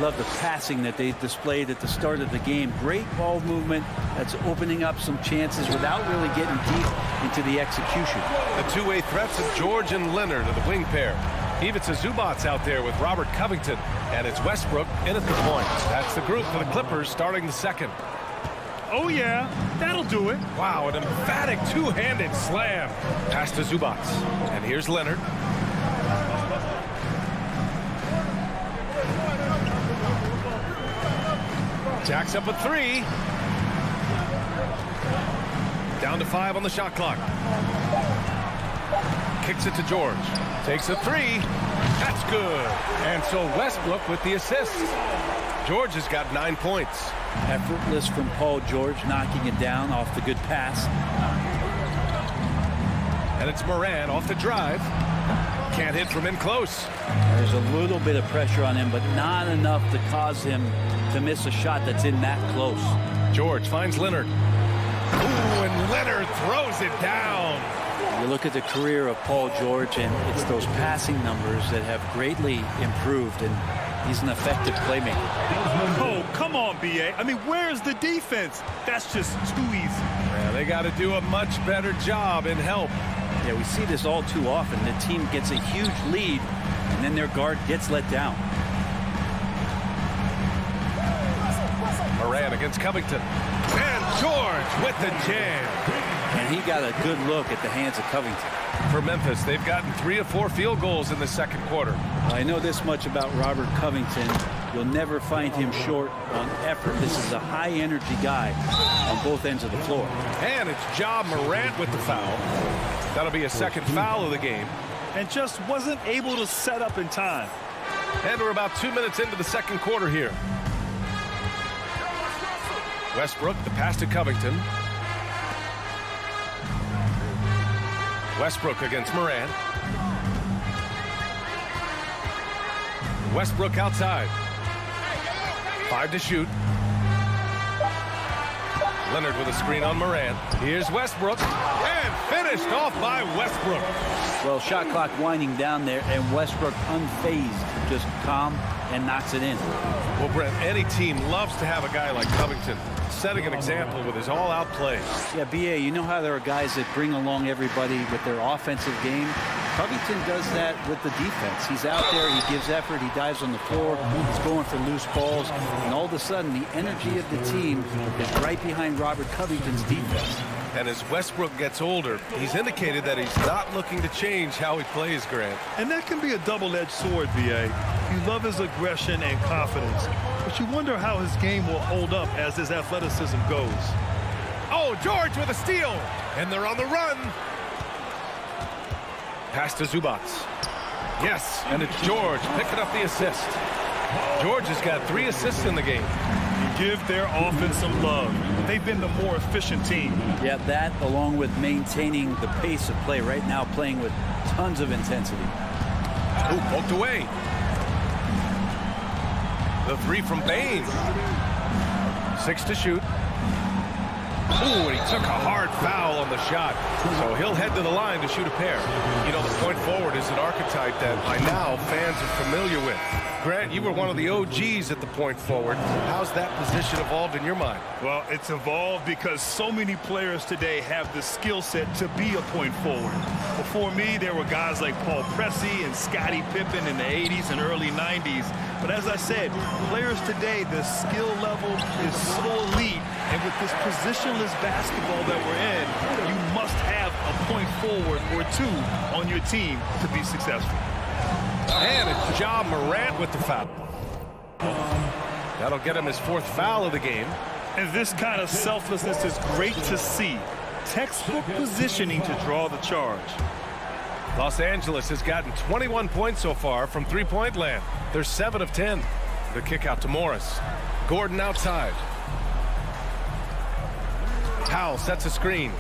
Love the passing that they displayed at the start of the game. Great ball movement that's opening up some chances without really getting deep into the execution. The two-way threats of George and Leonard are the wing pair. Even to Zubac's out there with Robert Covington, and it's Westbrook in at the point. That's the group for the Clippers starting the second. Oh, yeah, that'll do it. Wow, an emphatic two-handed slam. Pass to Zubac. And here's Leonard. Jacks up a 3. Down to 5 on the shot clock. Kicks it to George. Takes a 3. That's good. And so Westbrook with the assist. George has got 9 points. Effortless from Paul George, knocking it down off the good pass. And it's Morant off the drive. Can't hit from in close. There's a little bit of pressure on him, but not enough to cause him to miss a shot that's in that close. George finds Leonard. Ooh, and Leonard throws it down. You look at the career of Paul George, and it's those passing numbers that have greatly improved, and he's an effective playmaker. Oh, come on, B.A. I mean, where's the defense? That's just too easy. Yeah, they got to do a much better job in help. Yeah, we see this all too often. The team gets a huge lead, and then their guard gets let down. Morant against Covington. And George with the jam. And he got a good look at the hands of Covington. For Memphis, they've gotten 3 of 4 field goals in the second quarter. I know this much about Robert Covington. You'll never find him short on effort. This is a high-energy guy on both ends of the floor. And it's Ja Morant with the foul. That'll be a second foul of the game. And just wasn't able to set up in time. And we're about 2 minutes into the second quarter here. Westbrook, the pass to Covington. Westbrook against Morant. Westbrook outside. 5 to shoot. Leonard with a screen on Morant. Here's Westbrook, and finished off by Westbrook. Well, shot clock winding down there, and Westbrook unfazed, just calm and knocks it in. Well, Brent, any team loves to have a guy like Covington, setting an example with his all-out play. Yeah, B.A., you know how there are guys that bring along everybody with their offensive game? Covington does that with the defense. He's out there, he gives effort, he dives on the floor, he's going for loose balls, and all of a sudden the energy of the team is right behind Robert Covington's defense. And as Westbrook gets older, he's indicated that he's not looking to change how he plays, Grant. And that can be a double-edged sword, B.A. You love his aggression and confidence, but you wonder how his game will hold up as his athleticism goes. Oh, George with a steal, and they're on the run. Pass to Zubac. Yes, and it's George picking up the assist. George has got 3 assists in the game. You give their offense some love. They've been the more efficient team. Yeah, that along with maintaining the pace of play right now, playing with tons of intensity. Ooh, poked away. The 3 from Bain. 6 to shoot. Ooh, and he took a hard foul on the shot. So he'll head to the line to shoot a pair. You know, the point forward is an archetype that by now fans are familiar with. Grant, you were one of the OGs at the point forward. How's that position evolved in your mind? Well, it's evolved because so many players today have the skill set to be a point forward. Before me, there were guys like Paul Pressey and Scottie Pippen in the 80s and early 90s. But as I said, players today, the skill level is so elite. And with this positionless basketball that we're in, you must have a point forward or 2 on your team to be successful. And it's Ja Morant with the foul. That'll get him his 4th foul of the game. And this kind of selflessness is great to see. Textbook positioning to draw the charge. Los Angeles has gotten 21 points so far from three-point land. They're 7 of 10. The kick out to Morris. Gordon outside. Powell sets a screen.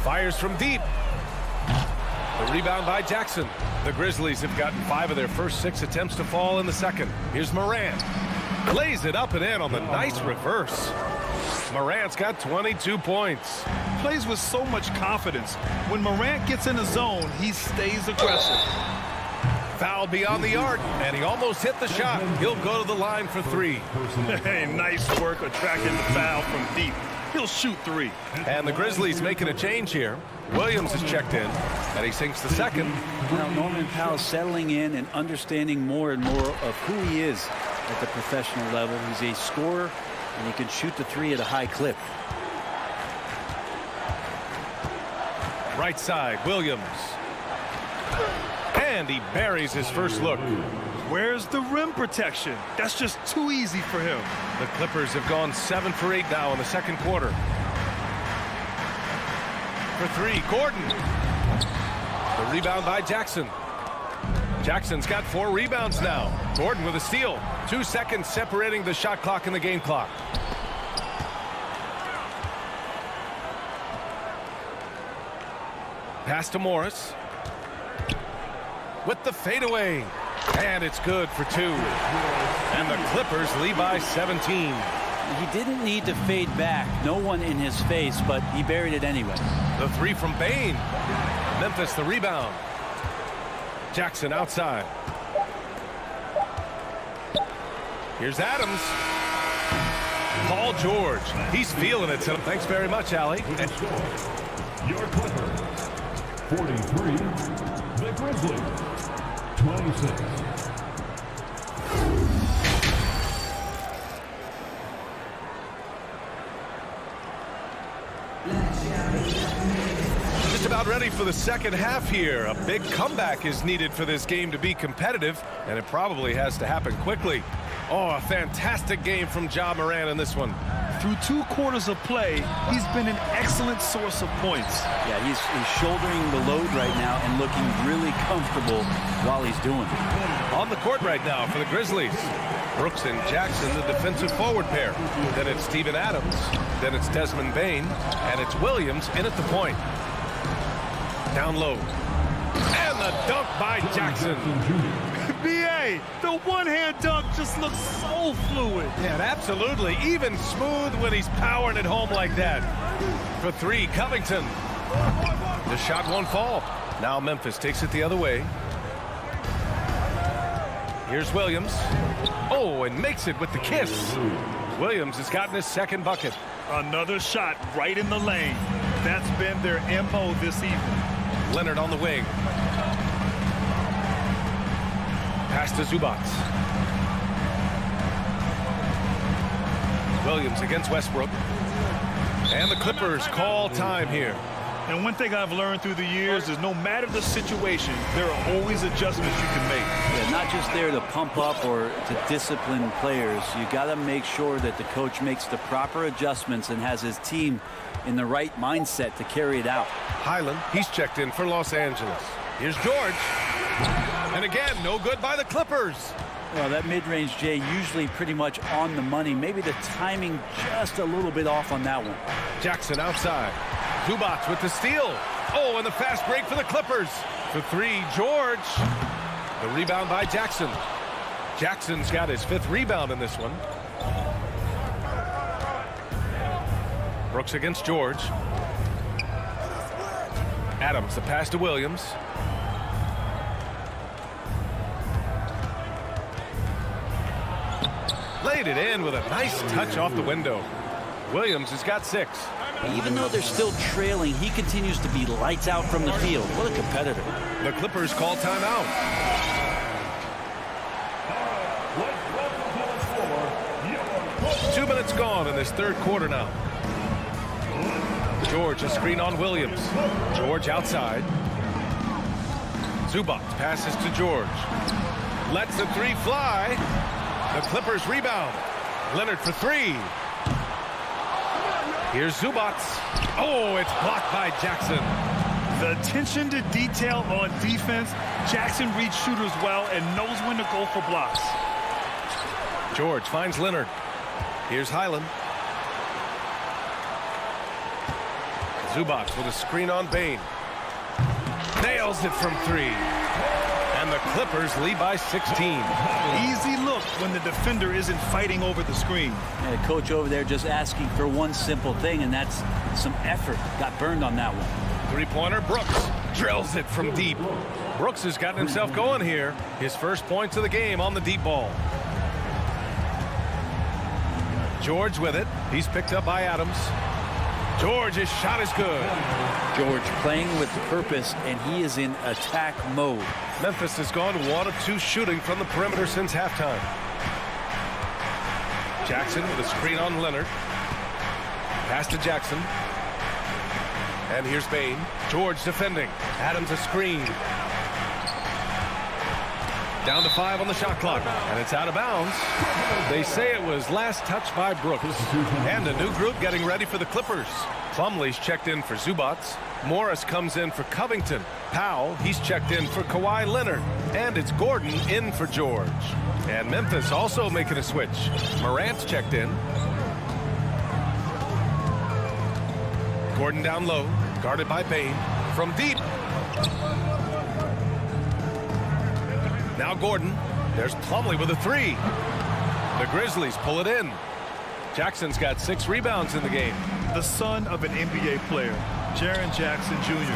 Fires from deep. The rebound by Jackson. The Grizzlies have gotten 5 of their first 6 attempts to fall in the second. Here's Morant. Lays it up and in on the nice reverse. Morant's got 22 points. Plays with so much confidence. When Morant gets in the zone, he stays aggressive. Foul beyond the arc, and he almost hit the shot. He'll go to the line for 3. Hey, nice work attracting the foul from deep. He'll shoot 3. And the Grizzlies making a change here. Williams has checked in, and he sinks the second. Now, Norman Powell settling in and understanding more and more of who he is at the professional level. He's a scorer, and he can shoot the 3 at a high clip. Right side, Williams. And he buries his first look. Where's the rim protection? That's just too easy for him. The Clippers have gone 7 for 8 now in the second quarter. For 3, Gordon. The rebound by Jackson. Jackson's got 4 rebounds now. Gordon with a steal. 2 seconds separating the shot clock and the game clock. Pass to Morris. With the fadeaway. And it's good for 2. And the Clippers lead by 17. He didn't need to fade back. No one in his face, but he buried it anyway. The 3 from Bain. Memphis the rebound. Jackson outside. Here's Adams. Paul George. He's feeling it. So thanks very much, Allie. Your Clippers, 43. The Grizzlies, 26. Just about ready for the second half here. A big comeback is needed for this game to be competitive, and it probably has to happen quickly. Oh, a fantastic game from Ja Morant in this one. Through 2 quarters of play, he's been an excellent source of points. Yeah, he's shouldering the load right now and looking really comfortable while he's doing it. On the court right now for the Grizzlies. Brooks and Jackson, the defensive forward pair. Then it's Steven Adams. Then it's Desmond Bain. And it's Williams in at the point. Down low. And a dunk by Jackson. B.A., the one-hand dunk just looks so fluid. Yeah, absolutely. Even smooth when he's powering it home like that. For three, Covington. The shot won't fall. Now Memphis takes it the other way. Here's Williams. Oh, and makes it with the kiss. Williams has gotten his second bucket. Another shot right in the lane. That's been their MO this evening. Leonard on the wing. Pass to Zubac. Williams against Westbrook. And the Clippers call time here. And one thing I've learned through the years is no matter the situation, there are always adjustments you can make. Yeah, not just there to pump up or to discipline players. You got to make sure that the coach makes the proper adjustments and has his team in the right mindset to carry it out. Highland, he's checked in for Los Angeles. Here's George. And again, no good by the Clippers. Well, that mid-range, Jay, usually pretty much on the money. Maybe the timing just a little bit off on that one. Jackson outside. Zubac with the steal. Oh, and the fast break for the Clippers. For three, George. The rebound by Jackson. Jackson's got his fifth rebound in this one. Brooks against George. Adams, the pass to Williams. Laid it in with a nice touch off the window. Williams has got 6. Even though they're still trailing, he continues to be lights out from the field. What a competitor. The Clippers call timeout. 2 minutes gone in this third quarter now. George, a screen on Williams. George outside. Zubac passes to George. Lets the three fly. The Clippers rebound. Leonard for three. Here's Zubac. Oh, it's blocked by Jackson. The attention to detail on defense. Jackson reads shooters well and knows when to go for blocks. George finds Leonard. Here's Highland. Zubac with a screen on Bain. Nails it from 3. And the Clippers lead by 16. Easy look when the defender isn't fighting over the screen. And the coach over there just asking for one simple thing, and that's some effort. Got burned on that one. Three-pointer, Brooks drills it from deep. Brooks has gotten himself going here. His first points of the game on the deep ball. George with it. He's picked up by Adams. George's shot is good. George playing with purpose, and he is in attack mode. Memphis has gone 1 of 2 shooting from the perimeter since halftime. Jackson with a screen on Leonard. Pass to Jackson. And here's Bain. George defending. Adams a screen. Down to 5 on the shot clock. And it's out of bounds. They say it was last touched by Brooks. And a new group getting ready for the Clippers. Plumlee's checked in for Zubac. Morris comes in for Covington. Powell, he's checked in for Kawhi Leonard. And it's Gordon in for George. And Memphis also making a switch. Morant's checked in. Gordon down low, guarded by Bain. From deep. Now Gordon. There's Plumlee with a 3. The Grizzlies pull it in. Jackson's got 6 rebounds in the game. The son of an NBA player, Jaren Jackson Jr.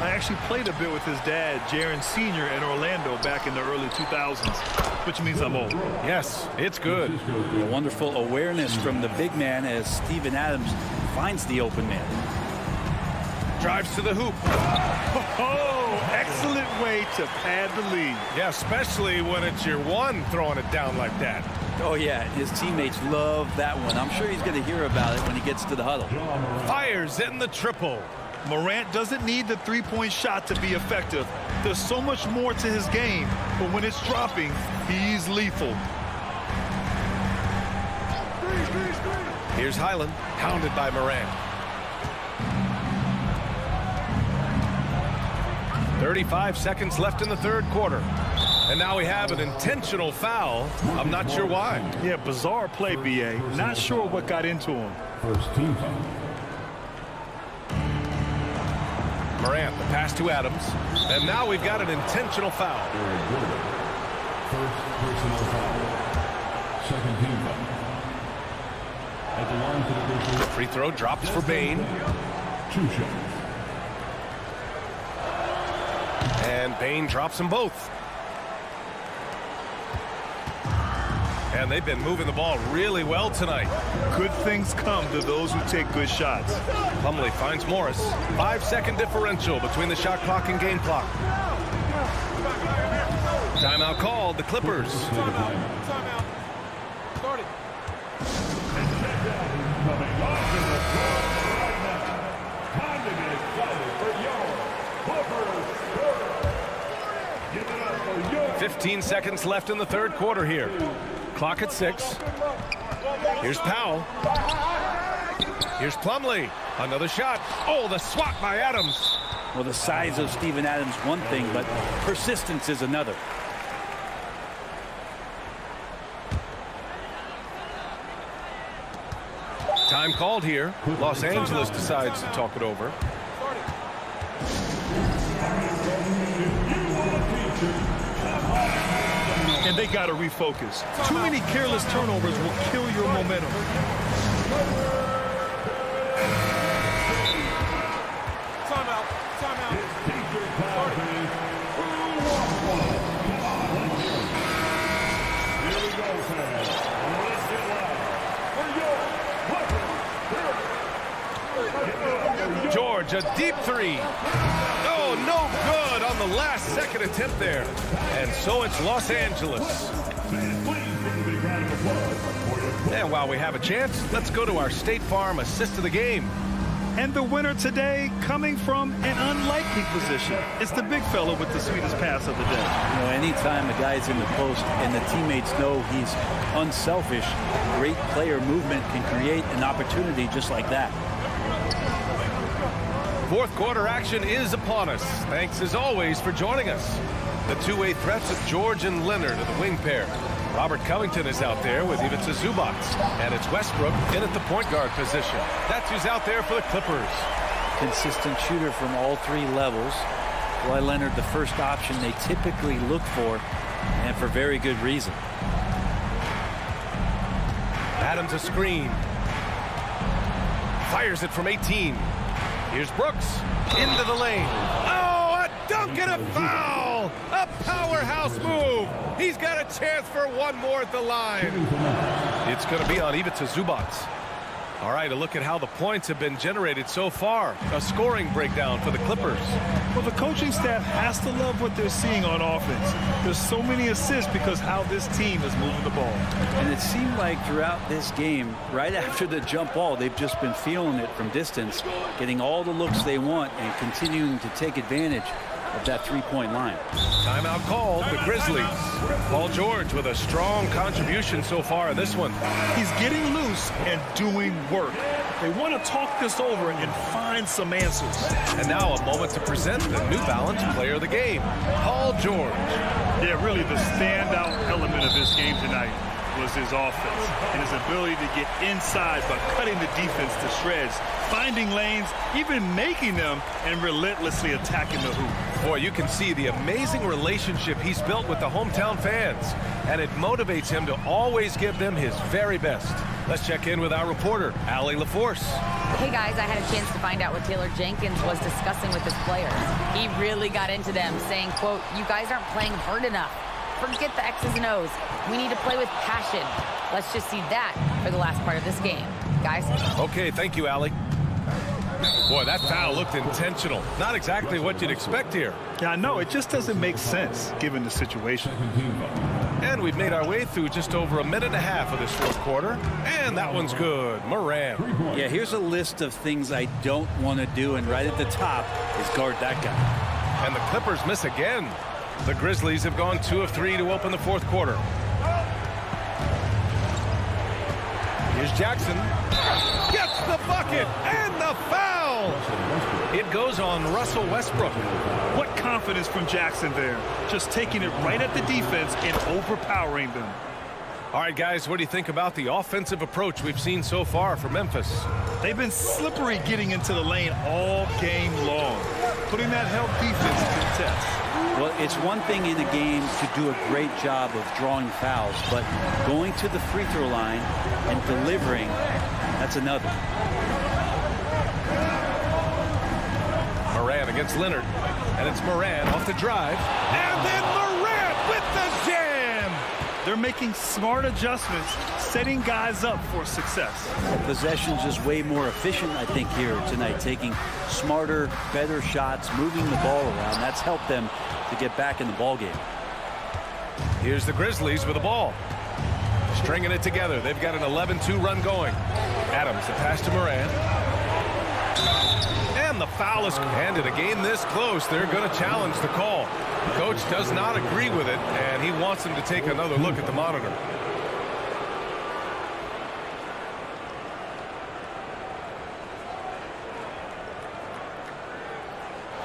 I actually played a bit with his dad, Jaren Sr. in Orlando back in the early 2000s, which means I'm old. Yes, it's good. A wonderful awareness from the big man as Steven Adams finds the open man. Drives to the hoop. Oh, excellent way to pad the lead. Yeah, especially when it's your one throwing it down like that. Oh, yeah, his teammates love that one. I'm sure he's going to hear about it when he gets to the huddle. Fires in the triple. Morant doesn't need the three-point shot to be effective. There's so much more to his game, but when it's dropping, he's lethal. Here's Highland, pounded by Morant. 35 seconds left in the third quarter. And now we have an intentional foul. I'm not sure why. Yeah, bizarre play, B.A. Not sure what got into him. First team foul. Morant, the pass to Adams. And now we've got an intentional foul. First personal foul. Second team foul. At the line for the Grizzlies. Free throw drops for Bane. 2 shots. And Bane drops them both. And they've been moving the ball really well tonight. Good things come to those who take good shots. Plumlee finds Morris. 5-second differential between the shot clock and game clock. Timeout called, the Clippers. Timeout. Start it. Coming off in the floor right now. Time to get excited for your Clippers. Give it up for your 15 seconds left in the third quarter here. Clock at 6. Here's Powell. Here's Plumlee. Another shot. Oh, the swat by Adams. Well, the size of Steven Adams, one thing, but persistence is another. Time called here. Los Angeles decides to talk it over. And they got to refocus. Too many careless turnovers will kill your momentum. Timeout. Timeout. George, a deep 3. Oh, no good on the last second attempt there. And so it's Los Angeles. And while we have a chance, let's go to our State Farm assist of the game. And the winner today coming from an unlikely position. It's the big fella with the sweetest pass of the day. You know, anytime a guy's in the post and the teammates know he's unselfish, great player movement can create an opportunity just like that. Fourth quarter action is upon us. Thanks as always for joining us. The two-way threats of George and Leonard are the wing pair. Robert Covington is out there with Ivica Zubac. And it's Westbrook in at the point guard position. That's who's out there for the Clippers. Consistent shooter from all 3 levels. Kawhi Leonard, the first option they typically look for, and for very good reason. Adams a screen. Fires it from 18. Here's Brooks into the lane. Oh, a dunk and a foul! A powerhouse move. He's got a chance for one more at the line. It's going to be on Ivica Zubac. All right, a look at how the points have been generated so far. A scoring breakdown for the Clippers. Well, the coaching staff has to love what they're seeing on offense. There's so many assists because how this team is moving the ball. And it seemed like throughout this game, right after the jump ball, they've just been feeling it from distance, getting all the looks they want and continuing to take advantage of that three-point line. Timeout called, the Grizzlies. Paul George with a strong contribution so far in this one. He's getting loose and doing work. They want to talk this over and find some answers. And now a moment to present the New Balance Player of the Game, Paul George. Yeah, really the standout element of this game tonight was his offense and his ability to get inside by cutting the defense to shreds, finding lanes, even making them, and relentlessly attacking the hoop. Boy, you can see the amazing relationship he's built with the hometown fans, and it motivates him to always give them his very best. Let's check in with our reporter, Allie LaForce. Hey guys, I had a chance to find out what Taylor Jenkins was discussing with his players. He really got into them, saying, quote, "You guys aren't playing hard enough. Forget the X's and O's. We need to play with passion." Let's just see that for the last part of this game. Guys? Okay, thank you, Allie. Boy, that foul looked intentional. Not exactly what you'd expect here. Yeah, I know. It just doesn't make sense given the situation. And we've made our way through just over a minute and a half of this fourth quarter. And that one's good. Morant. Yeah, here's a list of things I don't want to do, and right at the top is guard that guy. And the Clippers miss again. The Grizzlies have gone 2 of 3 to open the fourth quarter. Here's Jackson. Gets the bucket and the foul. It goes on Russell Westbrook. What confidence from Jackson there. Just taking it right at the defense and overpowering them. All right, guys, what do you think about the offensive approach we've seen so far for Memphis? They've been slippery getting into the lane all game long. putting that help defense to the test. Well, it's one thing in a game to do a great job of drawing fouls, but going to the free throw line and delivering, that's another. Morant against Leonard, and it's Morant off the drive, and then Morant with the jam! They're making smart adjustments, setting guys up for success. Possession's just way more efficient, I think, here tonight, taking smarter, better shots, moving the ball around. That's helped them to get back in the ball game. Here's the Grizzlies with the ball. Stringing it together. They've got an 11-2 run going. Adams, the pass to Morant. And the foul is handed. A game this close, they're going to challenge the call. Coach does not agree with it, and he wants him to take another look at the monitor.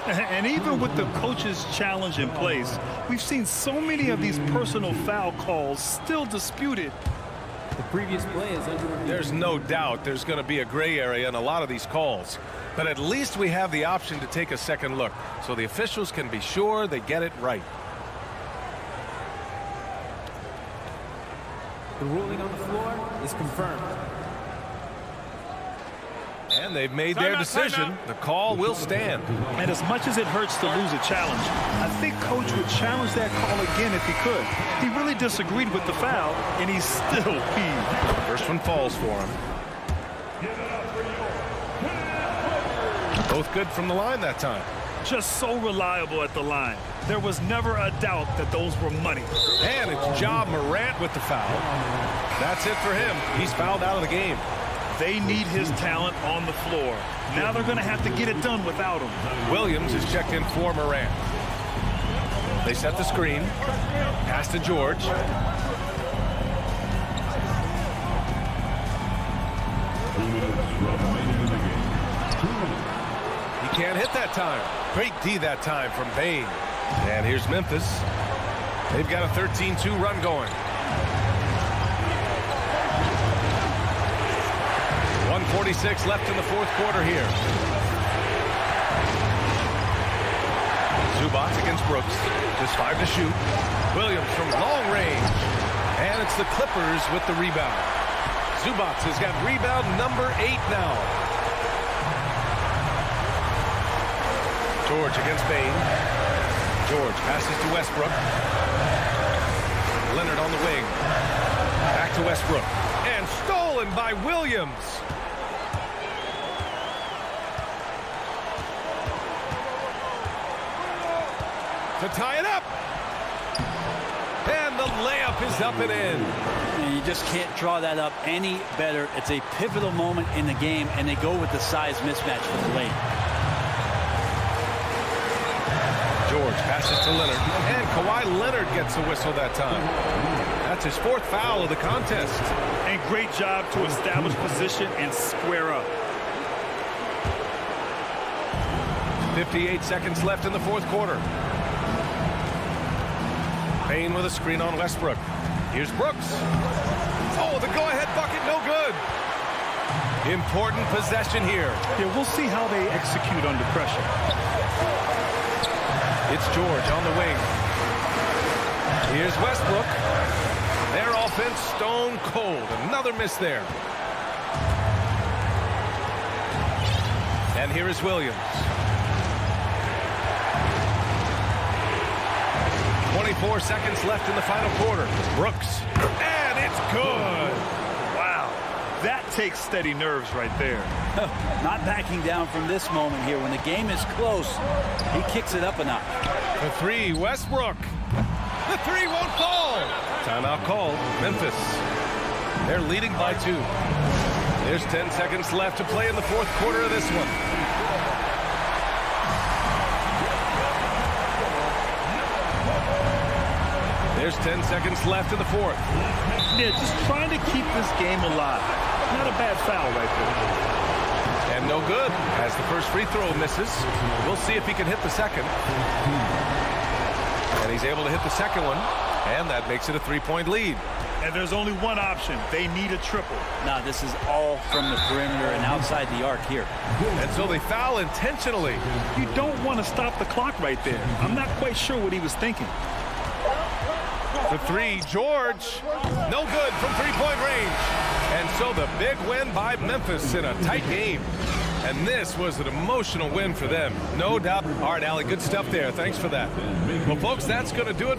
And even with the coach's challenge in place, we've seen so many of these personal foul calls still disputed. The previous play is under review. There's no doubt there's going to be a gray area in a lot of these calls. But at least we have the option to take a second look, so the officials can be sure they get it right. The ruling on the floor is confirmed. And they've made their decision. The call will stand. And as much as it hurts to lose a challenge, I think Coach would challenge that call again if he could. He really disagreed with the foul, and he's still peeved. First one falls for him. Both good from the line that time. Just so reliable at the line. There was never a doubt that those were money. And it's Ja Morant with the foul. That's it for him. He's fouled out of the game. They need his talent on the floor. Now they're going to have to get it done without him. Williams is checked in for Morant. They set the screen. Pass to George. He can't hit that time. Great D that time from Bain. And here's Memphis. They've got a 13-2 run going. 1:46 left in the fourth quarter here. Zubac against Brooks. Just 5 to shoot. Williams from long range. And it's the Clippers with the rebound. Zubac has got rebound number 8 now. George against Bain. George passes to Westbrook. Leonard on the wing. Back to Westbrook. And stolen by Williams. To tie it up. And the layup is up and in. And you just can't draw that up any better. It's a pivotal moment in the game, and they go with the size mismatch for the lane. George passes to Leonard. And Kawhi Leonard gets a whistle that time. That's his 4th foul of the contest. And great job to establish position and square up. 58 seconds left in the fourth quarter. Bain with a screen on Westbrook. Here's Brooks. Oh, the go-ahead bucket, no good. Important possession here. Yeah, we'll see how they execute under pressure. It's George on the wing. Here's Westbrook. Their offense stone cold. Another miss there. And here is Williams. 24 seconds left in the final quarter. Brooks. And it's good. Wow. That takes steady nerves right there. Not backing down from this moment here. When the game is close, he kicks it up a notch. The 3, Westbrook. The 3 won't fall. Timeout called. Memphis. They're leading by 2. There's 10 seconds left to play in the fourth quarter of this one. There's 10 seconds left in the fourth. Yeah, just trying to keep this game alive. Not a bad foul right there. And no good as the first free throw misses. We'll see if he can hit the second. And he's able to hit the second one. And that makes it a 3-point lead. And there's only one option. They need a triple. Now, this is all from the perimeter and outside the arc here. And so they foul intentionally. You don't want to stop the clock right there. I'm not quite sure what he was thinking. The three, George, no good from three-point range. And so the big win by Memphis in a tight game. And this was an emotional win for them, no doubt. All right, Allie, good stuff there. Thanks for that. Well, folks, that's going to do it.